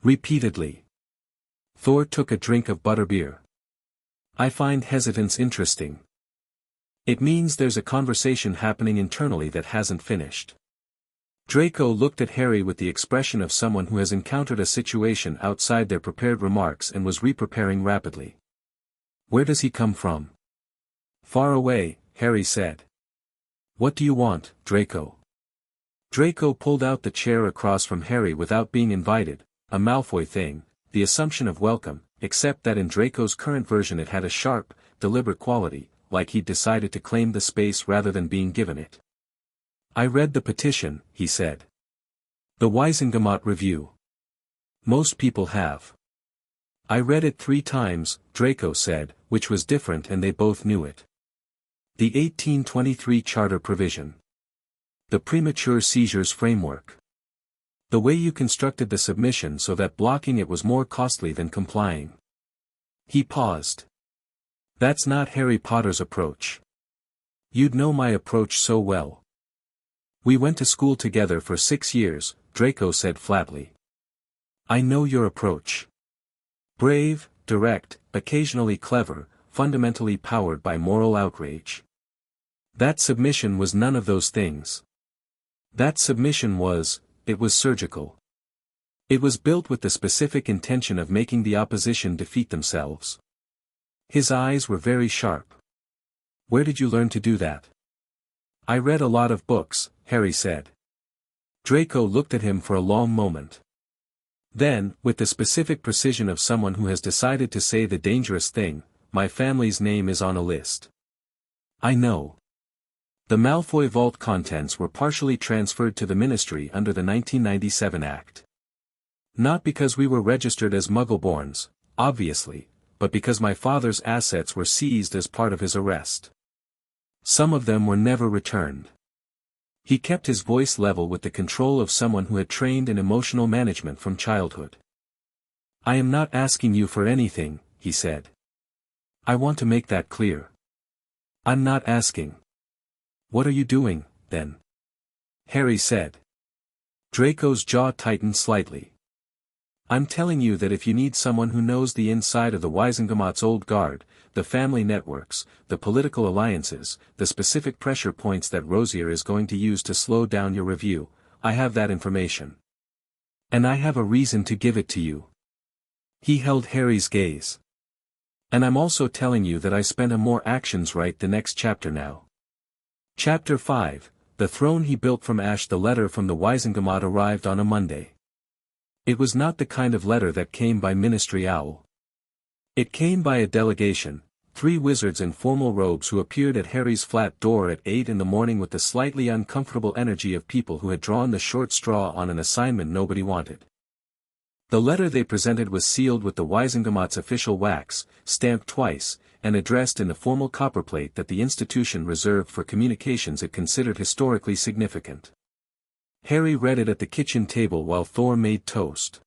"Repeatedly." Thor took a drink of butterbeer. "I find hesitance interesting. It means there's a conversation happening internally that hasn't finished." Draco looked at Harry with the expression of someone who has encountered a situation outside their prepared remarks and was re-preparing rapidly. "Where does he come from?" "Far away," Harry said. "What do you want, Draco?" Draco pulled out the chair across from Harry without being invited, a Malfoy thing, the assumption of welcome, except that in Draco's current version it had a sharp, deliberate quality, like he'd decided to claim the space rather than being given it. "I read the petition," he said. "The Wizengamot Review. Most people have." "I read it 3 times, Draco said, which was different and they both knew it. The 1823 Charter Provision. The Premature Seizures Framework. The way you constructed the submission so that blocking it was more costly than complying." He paused. "That's not Harry Potter's approach. You'd know my approach so well." "We went to school together for 6 years, Draco said flatly. "I know your approach. Brave, direct, occasionally clever, fundamentally powered by moral outrage. That submission was none of those things. That submission was, it was surgical. It was built with the specific intention of making the opposition defeat themselves." His eyes were very sharp. "Where did you learn to do that?" "I read a lot of books," Harry said. Draco looked at him for a long moment. Then, with the specific precision of someone who has decided to say the dangerous thing, "My family's name is on a list." "I know. The Malfoy vault contents were partially transferred to the Ministry under the 1997 Act. Not because we were registered as Muggleborns, obviously, but because my father's assets were seized as part of his arrest. Some of them were never returned." He kept his voice level with the control of someone who had trained in emotional management from childhood. "I am not asking you for anything," he said. "I want to make that clear. I'm not asking." "What are you doing, then?" Harry said. Draco's jaw tightened slightly. "I'm telling you that if you need someone who knows the inside of the Wizengamot's old guard, the family networks, the political alliances, the specific pressure points that Rosier is going to use to slow down your review, I have that information. And I have a reason to give it to you." He held Harry's gaze. "And I'm also telling you that I spent a more actions right the next chapter now." Chapter 5, The Throne He Built from Ash. The letter from the Wizengamot arrived on a Monday. It was not the kind of letter that came by Ministry Owl. It came by a delegation, 3 wizards in formal robes who appeared at Harry's flat door at 8 in the morning with the slightly uncomfortable energy of people who had drawn the short straw on an assignment nobody wanted. The letter they presented was sealed with the Wizengamot's official wax, stamped twice, and addressed in the formal copperplate that the institution reserved for communications it considered historically significant. Harry read it at the kitchen table while Thor made toast.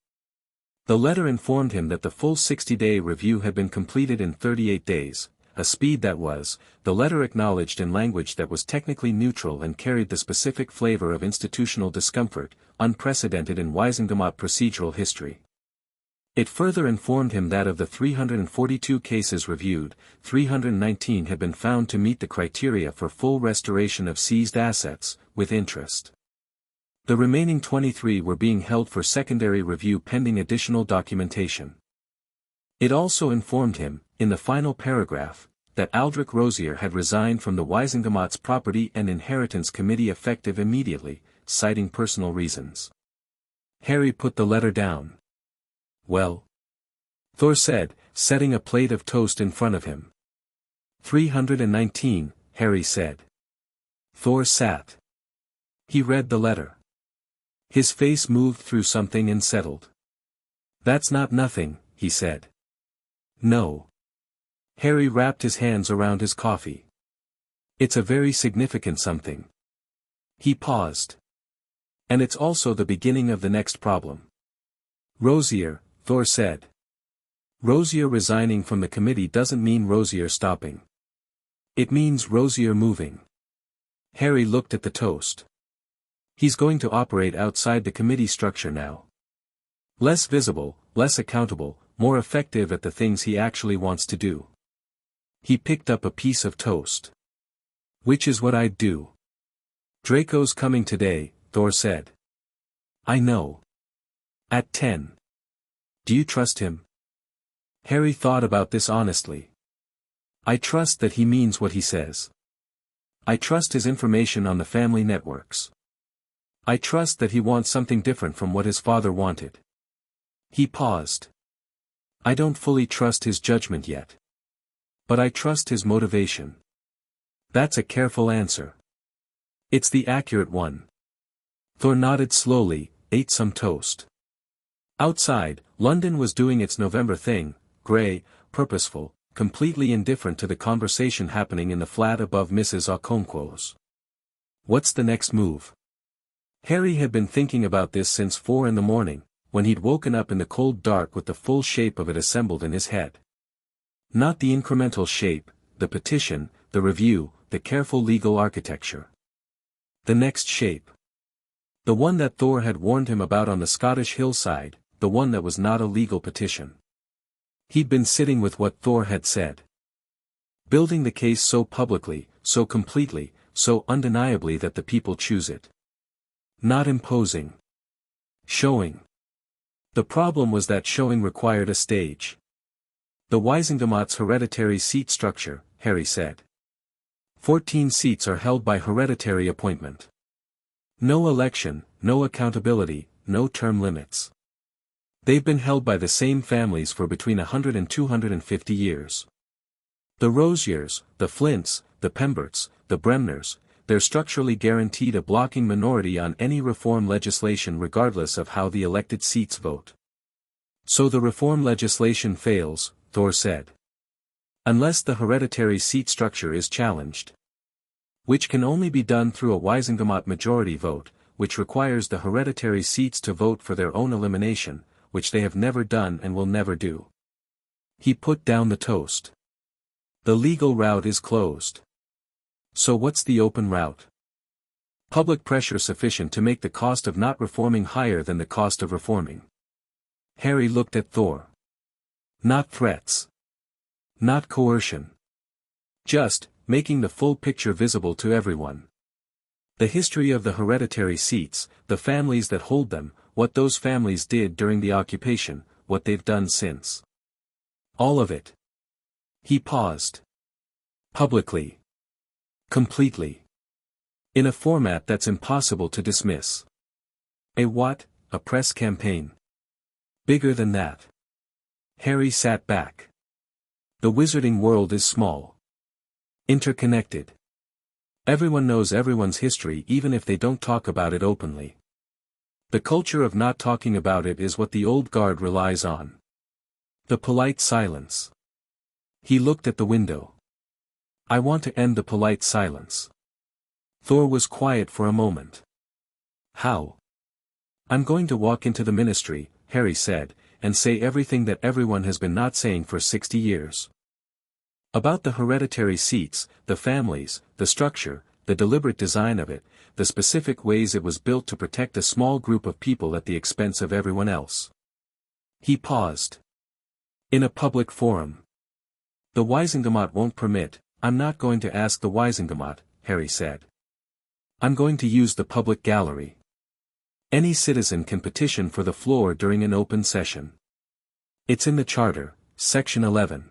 The letter informed him that the full 60-day review had been completed in 38 days, a speed that was, the letter acknowledged in language that was technically neutral and carried the specific flavor of institutional discomfort, unprecedented in Wizengamot procedural history. It further informed him that of the 342 cases reviewed, 319 had been found to meet the criteria for full restoration of seized assets, with interest. The remaining 23 were being held for secondary review pending additional documentation. It also informed him, in the final paragraph, that Aldrich Rosier had resigned from the Weisengamott's Property and Inheritance Committee effective immediately, citing personal reasons. Harry put the letter down. Well? Thor said, setting a plate of toast in front of him. 319, Harry said. Thor sat. He read the letter. His face moved through something and settled. That's not nothing, he said. No. Harry wrapped his hands around his coffee. It's a very significant something. He paused. And it's also the beginning of the next problem. Rosier, Thor said. Rosier resigning from the committee doesn't mean Rosier stopping. It means Rosier moving. Harry looked at the toast. He's going to operate outside the committee structure now. Less visible, less accountable, more effective at the things he actually wants to do. He picked up a piece of toast. Which is what I'd do. Draco's coming today, Thor said. I know. At 10. Do you trust him? Harry thought about this honestly. I trust that he means what he says. I trust his information on the family networks. I trust that he wants something different from what his father wanted. He paused. I don't fully trust his judgment yet. But I trust his motivation. That's a careful answer. It's the accurate one. Thor nodded slowly, ate some toast. Outside, London was doing its November thing, grey, purposeful, completely indifferent to the conversation happening in the flat above Mrs. Okonkwo's. What's the next move? Harry had been thinking about this since 4 in the morning, when he'd woken up in the cold dark with the full shape of it assembled in his head. Not the incremental shape, the petition, the review, the careful legal architecture. The next shape. The one that Thor had warned him about on the Scottish hillside, the one that was not a legal petition. He'd been sitting with what Thor had said. Building the case so publicly, so completely, so undeniably that the people choose it. Not imposing. Showing. The problem was that showing required a stage. The Weisengamott's hereditary seat structure, Harry said. 14 seats are held by hereditary appointment. No election, no accountability, no term limits. They've been held by the same families for between 100 and 250 years. The Rosiers, the Flints, the Pemberts, the Bremners, they're structurally guaranteed a blocking minority on any reform legislation regardless of how the elected seats vote. So the reform legislation fails, Thor said. Unless the hereditary seat structure is challenged. Which can only be done through a Weisengamott majority vote, which requires the hereditary seats to vote for their own elimination, which they have never done and will never do. He put down the toast. The legal route is closed. So what's the open route? Public pressure sufficient to make the cost of not reforming higher than the cost of reforming. Harry looked at Thor. Not threats. Not coercion. Just, making the full picture visible to everyone. The history of the hereditary seats, the families that hold them, what those families did during the occupation, what they've done since. All of it. He paused. Publicly. Completely. In a format that's impossible to dismiss. A what? A press campaign. Bigger than that. Harry sat back. The wizarding world is small. Interconnected. Everyone knows everyone's history even if they don't talk about it openly. The culture of not talking about it is what the old guard relies on. The polite silence. He looked at the window. I want to end the polite silence. Thor was quiet for a moment. How? I'm going to walk into the ministry, Harry said, and say everything that everyone has been not saying for 60 years. About the hereditary seats, the families, the structure, the deliberate design of it, the specific ways it was built to protect a small group of people at the expense of everyone else. He paused. In a public forum. The Weisengamott won't permit. I'm not going to ask the Weisengamott, Harry said. I'm going to use the public gallery. Any citizen can petition for the floor during an open session. It's in the Charter, Section 11.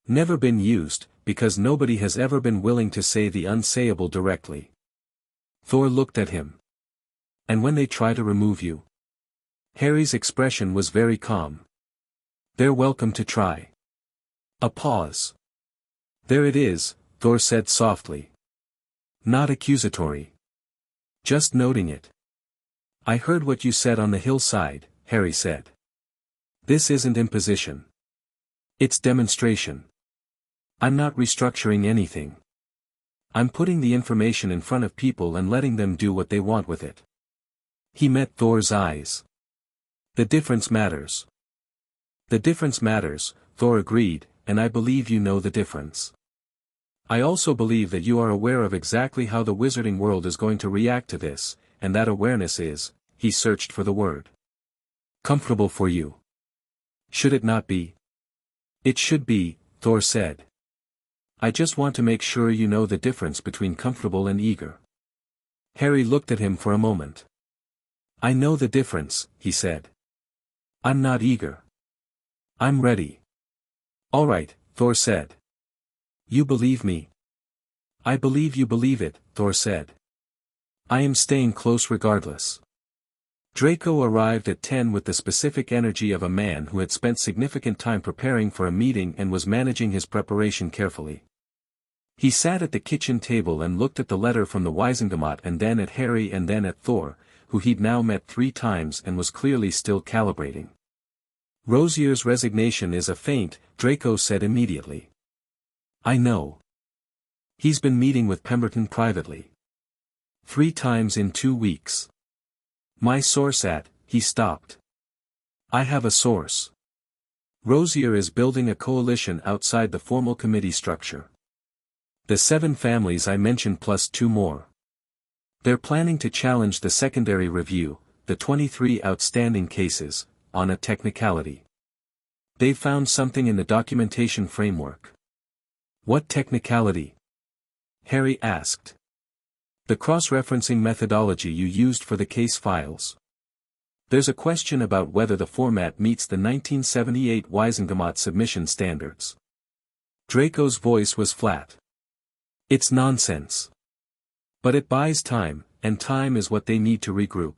Never been used, because nobody has ever been willing to say the unsayable directly. Thor looked at him. And when they try to remove you? Harry's expression was very calm. They're welcome to try. A pause. There it is, Thor said softly. Not accusatory. Just noting it. I heard what you said on the hillside, Harry said. This isn't imposition. It's demonstration. I'm not restructuring anything. I'm putting the information in front of people and letting them do what they want with it. He met Thor's eyes. The difference matters. The difference matters, Thor agreed, and I believe you know the difference. I also believe that you are aware of exactly how the wizarding world is going to react to this, and that awareness is, he searched for the word. Comfortable for you. Should it not be? It should be, Thor said. I just want to make sure you know the difference between comfortable and eager. Harry looked at him for a moment. I know the difference, he said. I'm not eager. I'm ready. All right, Thor said. You believe me? I believe you believe it, Thor said. I am staying close regardless. Draco arrived at 10 with the specific energy of a man who had spent significant time preparing for a meeting and was managing his preparation carefully. He sat at the kitchen table and looked at the letter from the Wisengamot and then at Harry and then at Thor, who he'd now met 3 times and was clearly still calibrating. Rosier's resignation is a feint, Draco said immediately. I know. He's been meeting with Pemberton privately. 3 times in 2 weeks. My source at, he stopped. I have a source. Rosier is building a coalition outside the formal committee structure. The 7 families I mentioned plus 2 more. They're planning to challenge the secondary review, the 23 outstanding cases, on a technicality. They've found something in the documentation framework. What technicality? Harry asked. The cross-referencing methodology you used for the case files. There's a question about whether the format meets the 1978 Wisengamot submission standards. Draco's voice was flat. It's nonsense. But it buys time, and time is what they need to regroup.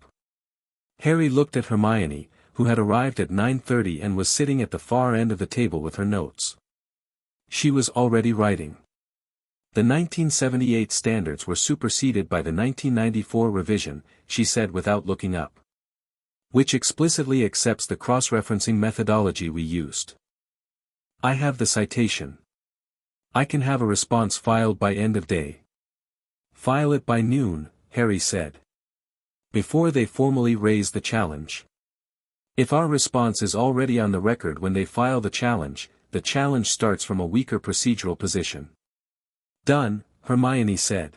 Harry looked at Hermione, who had arrived at 9:30 and was sitting at the far end of the table with her notes. She was already writing. The 1978 standards were superseded by the 1994 revision, she said without looking up. Which explicitly accepts the cross-referencing methodology we used. I have the citation. I can have a response filed by end of day. File it by noon, Harry said. Before they formally raise the challenge. If our response is already on the record when they file the challenge starts from a weaker procedural position. Done, Hermione said.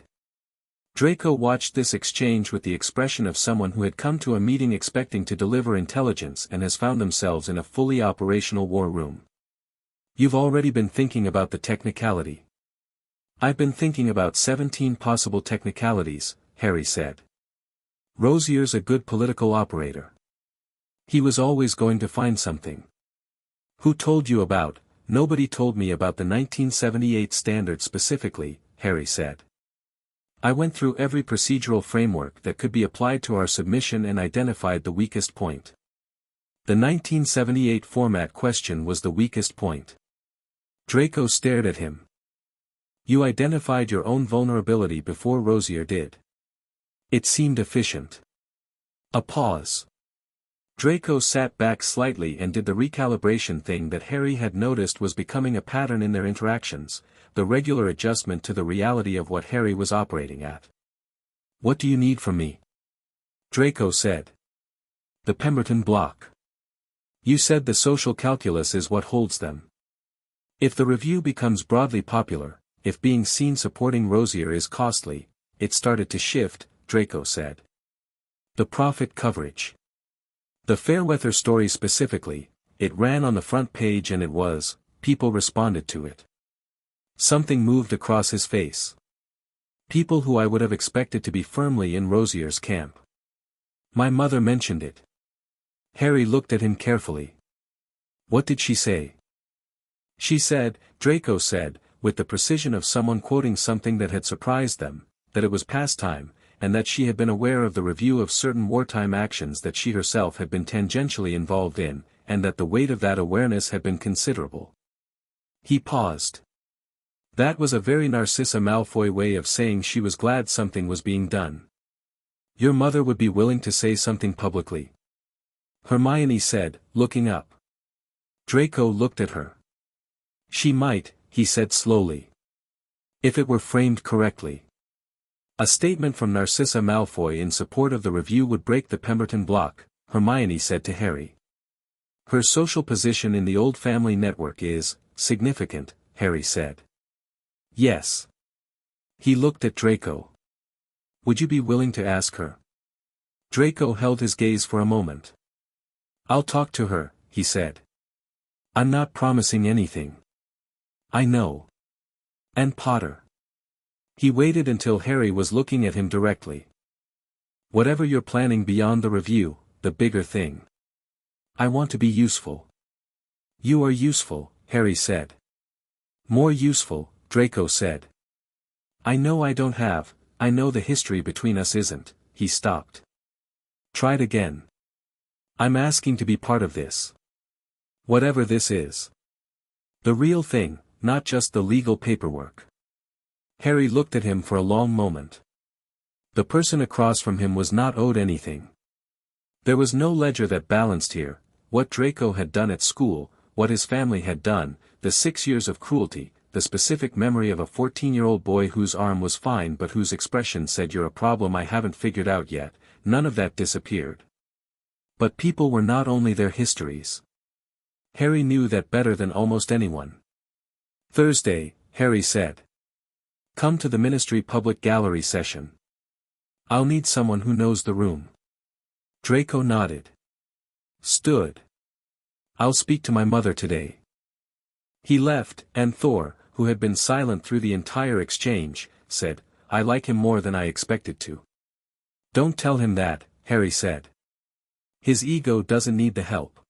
Draco watched this exchange with the expression of someone who had come to a meeting expecting to deliver intelligence and has found themselves in a fully operational war room. You've already been thinking about the technicality. I've been thinking about 17 possible technicalities, Harry said. Rosier's a good political operator. He was always going to find something. Who told you about? Nobody told me about the 1978 standard specifically, Harry said. I went through every procedural framework that could be applied to our submission and identified the weakest point. The 1978 format question was the weakest point. Draco stared at him. You identified your own vulnerability before Rosier did. It seemed efficient. A pause. Draco sat back slightly and did the recalibration thing that Harry had noticed was becoming a pattern in their interactions, the regular adjustment to the reality of what Harry was operating at. What do you need from me? Draco said. The Pemberton block. You said the social calculus is what holds them. If the review becomes broadly popular, if being seen supporting Rosier is costly, it started to shift, Draco said. The profit coverage. The Fairweather story specifically, it ran on the front page and people responded to it. Something moved across his face. People who I would have expected to be firmly in Rosier's camp. My mother mentioned it. Harry looked at him carefully. What did she say? She said, Draco said, with the precision of someone quoting something that had surprised them, that it was past time, and that she had been aware of the review of certain wartime actions that she herself had been tangentially involved in, and that the weight of that awareness had been considerable. He paused. That was a very Narcissa Malfoy way of saying she was glad something was being done. Your mother would be willing to say something publicly? Hermione said, looking up. Draco looked at her. She might, he said slowly. If it were framed correctly. A statement from Narcissa Malfoy in support of the review would break the Pemberton block, Hermione said to Harry. Her social position in the old family network is significant, Harry said. Yes. He looked at Draco. Would you be willing to ask her? Draco held his gaze for a moment. I'll talk to her, he said. I'm not promising anything. I know. And Potter. He waited until Harry was looking at him directly. Whatever you're planning beyond the review, the bigger thing. I want to be useful. You are useful, Harry said. More useful, Draco said. I know I know the history between us isn't, he stopped. Tried again. I'm asking to be part of this. Whatever this is. The real thing, not just the legal paperwork. Harry looked at him for a long moment. The person across from him was not owed anything. There was no ledger that balanced here, what Draco had done at school, what his family had done, the 6 years of cruelty, the specific memory of a 14-year-old boy whose arm was fine but whose expression said you're a problem I haven't figured out yet, none of that disappeared. But people were not only their histories. Harry knew that better than almost anyone. Thursday, Harry said. Come to the Ministry Public Gallery session. I'll need someone who knows the room. Draco nodded. Stood. I'll speak to my mother today. He left, and Thor, who had been silent through the entire exchange, said, I like him more than I expected to. Don't tell him that, Harry said. His ego doesn't need the help.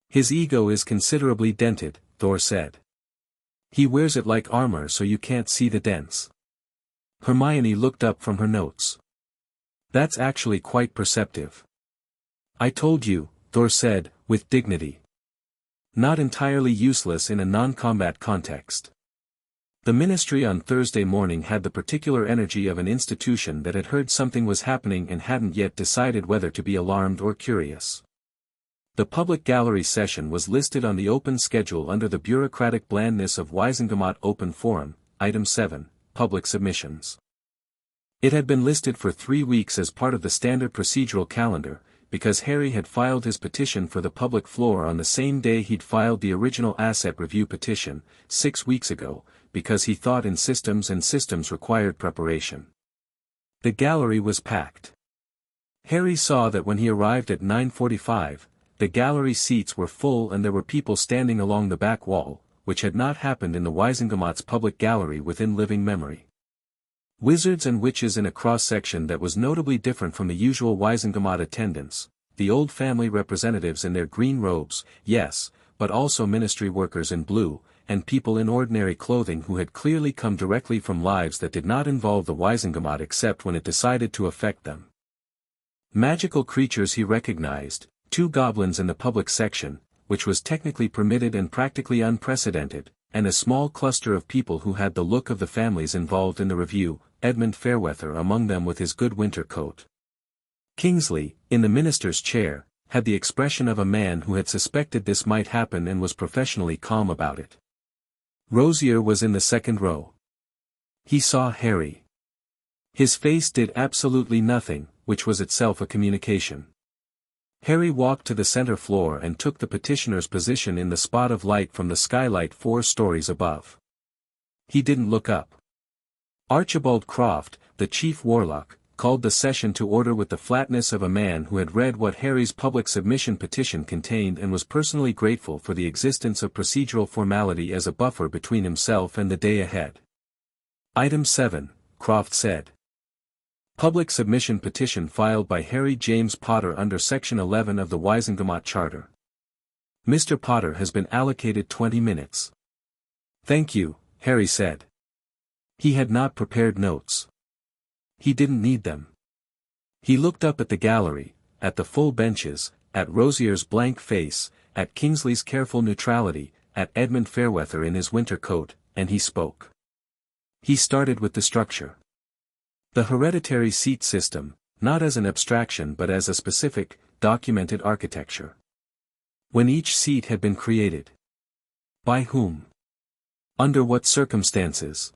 His ego is considerably dented, Thor said. He wears it like armor so you can't see the dents. Hermione looked up from her notes. That's actually quite perceptive. I told you, Thor said, with dignity. Not entirely useless in a non-combat context. The ministry on Thursday morning had the particular energy of an institution that had heard something was happening and hadn't yet decided whether to be alarmed or curious. The public gallery session was listed on the open schedule under the bureaucratic blandness of Wizengamot Open Forum, Item 7, Public Submissions. It had been listed for 3 weeks as part of the standard procedural calendar, because Harry had filed his petition for the public floor on the same day he'd filed the original asset review petition, 6 weeks ago, because he thought in systems and systems required preparation. The gallery was packed. Harry saw that when he arrived at 9:45, the gallery seats were full and there were people standing along the back wall, which had not happened in the Wizengamot's public gallery within living memory. Wizards and witches in a cross-section that was notably different from the usual Wizengamot attendance, the old family representatives in their green robes, yes, but also ministry workers in blue, and people in ordinary clothing who had clearly come directly from lives that did not involve the Wizengamot except when it decided to affect them. Magical creatures he recognized, 2 goblins in the public section, which was technically permitted and practically unprecedented, and a small cluster of people who had the look of the families involved in the review, Edmund Fairweather among them with his good winter coat. Kingsley, in the minister's chair, had the expression of a man who had suspected this might happen and was professionally calm about it. Rosier was in the second row. He saw Harry. His face did absolutely nothing, which was itself a communication. Harry walked to the center floor and took the petitioner's position in the spot of light from the skylight 4 stories above. He didn't look up. Archibald Croft, the chief warlock, called the session to order with the flatness of a man who had read what Harry's public submission petition contained and was personally grateful for the existence of procedural formality as a buffer between himself and the day ahead. Item 7, Croft said. Public submission petition filed by Harry James Potter under Section 11 of the Wisengamot Charter. Mr. Potter has been allocated 20 minutes. Thank you, Harry said. He had not prepared notes. He didn't need them. He looked up at the gallery, at the full benches, at Rosier's blank face, at Kingsley's careful neutrality, at Edmund Fairweather in his winter coat, and he spoke. He started with the structure. The hereditary seat system, not as an abstraction but as a specific, documented architecture. When each seat had been created. By whom? Under what circumstances?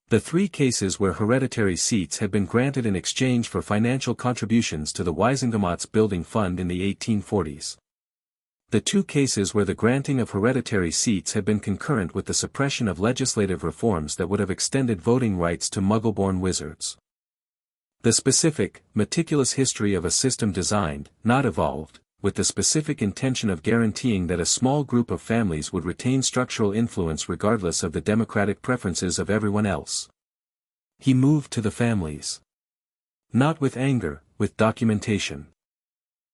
The three cases where hereditary seats had been granted in exchange for financial contributions to the Wisengamot's building fund in the 1840s. The two cases where the granting of hereditary seats had been concurrent with the suppression of legislative reforms that would have extended voting rights to Muggle-born wizards. The specific, meticulous history of a system designed, not evolved, with the specific intention of guaranteeing that a small group of families would retain structural influence regardless of the democratic preferences of everyone else. He moved to the families. Not with anger, with documentation.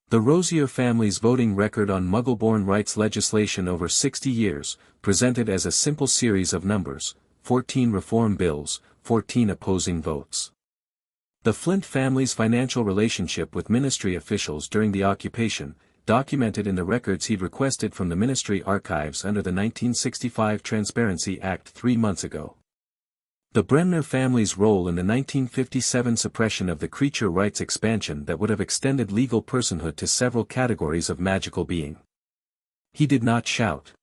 The Rosier family's voting record on Muggle-born rights legislation over 60 years, presented as a simple series of numbers, 14 reform bills, 14 opposing votes. The Flint family's financial relationship with ministry officials during the occupation, documented in the records he'd requested from the ministry archives under the 1965 Transparency Act 3 months ago. The Bremner family's role in the 1957 suppression of the creature rights expansion that would have extended legal personhood to several categories of magical being. He did not shout.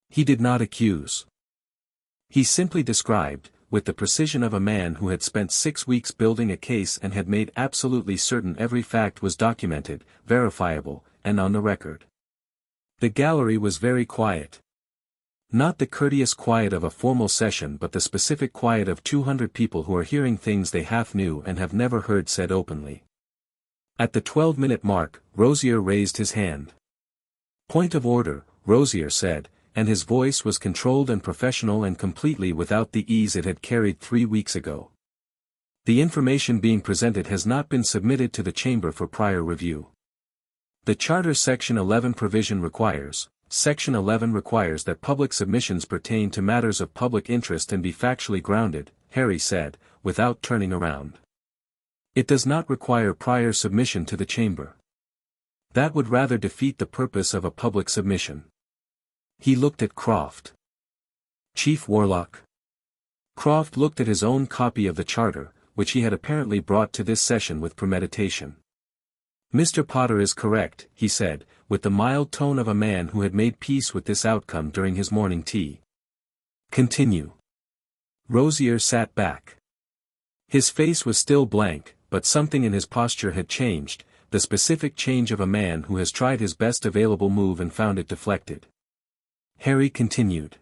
He did not accuse. He simply described, with the precision of a man who had spent 6 weeks building a case and had made absolutely certain every fact was documented, verifiable, and on the record. The gallery was very quiet. Not the courteous quiet of a formal session but the specific quiet of 200 people who are hearing things they half knew and have never heard said openly. At the 12-minute mark, Rosier raised his hand. Point of order, Rosier said, and his voice was controlled and professional and completely without the ease it had carried 3 weeks ago. The information being presented has not been submitted to the Chamber for prior review. The Charter's Section 11 provision requires, Section 11 requires that public submissions pertain to matters of public interest and be factually grounded, Harry said, without turning around. It does not require prior submission to the Chamber. That would rather defeat the purpose of a public submission. He looked at Croft. Chief Warlock. Croft looked at his own copy of the Charter, which he had apparently brought to this session with premeditation. Mr. Potter is correct, he said, with the mild tone of a man who had made peace with this outcome during his morning tea. Continue. Rosier sat back. His face was still blank, but something in his posture had changed, the specific change of a man who has tried his best available move and found it deflected. Harry continued.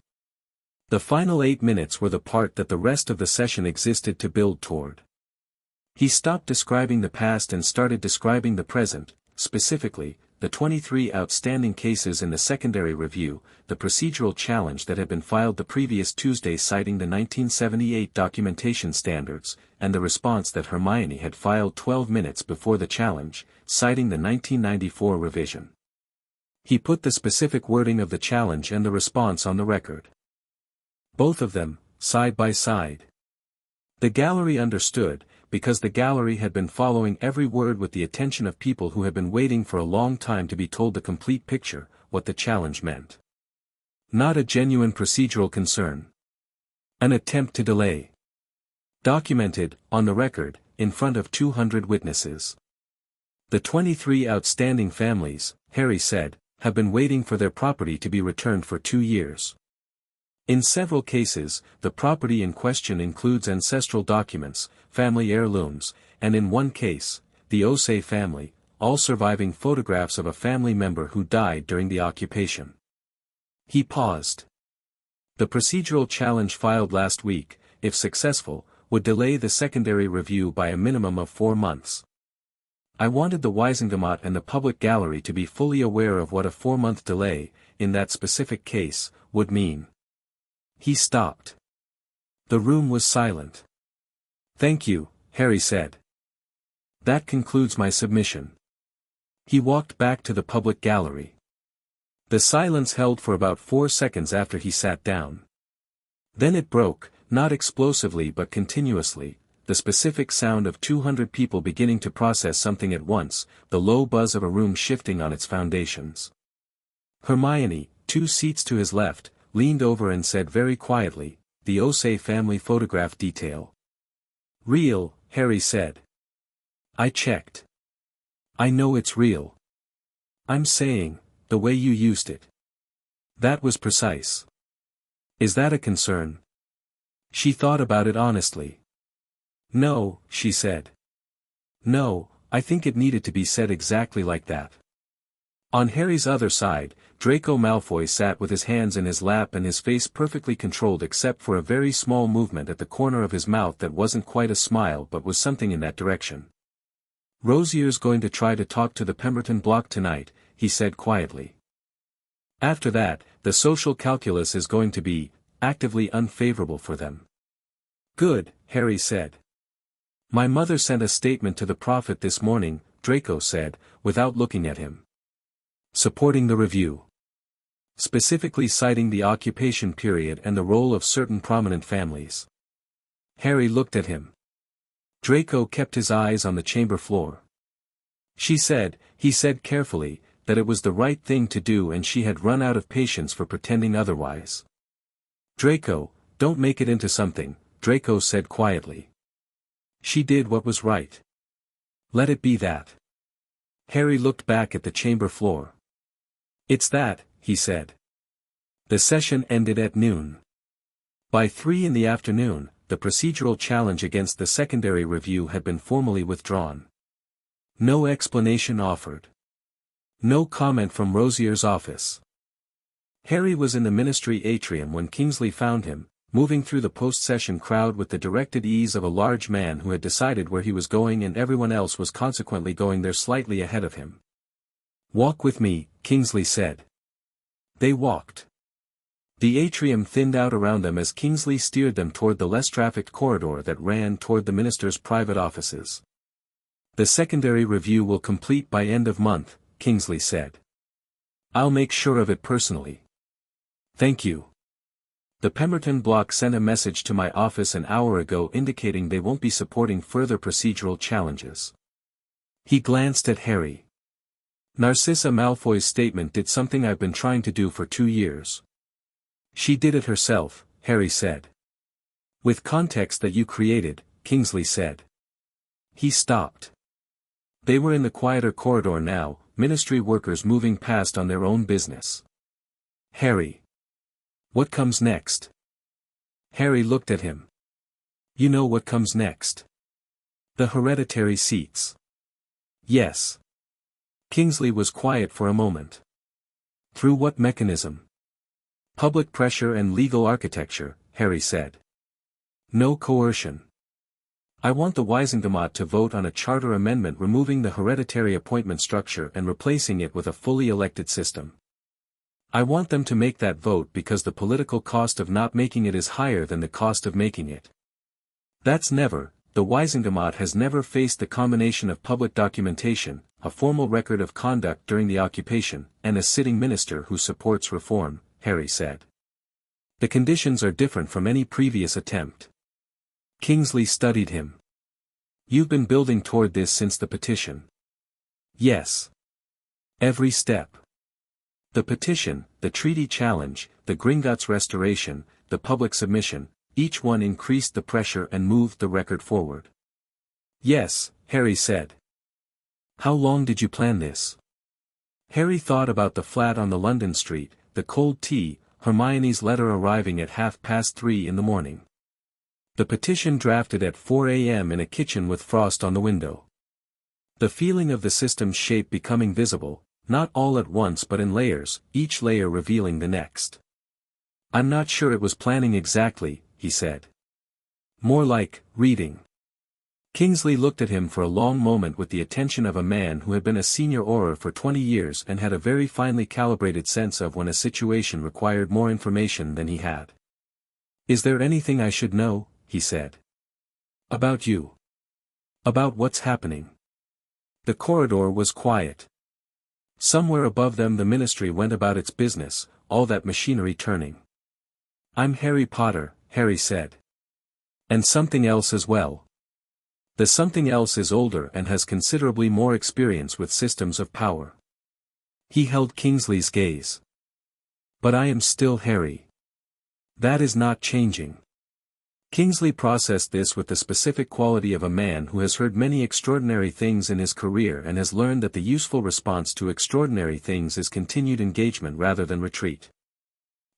The final 8 minutes were the part that the rest of the session existed to build toward. He stopped describing the past and started describing the present, specifically, the 23 outstanding cases in the secondary review, the procedural challenge that had been filed the previous Tuesday citing the 1978 documentation standards, and the response that Hermione had filed 12 minutes before the challenge, citing the 1994 revision. He put the specific wording of the challenge and the response on the record. Both of them, side by side. The gallery understood, because the gallery had been following every word with the attention of people who had been waiting for a long time to be told the complete picture, what the challenge meant. Not a genuine procedural concern. An attempt to delay. Documented, on the record, in front of 200 witnesses. The 23 outstanding families, Harry said, have been waiting for their property to be returned for 2 years. In several cases, the property in question includes ancestral documents, family heirlooms, and in one case, the Osei family, all surviving photographs of a family member who died during the occupation. He paused. The procedural challenge filed last week, if successful, would delay the secondary review by a minimum of 4 months. I wanted the Wisengamot and the public gallery to be fully aware of what a 4-month delay, in that specific case, would mean. He stopped. The room was silent. Thank you, Harry said. That concludes my submission. He walked back to the public gallery. The silence held for about 4 seconds after he sat down. Then it broke, not explosively but continuously, the specific sound of 200 people beginning to process something at once, the low buzz of a room shifting on its foundations. Hermione, 2 seats to his left, leaned over and said very quietly, "The Osei family photograph detail." "Real," Harry said. "I checked. I know it's real. I'm saying, the way you used it. That was precise. Is that a concern?" She thought about it honestly. "No," she said. "No, I think it needed to be said exactly like that." On Harry's other side, Draco Malfoy sat with his hands in his lap and his face perfectly controlled except for a very small movement at the corner of his mouth that wasn't quite a smile but was something in that direction. "Rosier's going to try to talk to the Pemberton block tonight," he said quietly. "After that, the social calculus is going to be actively unfavorable for them." "Good," Harry said. "My mother sent a statement to the Prophet this morning," Draco said, without looking at him. "Supporting the review. Specifically citing the occupation period and the role of certain prominent families." Harry looked at him. Draco kept his eyes on the chamber floor. He said carefully, that it was the right thing to do and she had run out of patience for pretending otherwise. "Draco, don't make it into something," Draco said quietly. "She did what was right. Let it be that." Harry looked back at the chamber floor. "It's that," he said. The session ended at noon. By 3 in the afternoon, the procedural challenge against the secondary review had been formally withdrawn. No explanation offered. No comment from Rosier's office. Harry was in the ministry atrium when Kingsley found him, moving through the post-session crowd with the directed ease of a large man who had decided where he was going and everyone else was consequently going there slightly ahead of him. "Walk with me," Kingsley said. They walked. The atrium thinned out around them as Kingsley steered them toward the less trafficked corridor that ran toward the minister's private offices. "The secondary review will complete by end of month," Kingsley said. "I'll make sure of it personally." "Thank you. The Pemberton block sent a message to my office an hour ago indicating they won't be supporting further procedural challenges." He glanced at Harry. "Narcissa Malfoy's statement did something I've been trying to do for 2 years. She did it herself," Harry said. "With context that you created," Kingsley said. He stopped. They were in the quieter corridor now, ministry workers moving past on their own business. "Harry. What comes next?" Harry looked at him. "You know what comes next. The hereditary seats." "Yes." Kingsley was quiet for a moment. "Through what mechanism?" "Public pressure and legal architecture," Harry said. "No coercion. I want the Wisingamat to vote on a charter amendment removing the hereditary appointment structure and replacing it with a fully elected system. I want them to make that vote because the political cost of not making it is higher than the cost of making it. The Wisingamat has never faced the combination of public documentation, a formal record of conduct during the occupation, and a sitting minister who supports reform," Harry said. "The conditions are different from any previous attempt." Kingsley studied him. "You've been building toward this since the petition." "Yes. Every step. The petition, the treaty challenge, the Gringotts restoration, the public submission, each one increased the pressure and moved the record forward." "Yes," Harry said. "How long did you plan this?" Harry thought about the flat on the London street, the cold tea, Hermione's letter arriving at 3:30 in the morning. The petition drafted at 4 a.m. in a kitchen with frost on the window. The feeling of the system's shape becoming visible, not all at once but in layers, each layer revealing the next. "I'm not sure it was planning exactly," he said. "More like, reading." Kingsley looked at him for a long moment with the attention of a man who had been a senior orar for 20 years and had a very finely calibrated sense of when a situation required more information than he had. "Is there anything I should know?" he said. "About you?" About what's happening. The corridor was quiet. Somewhere above them the ministry went about its business, all that machinery turning. I'm Harry Potter, Harry said. And something else as well. The something else is older and has considerably more experience with systems of power. He held Kingsley's gaze. But I am still Harry. That is not changing. Kingsley processed this with the specific quality of a man who has heard many extraordinary things in his career and has learned that the useful response to extraordinary things is continued engagement rather than retreat.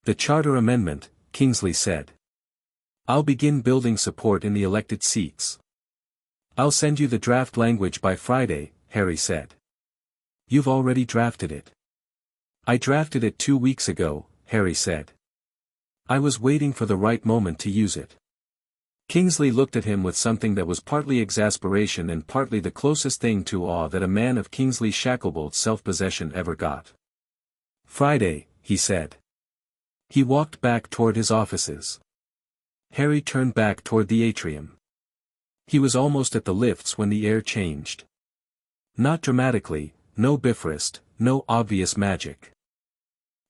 The Charter Amendment, Kingsley said. I'll begin building support in the elected seats. I'll send you the draft language by Friday, Harry said. You've already drafted it. I drafted it 2 weeks ago, Harry said. I was waiting for the right moment to use it. Kingsley looked at him with something that was partly exasperation and partly the closest thing to awe that a man of Kingsley's Shacklebolt's self-possession ever got. Friday, he said. He walked back toward his offices. Harry turned back toward the atrium. He was almost at the lifts when the air changed. Not dramatically, no Bifrost, no obvious magic.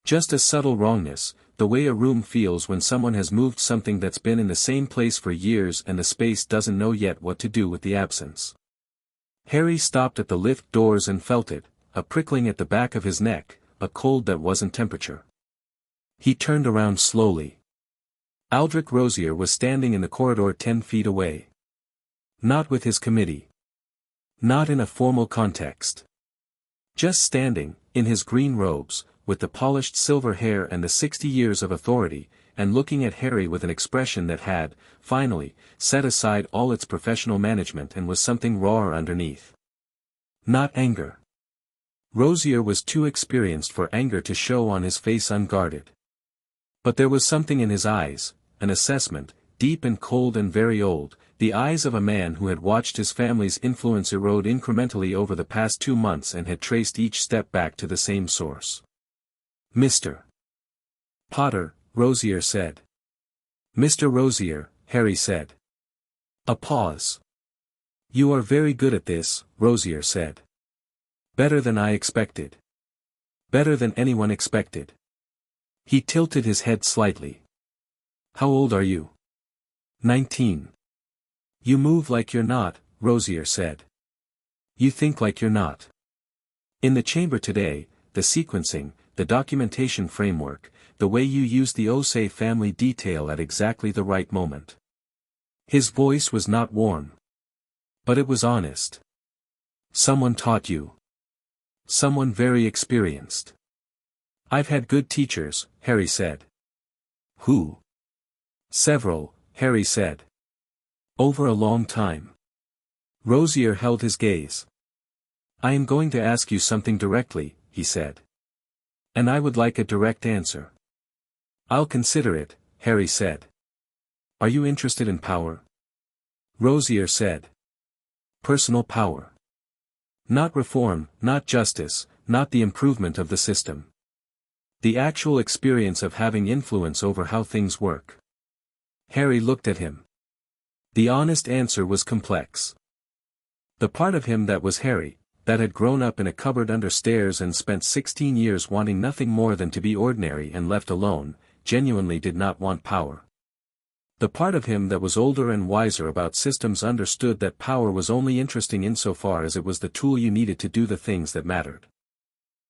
Just a subtle wrongness, the way a room feels when someone has moved something that's been in the same place for years and the space doesn't know yet what to do with the absence. Harry stopped at the lift doors and felt it, a prickling at the back of his neck, a cold that wasn't temperature. He turned around slowly. Aldrich Rosier was standing in the corridor 10 feet away. Not with his committee. Not in a formal context. Just standing, in his green robes, with the polished silver hair and the 60 years of authority, and looking at Harry with an expression that had, finally, set aside all its professional management and was something rawer underneath. Not anger. Rosier was too experienced for anger to show on his face unguarded. But there was something in his eyes, an assessment, deep and cold and very old, the eyes of a man who had watched his family's influence erode incrementally over the past 2 months and had traced each step back to the same source. Mr. Potter, Rosier said. Mr. Rosier, Harry said. A pause. You are very good at this, Rosier said. Better than I expected. Better than anyone expected. He tilted his head slightly. How old are you? 19. You move like you're not, Rosier said. You think like you're not. In the chamber today, the sequencing, the documentation framework, the way you use the Osei family detail at exactly the right moment. His voice was not warm. But it was honest. Someone taught you. Someone very experienced. I've had good teachers, Harry said. Who? Several, Harry said. Over a long time. Rosier held his gaze. I am going to ask you something directly, he said. And I would like a direct answer. I'll consider it, Harry said. Are you interested in power? Rosier said. Personal power. Not reform, not justice, not the improvement of the system. The actual experience of having influence over how things work. Harry looked at him. The honest answer was complex. The part of him that was Harry, that had grown up in a cupboard under stairs and spent 16 years wanting nothing more than to be ordinary and left alone, genuinely did not want power. The part of him that was older and wiser about systems understood that power was only interesting insofar as it was the tool you needed to do the things that mattered.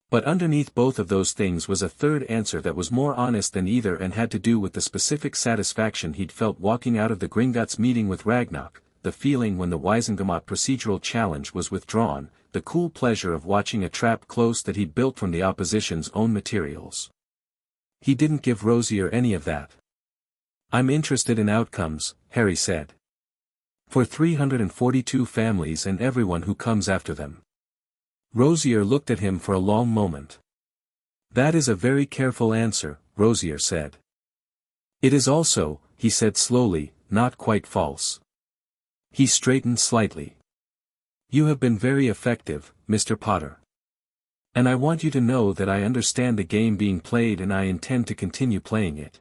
But underneath both of those things was a third answer that was more honest than either and had to do with the specific satisfaction he'd felt walking out of the Gringotts meeting with Ragnarok, the feeling when the Weisengamot procedural challenge was withdrawn, the cool pleasure of watching a trap close that he'd built from the opposition's own materials. He didn't give Rosier any of that. I'm interested in outcomes, Harry said. For 342 families and everyone who comes after them. Rosier looked at him for a long moment. That is a very careful answer, Rosier said. It is also, he said slowly, not quite false. He straightened slightly. You have been very effective, Mr. Potter. And I want you to know that I understand the game being played and I intend to continue playing it.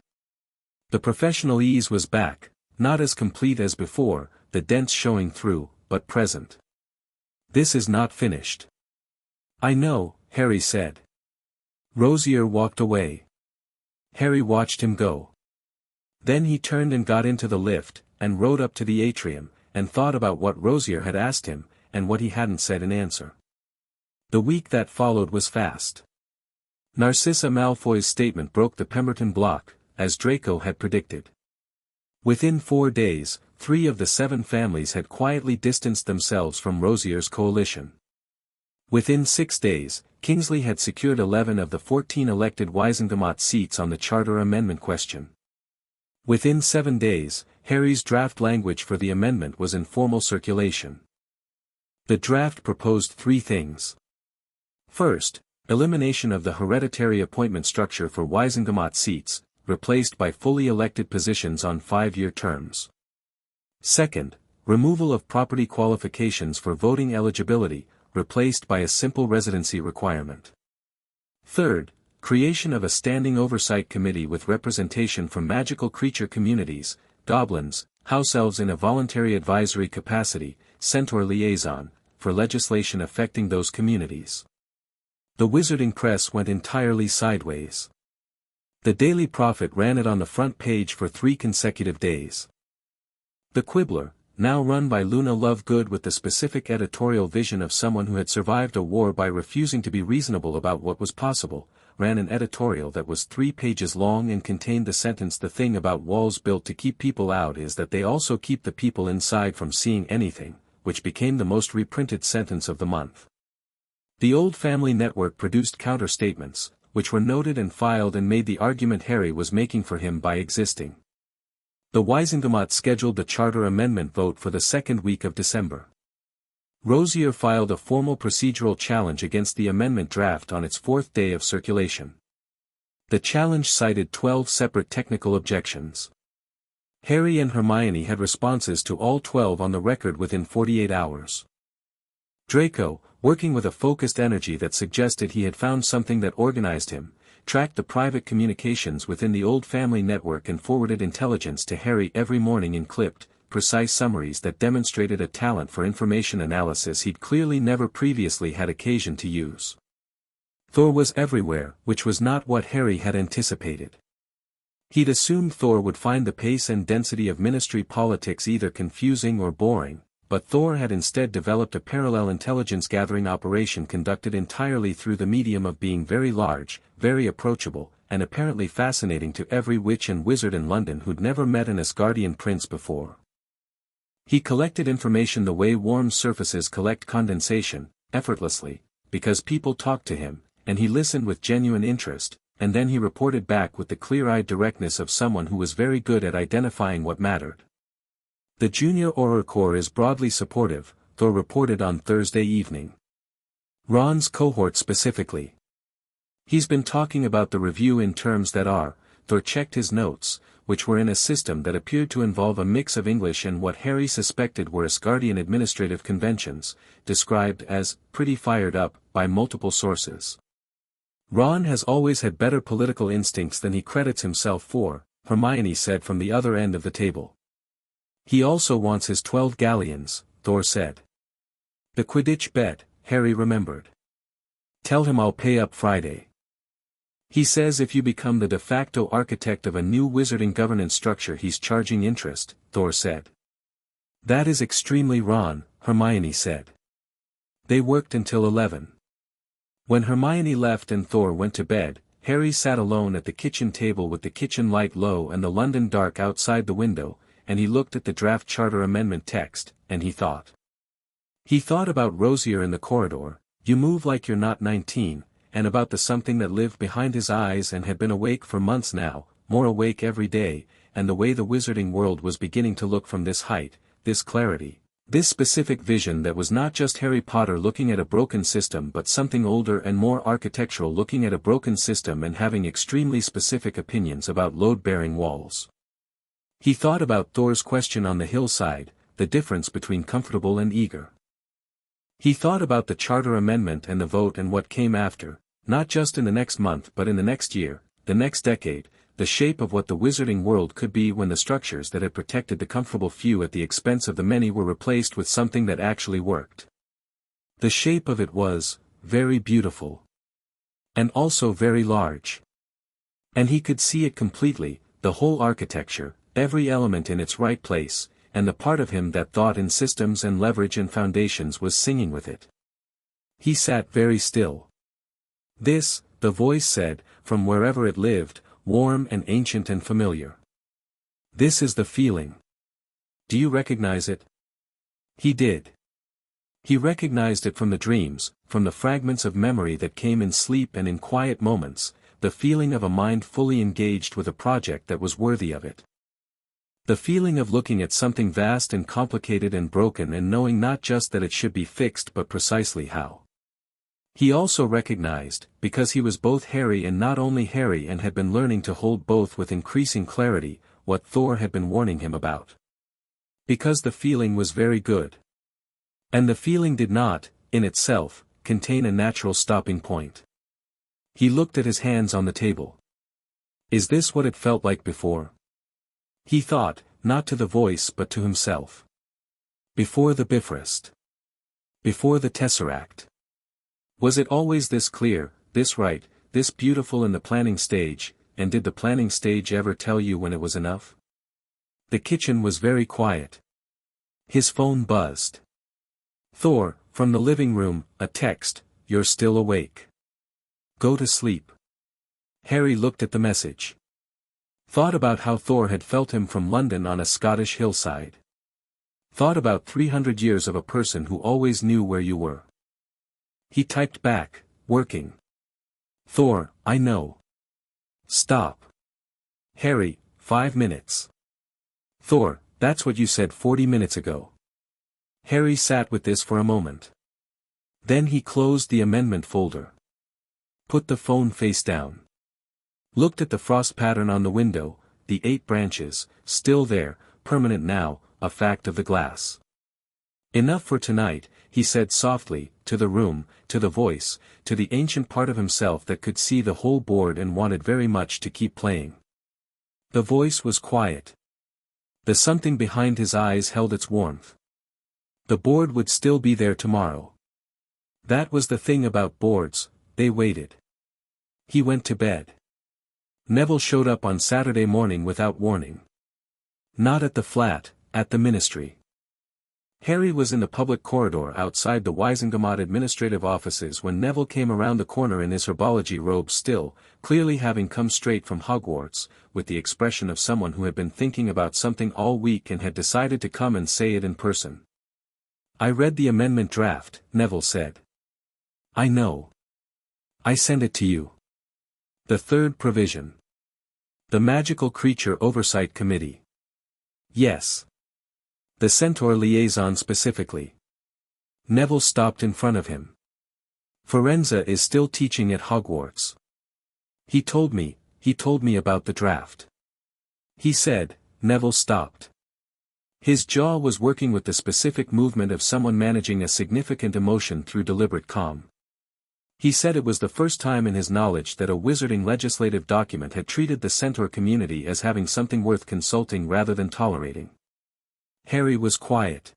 The professional ease was back, not as complete as before, the dents showing through, but present. This is not finished. I know, Harry said. Rosier walked away. Harry watched him go. Then he turned and got into the lift, and rode up to the atrium, and thought about what Rosier had asked him, and what he hadn't said in answer. The week that followed was fast. Narcissa Malfoy's statement broke the Pemberton block, as Draco had predicted. Within 4 days, 3 of the 7 families had quietly distanced themselves from Rosier's coalition. Within 6 days, Kingsley had secured 11 of the 14 elected Wisengamot seats on the charter amendment question. Within 7 days, Harry's draft language for the amendment was in formal circulation. The draft proposed 3 things. First, elimination of the hereditary appointment structure for Wisengamot seats, replaced by fully elected positions on 5-year terms. Second, removal of property qualifications for voting eligibility, replaced by a simple residency requirement. Third, creation of a standing oversight committee with representation from magical creature communities, goblins, house elves in a voluntary advisory capacity, centaur liaison, for legislation affecting those communities. The wizarding press went entirely sideways. The Daily Prophet ran it on the front page for 3 consecutive days. The Quibbler, now run by Luna Lovegood with the specific editorial vision of someone who had survived a war by refusing to be reasonable about what was possible, ran an editorial that was 3 pages long and contained the sentence, "The thing about walls built to keep people out is that they also keep the people inside from seeing anything," which became the most reprinted sentence of the month. The Old Family Network produced counter-statements, which were noted and filed and made the argument Harry was making for him by existing. The Wisengamot scheduled the charter amendment vote for the 2nd week of December. Rosier filed a formal procedural challenge against the amendment draft on its 4th day of circulation. The challenge cited 12 separate technical objections. Harry and Hermione had responses to all 12 on the record within 48 hours. Draco, working with a focused energy that suggested he had found something that organized him, tracked the private communications within the Old Family Network and forwarded intelligence to Harry every morning in clipped, precise summaries that demonstrated a talent for information analysis he'd clearly never previously had occasion to use. Thor was everywhere, which was not what Harry had anticipated. He'd assumed Thor would find the pace and density of ministry politics either confusing or boring, but Thor had instead developed a parallel intelligence-gathering operation conducted entirely through the medium of being very large, very approachable, and apparently fascinating to every witch and wizard in London who'd never met an Asgardian prince before. He collected information the way warm surfaces collect condensation, effortlessly, because people talked to him, and he listened with genuine interest, and then he reported back with the clear-eyed directness of someone who was very good at identifying what mattered. The Junior Auror Corps is broadly supportive, Thor reported on Thursday evening. Ron's cohort specifically. He's been talking about the review in terms that are, Thor checked his notes, which were in a system that appeared to involve a mix of English and what Harry suspected were Asgardian administrative conventions, described as, pretty fired up, by multiple sources. Ron has always had better political instincts than he credits himself for, Hermione said from the other end of the table. He also wants his 12 galleons, Thor said. The Quidditch bet, Harry remembered. Tell him I'll pay up Friday. He says if you become the de facto architect of a new wizarding governance structure he's charging interest, Thor said. That is extremely Ron, Hermione said. They worked until 11. When Hermione left and Thor went to bed, Harry sat alone at the kitchen table with the kitchen light low and the London dark outside the window, and he looked at the draft charter amendment text, and he thought. He thought about Rosier in the corridor, "You move like you're not 19, and about the something that lived behind his eyes and had been awake for months now, more awake every day, and the way the wizarding world was beginning to look from this height, this clarity, this specific vision that was not just Harry Potter looking at a broken system but something older and more architectural looking at a broken system and having extremely specific opinions about load-bearing walls." He thought about Thor's question on the hillside, the difference between comfortable and eager. He thought about the charter amendment and the vote and what came after, not just in the next month but in the next year, the next decade, the shape of what the wizarding world could be when the structures that had protected the comfortable few at the expense of the many were replaced with something that actually worked. The shape of it was very beautiful. And also very large. And he could see it completely, the whole architecture, every element in its right place, and the part of him that thought in systems and leverage and foundations was singing with it. He sat very still. This, the voice said, from wherever it lived, warm and ancient and familiar. This is the feeling. Do you recognize it? He did. He recognized it from the dreams, from the fragments of memory that came in sleep and in quiet moments, the feeling of a mind fully engaged with a project that was worthy of it. The feeling of looking at something vast and complicated and broken and knowing not just that it should be fixed but precisely how. He also recognized, because he was both Harry and not only Harry and had been learning to hold both with increasing clarity, what Thor had been warning him about. Because the feeling was very good. And the feeling did not, in itself, contain a natural stopping point. He looked at his hands on the table. Is this what it felt like before? He thought, not to the voice but to himself. Before the Bifrost. Before the Tesseract. Was it always this clear, this right, this beautiful in the planning stage, and did the planning stage ever tell you when it was enough? The kitchen was very quiet. His phone buzzed. Thor, from the living room, a text, "You're still awake. Go to sleep." Harry looked at the message. Thought about how Thor had felt him from London on a Scottish hillside. Thought about 300 years of a person who always knew where you were. He typed back, "Working. Thor, I know. Stop. Harry, 5 minutes. Thor, that's what you said 40 minutes ago." Harry sat with this for a moment. Then he closed the amendment folder. Put the phone face down. Looked at the frost pattern on the window, the 8 branches, still there, permanent now, a fact of the glass. "Enough for tonight," he said softly, to the room, to the voice, to the ancient part of himself that could see the whole board and wanted very much to keep playing. The voice was quiet. The something behind his eyes held its warmth. The board would still be there tomorrow. That was the thing about boards, they waited. He went to bed. Neville showed up on Saturday morning without warning. Not at the flat, at the ministry. Harry was in the public corridor outside the Wisengamot administrative offices when Neville came around the corner in his herbology robe still, clearly having come straight from Hogwarts, with the expression of someone who had been thinking about something all week and had decided to come and say it in person. "I read the amendment draft," Neville said. "I know. I sent it to you. The third provision. The Magical Creature Oversight Committee. Yes. The Centaur Liaison specifically." Neville stopped in front of him. "Forenza is still teaching at Hogwarts. He told me about the draft." He said. Neville stopped. His jaw was working with the specific movement of someone managing a significant emotion through deliberate calm. He said it was the first time in his knowledge that a wizarding legislative document had treated the Centaur community as having something worth consulting rather than tolerating. Harry was quiet.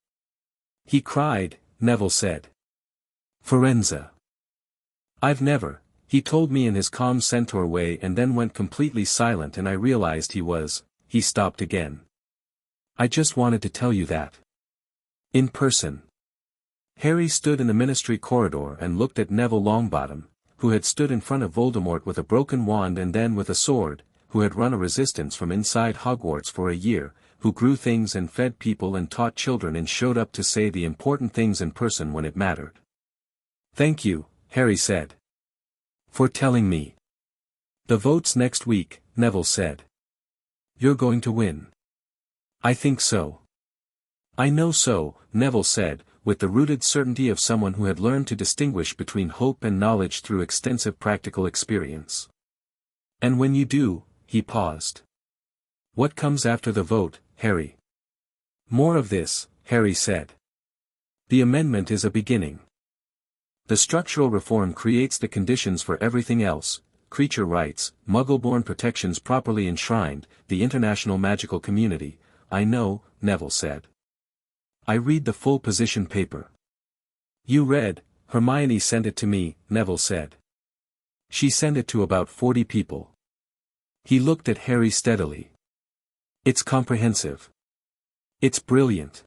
"He cried," Neville said. "Forenza. I've never," he told me in his calm Centaur way and then went completely silent and I realized he stopped again. "I just wanted to tell you that. In person." Harry stood in the ministry corridor and looked at Neville Longbottom, who had stood in front of Voldemort with a broken wand and then with a sword, who had run a resistance from inside Hogwarts for a year, who grew things and fed people and taught children and showed up to say the important things in person when it mattered. "Thank you," Harry said. "For telling me." "The vote's next week," Neville said. "You're going to win." "I think so." "I know so," Neville said, with the rooted certainty of someone who had learned to distinguish between hope and knowledge through extensive practical experience. "And when you do," he paused. "What comes after the vote, Harry?" "More of this," Harry said. "The amendment is a beginning. The structural reform creates the conditions for everything else, creature rights, Muggle-born protections properly enshrined, the international magical community. I know, Neville said. I read the full position paper. You read, Hermione sent it to me, Neville said. She sent it to about 40 people. He looked at Harry steadily. It's comprehensive. It's brilliant.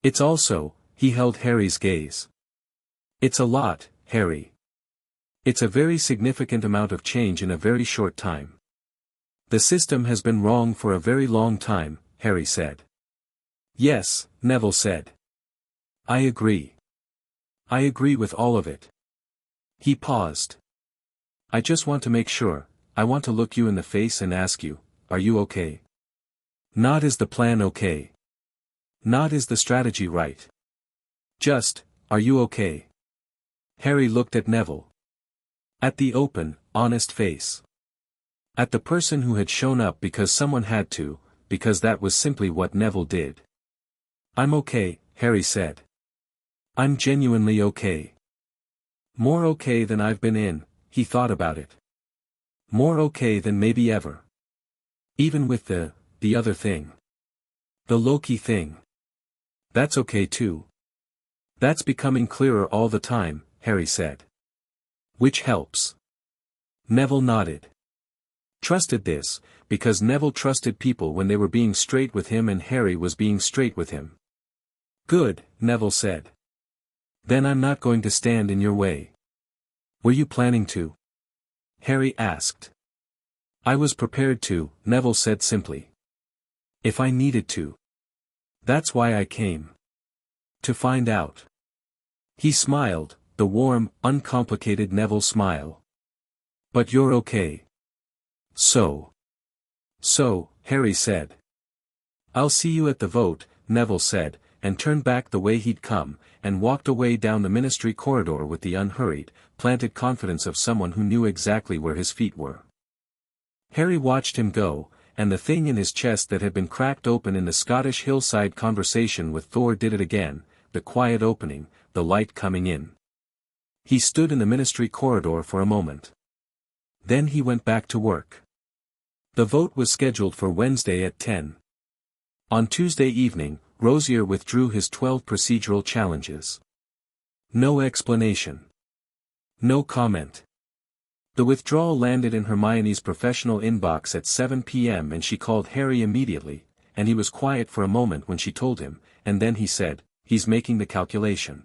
It's also, he held Harry's gaze. It's a lot, Harry. It's a very significant amount of change in a very short time. The system has been wrong for a very long time, Harry said. Yes, Neville said. I agree. I agree with all of it. He paused. I just want to make sure, I want to look you in the face and ask you, are you okay? Not is the plan okay? Not is the strategy right? Just, are you okay? Harry looked at Neville. At the open, honest face. At the person who had shown up because someone had to, because that was simply what Neville did. I'm okay, Harry said. I'm genuinely okay. More okay than I've been in, he thought about it. More okay than maybe ever. Even with the other thing. The Loki thing. That's okay too. That's becoming clearer all the time, Harry said. Which helps. Neville nodded. Trusted this, because Neville trusted people when they were being straight with him and Harry was being straight with him. Good, Neville said. Then I'm not going to stand in your way. Were you planning to? Harry asked. I was prepared to, Neville said simply. If I needed to. That's why I came. To find out. He smiled, the warm, uncomplicated Neville smile. But you're okay. So, Harry said. I'll see you at the vote, Neville said, and turned back the way he'd come, and walked away down the ministry corridor with the unhurried, planted confidence of someone who knew exactly where his feet were. Harry watched him go, and the thing in his chest that had been cracked open in the Scottish hillside conversation with Thor did it again, the quiet opening, the light coming in. He stood in the ministry corridor for a moment. Then he went back to work. The vote was scheduled for Wednesday at 10. On Tuesday evening, Rosier withdrew his 12 procedural challenges. No explanation. No comment. The withdrawal landed in Hermione's professional inbox at 7 p.m. and she called Harry immediately, and he was quiet for a moment when she told him, and then he said, he's making the calculation.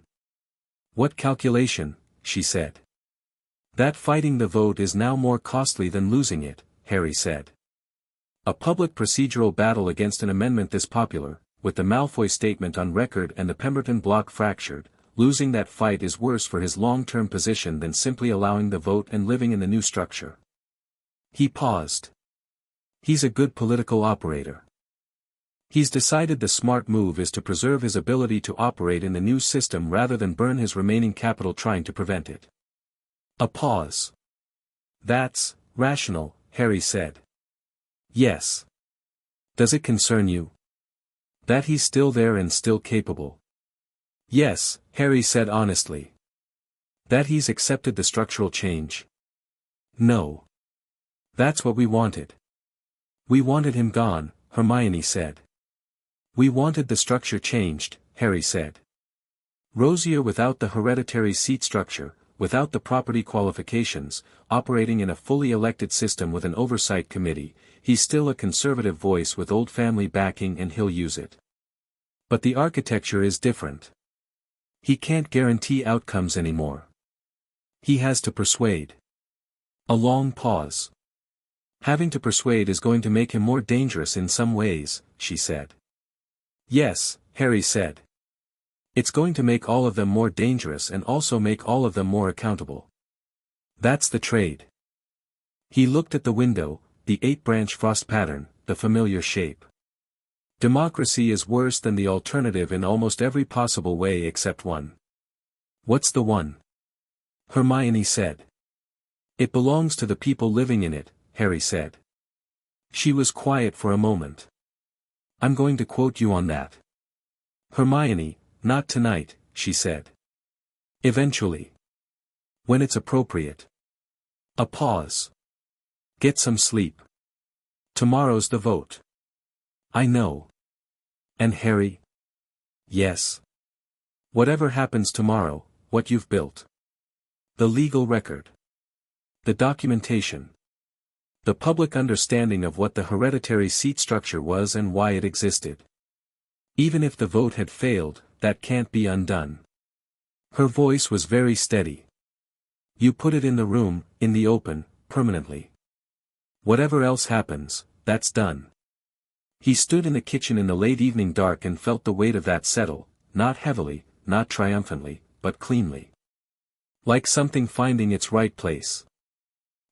What calculation? She said. That fighting the vote is now more costly than losing it, Harry said. A public procedural battle against an amendment this popular, with the Malfoy statement on record and the Pemberton block fractured, losing that fight is worse for his long-term position than simply allowing the vote and living in the new structure. He paused. He's a good political operator. He's decided the smart move is to preserve his ability to operate in the new system rather than burn his remaining capital trying to prevent it. A pause. That's rational, Harry said. Yes. Does it concern you? That he's still there and still capable? Yes, Harry said honestly. That he's accepted the structural change? No. That's what we wanted. We wanted him gone, Hermione said. We wanted the structure changed, Harry said. Rosier without the hereditary seat structure, without the property qualifications, operating in a fully elected system with an oversight committee, he's still a conservative voice with old family backing and he'll use it. But the architecture is different. He can't guarantee outcomes anymore. He has to persuade. A long pause. Having to persuade is going to make him more dangerous in some ways, she said. Yes, Harry said. It's going to make all of them more dangerous and also make all of them more accountable. That's the trade. He looked at the window, the 8-branch frost pattern, the familiar shape. Democracy is worse than the alternative in almost every possible way except one. What's the one? Hermione said. It belongs to the people living in it, Harry said. She was quiet for a moment. I'm going to quote you on that. Hermione, not tonight, she said. Eventually. When it's appropriate. A pause. Get some sleep. Tomorrow's the vote. I know. And Harry? Yes. Whatever happens tomorrow, what you've built. The legal record. The documentation. The public understanding of what the hereditary seat structure was and why it existed. Even if the vote had failed, that can't be undone. Her voice was very steady. You put it in the room, in the open, permanently. Whatever else happens, that's done. He stood in the kitchen in the late evening dark and felt the weight of that settle, not heavily, not triumphantly, but cleanly. Like something finding its right place.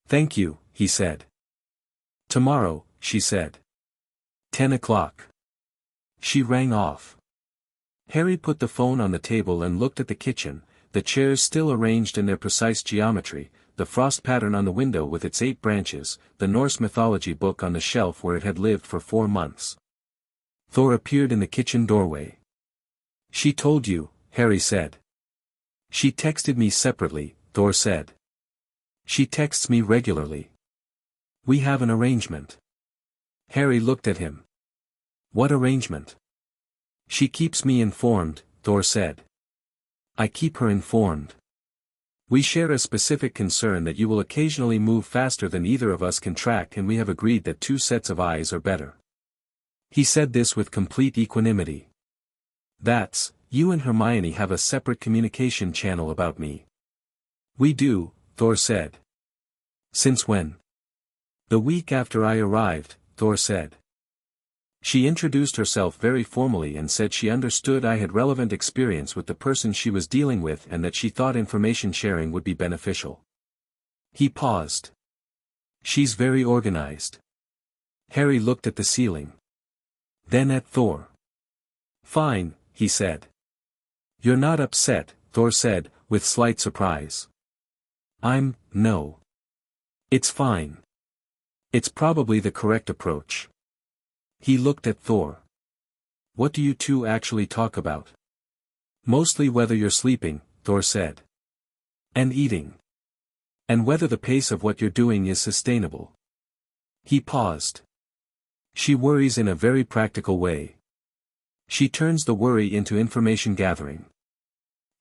Thank you, he said. Tomorrow, she said. 10 o'clock. She rang off. Harry put the phone on the table and looked at the kitchen, the chairs still arranged in their precise geometry, the frost pattern on the window with its 8 branches, the Norse mythology book on the shelf where it had lived for 4 months. Thor appeared in the kitchen doorway. She told you, Harry said. She texted me separately, Thor said. She texts me regularly. We have an arrangement. Harry looked at him. What arrangement? She keeps me informed, Thor said. I keep her informed. We share a specific concern that you will occasionally move faster than either of us can track, and we have agreed that 2 sets of eyes are better. He said this with complete equanimity. That's, you and Hermione have a separate communication channel about me. We do, Thor said. Since when? The week after I arrived, Thor said. She introduced herself very formally and said she understood I had relevant experience with the person she was dealing with and that she thought information sharing would be beneficial. He paused. She's very organized. Harry looked at the ceiling. Then at Thor. Fine, he said. You're not upset, Thor said, with slight surprise. No. It's fine. It's probably the correct approach. He looked at Thor. What do you two actually talk about? Mostly whether you're sleeping, Thor said. And eating. And whether the pace of what you're doing is sustainable. He paused. She worries in a very practical way. She turns the worry into information gathering.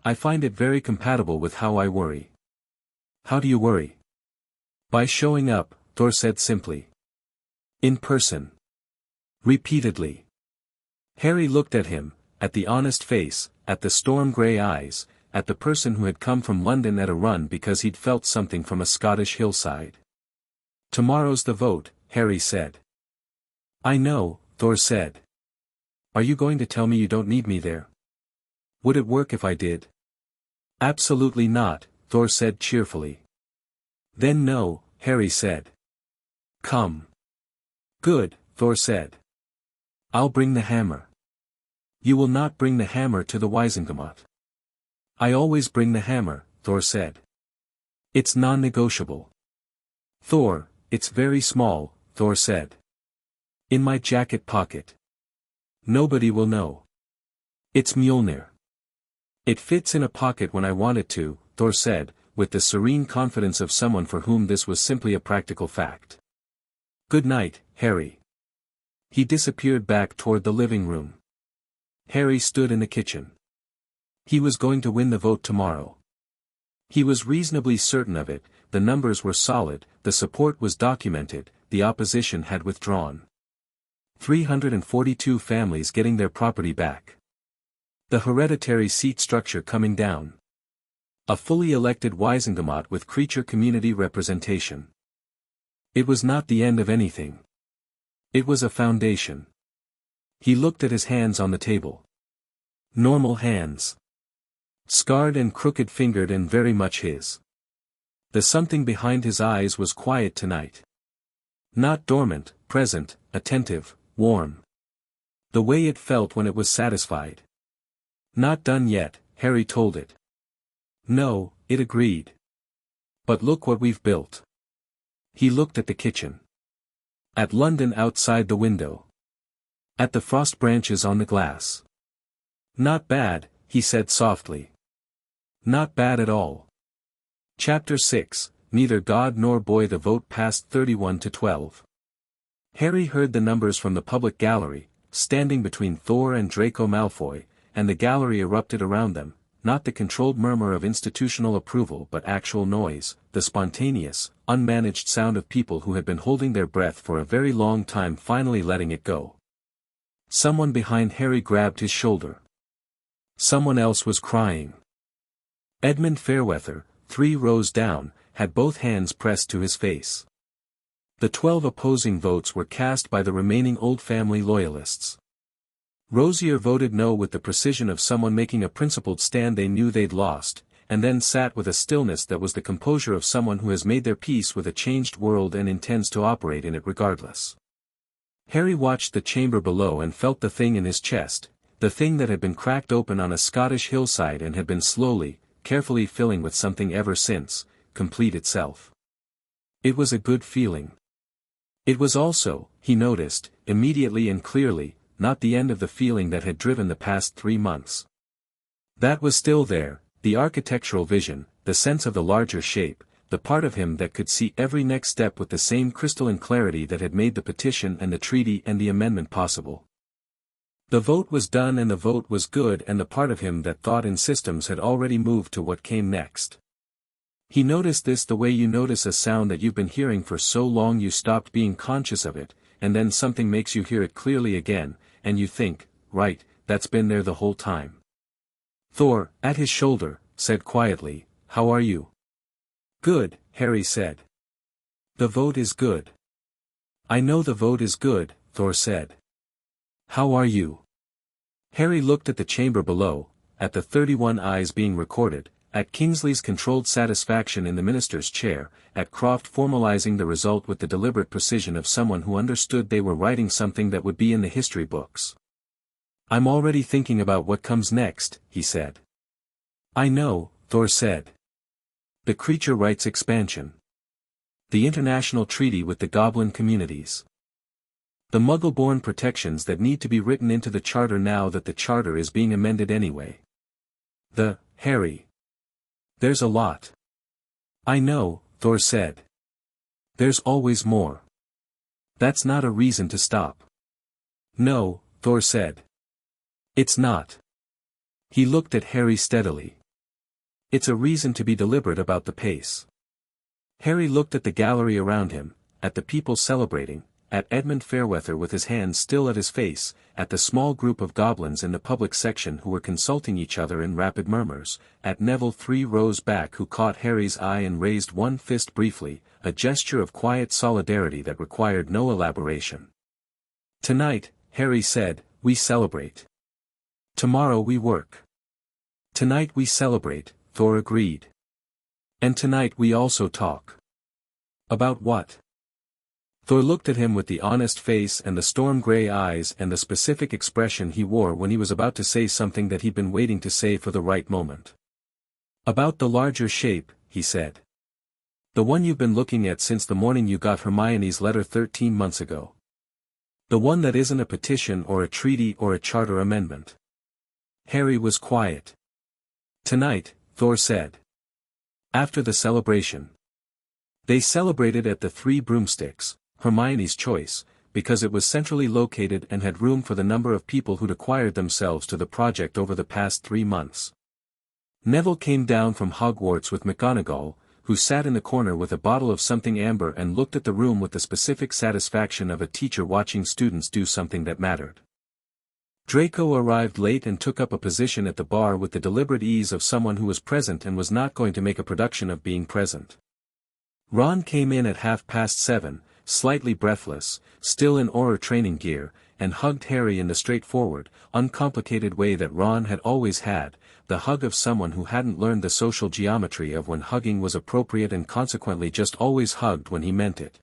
I find it very compatible with how I worry. How do you worry? By showing up, Thor said simply. In person. Repeatedly. Harry looked at him, at the honest face, at the storm-grey eyes, at the person who had come from London at a run because he'd felt something from a Scottish hillside. Tomorrow's the vote, Harry said. I know, Thor said. Are you going to tell me you don't need me there? Would it work if I did? Absolutely not, Thor said cheerfully. Then no, Harry said. Come. Good, Thor said. I'll bring the hammer. You will not bring the hammer to the Wisengamot. I always bring the hammer, Thor said. It's non-negotiable. Thor, it's very small, Thor said. In my jacket pocket. Nobody will know. It's Mjolnir. It fits in a pocket when I want it to, Thor said, with the serene confidence of someone for whom this was simply a practical fact. Good night, Harry. He disappeared back toward the living room. Harry stood in the kitchen. He was going to win the vote tomorrow. He was reasonably certain of it, the numbers were solid, the support was documented, the opposition had withdrawn. 342 families getting their property back. The hereditary seat structure coming down. A fully elected Wisengamot with creature community representation. It was not the end of anything. It was a foundation. He looked at his hands on the table. Normal hands. Scarred and crooked-fingered and very much his. The something behind his eyes was quiet tonight. Not dormant, present, attentive, warm. The way it felt when it was satisfied. Not done yet, Harry told it. No, it agreed. But look what we've built. He looked at the kitchen. At London outside the window. At the frost branches on the glass. Not bad, he said softly. Not bad at all. Chapter 6, neither God nor boy. The vote passed 31-12. Harry heard the numbers from the public gallery, standing between Thor and Draco Malfoy, and the gallery erupted around them, not the controlled murmur of institutional approval but actual noise, the spontaneous, unmanaged sound of people who had been holding their breath for a very long time finally letting it go. Someone behind Harry grabbed his shoulder. Someone else was crying. Edmund Fairweather, 3 rows down, had both hands pressed to his face. The 12 opposing votes were cast by the remaining Old Family loyalists. Rosier voted no with the precision of someone making a principled stand they knew they'd lost, and then sat with a stillness that was the composure of someone who has made their peace with a changed world and intends to operate in it regardless. Harry watched the chamber below and felt the thing in his chest, the thing that had been cracked open on a Scottish hillside and had been slowly, carefully filling with something ever since, complete itself. It was a good feeling. It was also, he noticed, immediately and clearly, not the end of the feeling that had driven the past 3 months. That was still there, the architectural vision, the sense of the larger shape, the part of him that could see every next step with the same crystalline clarity that had made the petition and the treaty and the amendment possible. The vote was done and the vote was good, and the part of him that thought in systems had already moved to what came next. He noticed this the way you notice a sound that you've been hearing for so long you stopped being conscious of it, and then something makes you hear it clearly again, and you think, right, that's been there the whole time. Thor, at his shoulder, said quietly, "How are you?" "Good," Harry said. "The vote is good." "I know the vote is good," Thor said. "How are you?" Harry looked at the chamber below, at the 31 eyes being recorded, at Kingsley's controlled satisfaction in the minister's chair, at Croft formalizing the result with the deliberate precision of someone who understood they were writing something that would be in the history books. "I'm already thinking about what comes next," he said. "I know," Thor said. "The creature rights expansion. The international treaty with the goblin communities. The Muggle-born protections that need to be written into the charter now that the charter is being amended anyway. Harry. There's a lot." "I know," Thor said. "There's always more. That's not a reason to stop." "No," Thor said. "It's not." He looked at Harry steadily. "It's a reason to be deliberate about the pace." Harry looked at the gallery around him, at the people celebrating, at Edmund Fairweather with his hands still at his face, at the small group of goblins in the public section who were consulting each other in rapid murmurs, at Neville 3 rows back who caught Harry's eye and raised one fist briefly, a gesture of quiet solidarity that required no elaboration. "Tonight," Harry said, "we celebrate. Tomorrow we work." "Tonight we celebrate," Thor agreed. "And tonight we also talk." "About what?" Thor looked at him with the honest face and the storm-gray eyes and the specific expression he wore when he was about to say something that he'd been waiting to say for the right moment. "About the larger shape," he said. "The one you've been looking at since the morning you got Hermione's letter 13 months ago. The one that isn't a petition or a treaty or a charter amendment." Harry was quiet. "Tonight," Thor said. "After the celebration." They celebrated at the 3 Broomsticks, Hermione's choice, because it was centrally located and had room for the number of people who'd acquired themselves to the project over the past 3 months. Neville came down from Hogwarts with McGonagall, who sat in the corner with a bottle of something amber and looked at the room with the specific satisfaction of a teacher watching students do something that mattered. Draco arrived late and took up a position at the bar with the deliberate ease of someone who was present and was not going to make a production of being present. Ron came in at 7:30, slightly breathless, still in Auror training gear, and hugged Harry in the straightforward, uncomplicated way that Ron had always had, the hug of someone who hadn't learned the social geometry of when hugging was appropriate and consequently just always hugged when he meant it.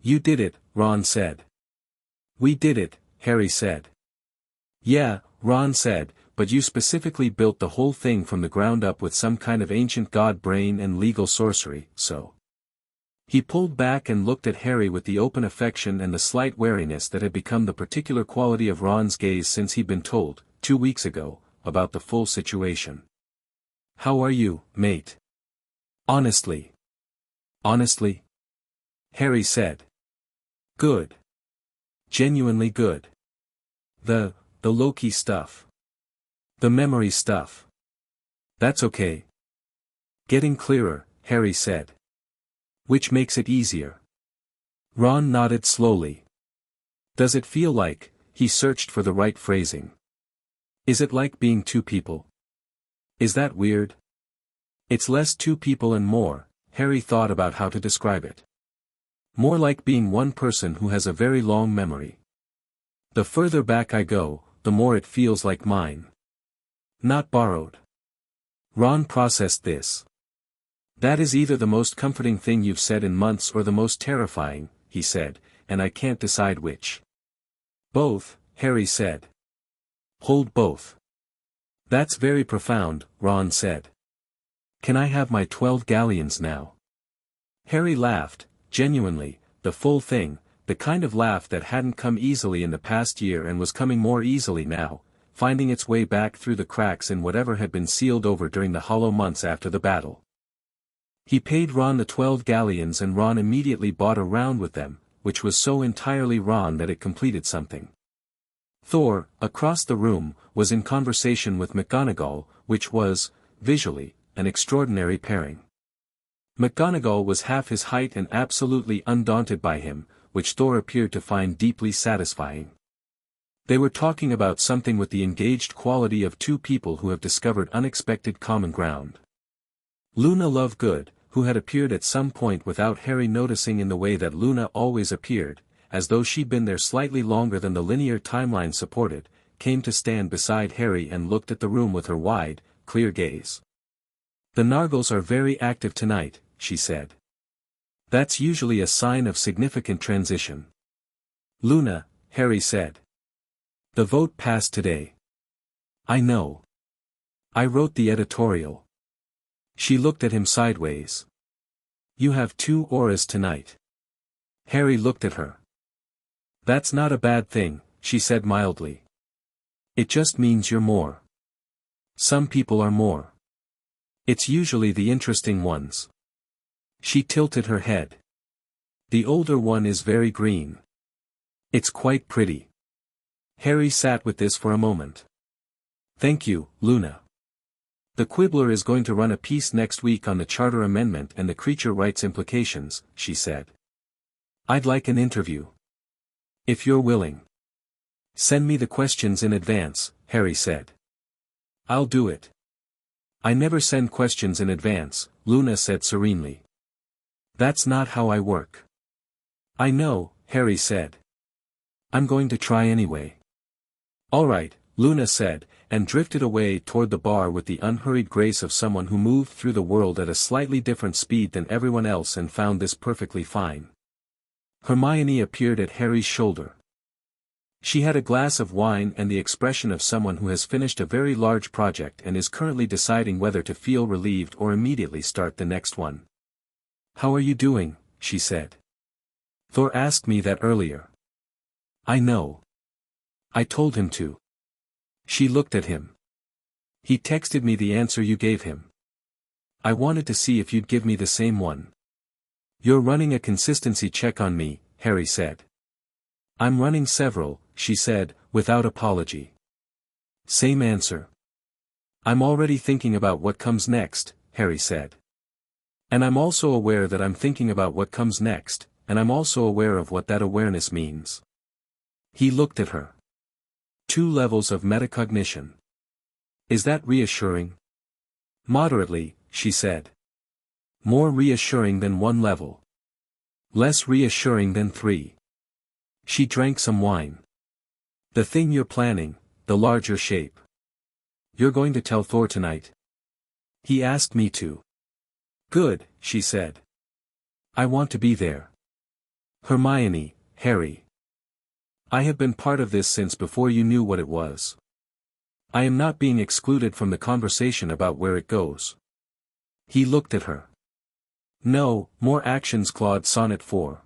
"You did it," Ron said. "We did it," Harry said. "Yeah," Ron said, "but you specifically built the whole thing from the ground up with some kind of ancient god brain and legal sorcery, so." He pulled back and looked at Harry with the open affection and the slight wariness that had become the particular quality of Ron's gaze since he'd been told, 2 weeks ago, about the full situation. "How are you, mate? Honestly. Honestly? Harry said. Good. Genuinely good. The Loki stuff. The memory stuff. That's okay. Getting clearer, Harry said. Which makes it easier. Ron nodded slowly. Does it feel like, he searched for the right phrasing. Is it like being two people? Is that weird? It's less two people and more, Harry thought about how to describe it. More like being one person who has a very long memory. The further back I go, the more it feels like mine. Not borrowed. Ron processed this. That is either the most comforting thing you've said in months or the most terrifying, he said, and I can't decide which. Both, Harry said. Hold both. That's very profound, Ron said. Can I have my 12 galleons now? Harry laughed, genuinely, the full thing, the kind of laugh that hadn't come easily in the past year and was coming more easily now, finding its way back through the cracks in whatever had been sealed over during the hollow months after the battle. He paid Ron the 12 galleons and Ron immediately bought a round with them, which was so entirely Ron that it completed something. Thor, across the room, was in conversation with McGonagall, which was, visually, an extraordinary pairing. McGonagall was half his height and absolutely undaunted by him, which Thor appeared to find deeply satisfying. They were talking about something with the engaged quality of two people who have discovered unexpected common ground. Luna Lovegood, who had appeared at some point without Harry noticing in the way that Luna always appeared, as though she'd been there slightly longer than the linear timeline supported, came to stand beside Harry and looked at the room with her wide, clear gaze. The Nargles are very active tonight, she said. That's usually a sign of significant transition. Luna, Harry said. The vote passed today. I know. I wrote the editorial. She looked at him sideways. You have 2 auras tonight. Harry looked at her. That's not a bad thing, she said mildly. It just means you're more. Some people are more. It's usually the interesting ones. She tilted her head. The older one is very green. It's quite pretty. Harry sat with this for a moment. Thank you, Luna. The Quibbler is going to run a piece next week on the Charter Amendment and the creature rights implications, she said. I'd like an interview. If you're willing. Send me the questions in advance, Harry said. I'll do it. I never send questions in advance, Luna said serenely. That's not how I work. I know, Harry said. I'm going to try anyway. All right, Luna said, and drifted away toward the bar with the unhurried grace of someone who moved through the world at a slightly different speed than everyone else and found this perfectly fine. Hermione appeared at Harry's shoulder. She had a glass of wine and the expression of someone who has finished a very large project and is currently deciding whether to feel relieved or immediately start the next one. How are you doing? She said. Thor asked me that earlier. I know. I told him to. She looked at him. He texted me the answer you gave him. I wanted to see if you'd give me the same one. You're running a consistency check on me, Harry said. I'm running several, she said, without apology. Same answer. I'm already thinking about what comes next, Harry said. And I'm also aware that I'm thinking about what comes next, and I'm also aware of what that awareness means. He looked at her. 2 levels of metacognition. Is that reassuring? Moderately, she said. More reassuring than 1 level. Less reassuring than 3. She drank some wine. The thing you're planning, the larger shape. You're going to tell Thor tonight? He asked me to. Good, she said. I want to be there. Hermione, Harry. I have been part of this since before you knew what it was. I am not being excluded from the conversation about where it goes. He looked at her. No, more actions Claude Sonnet 4.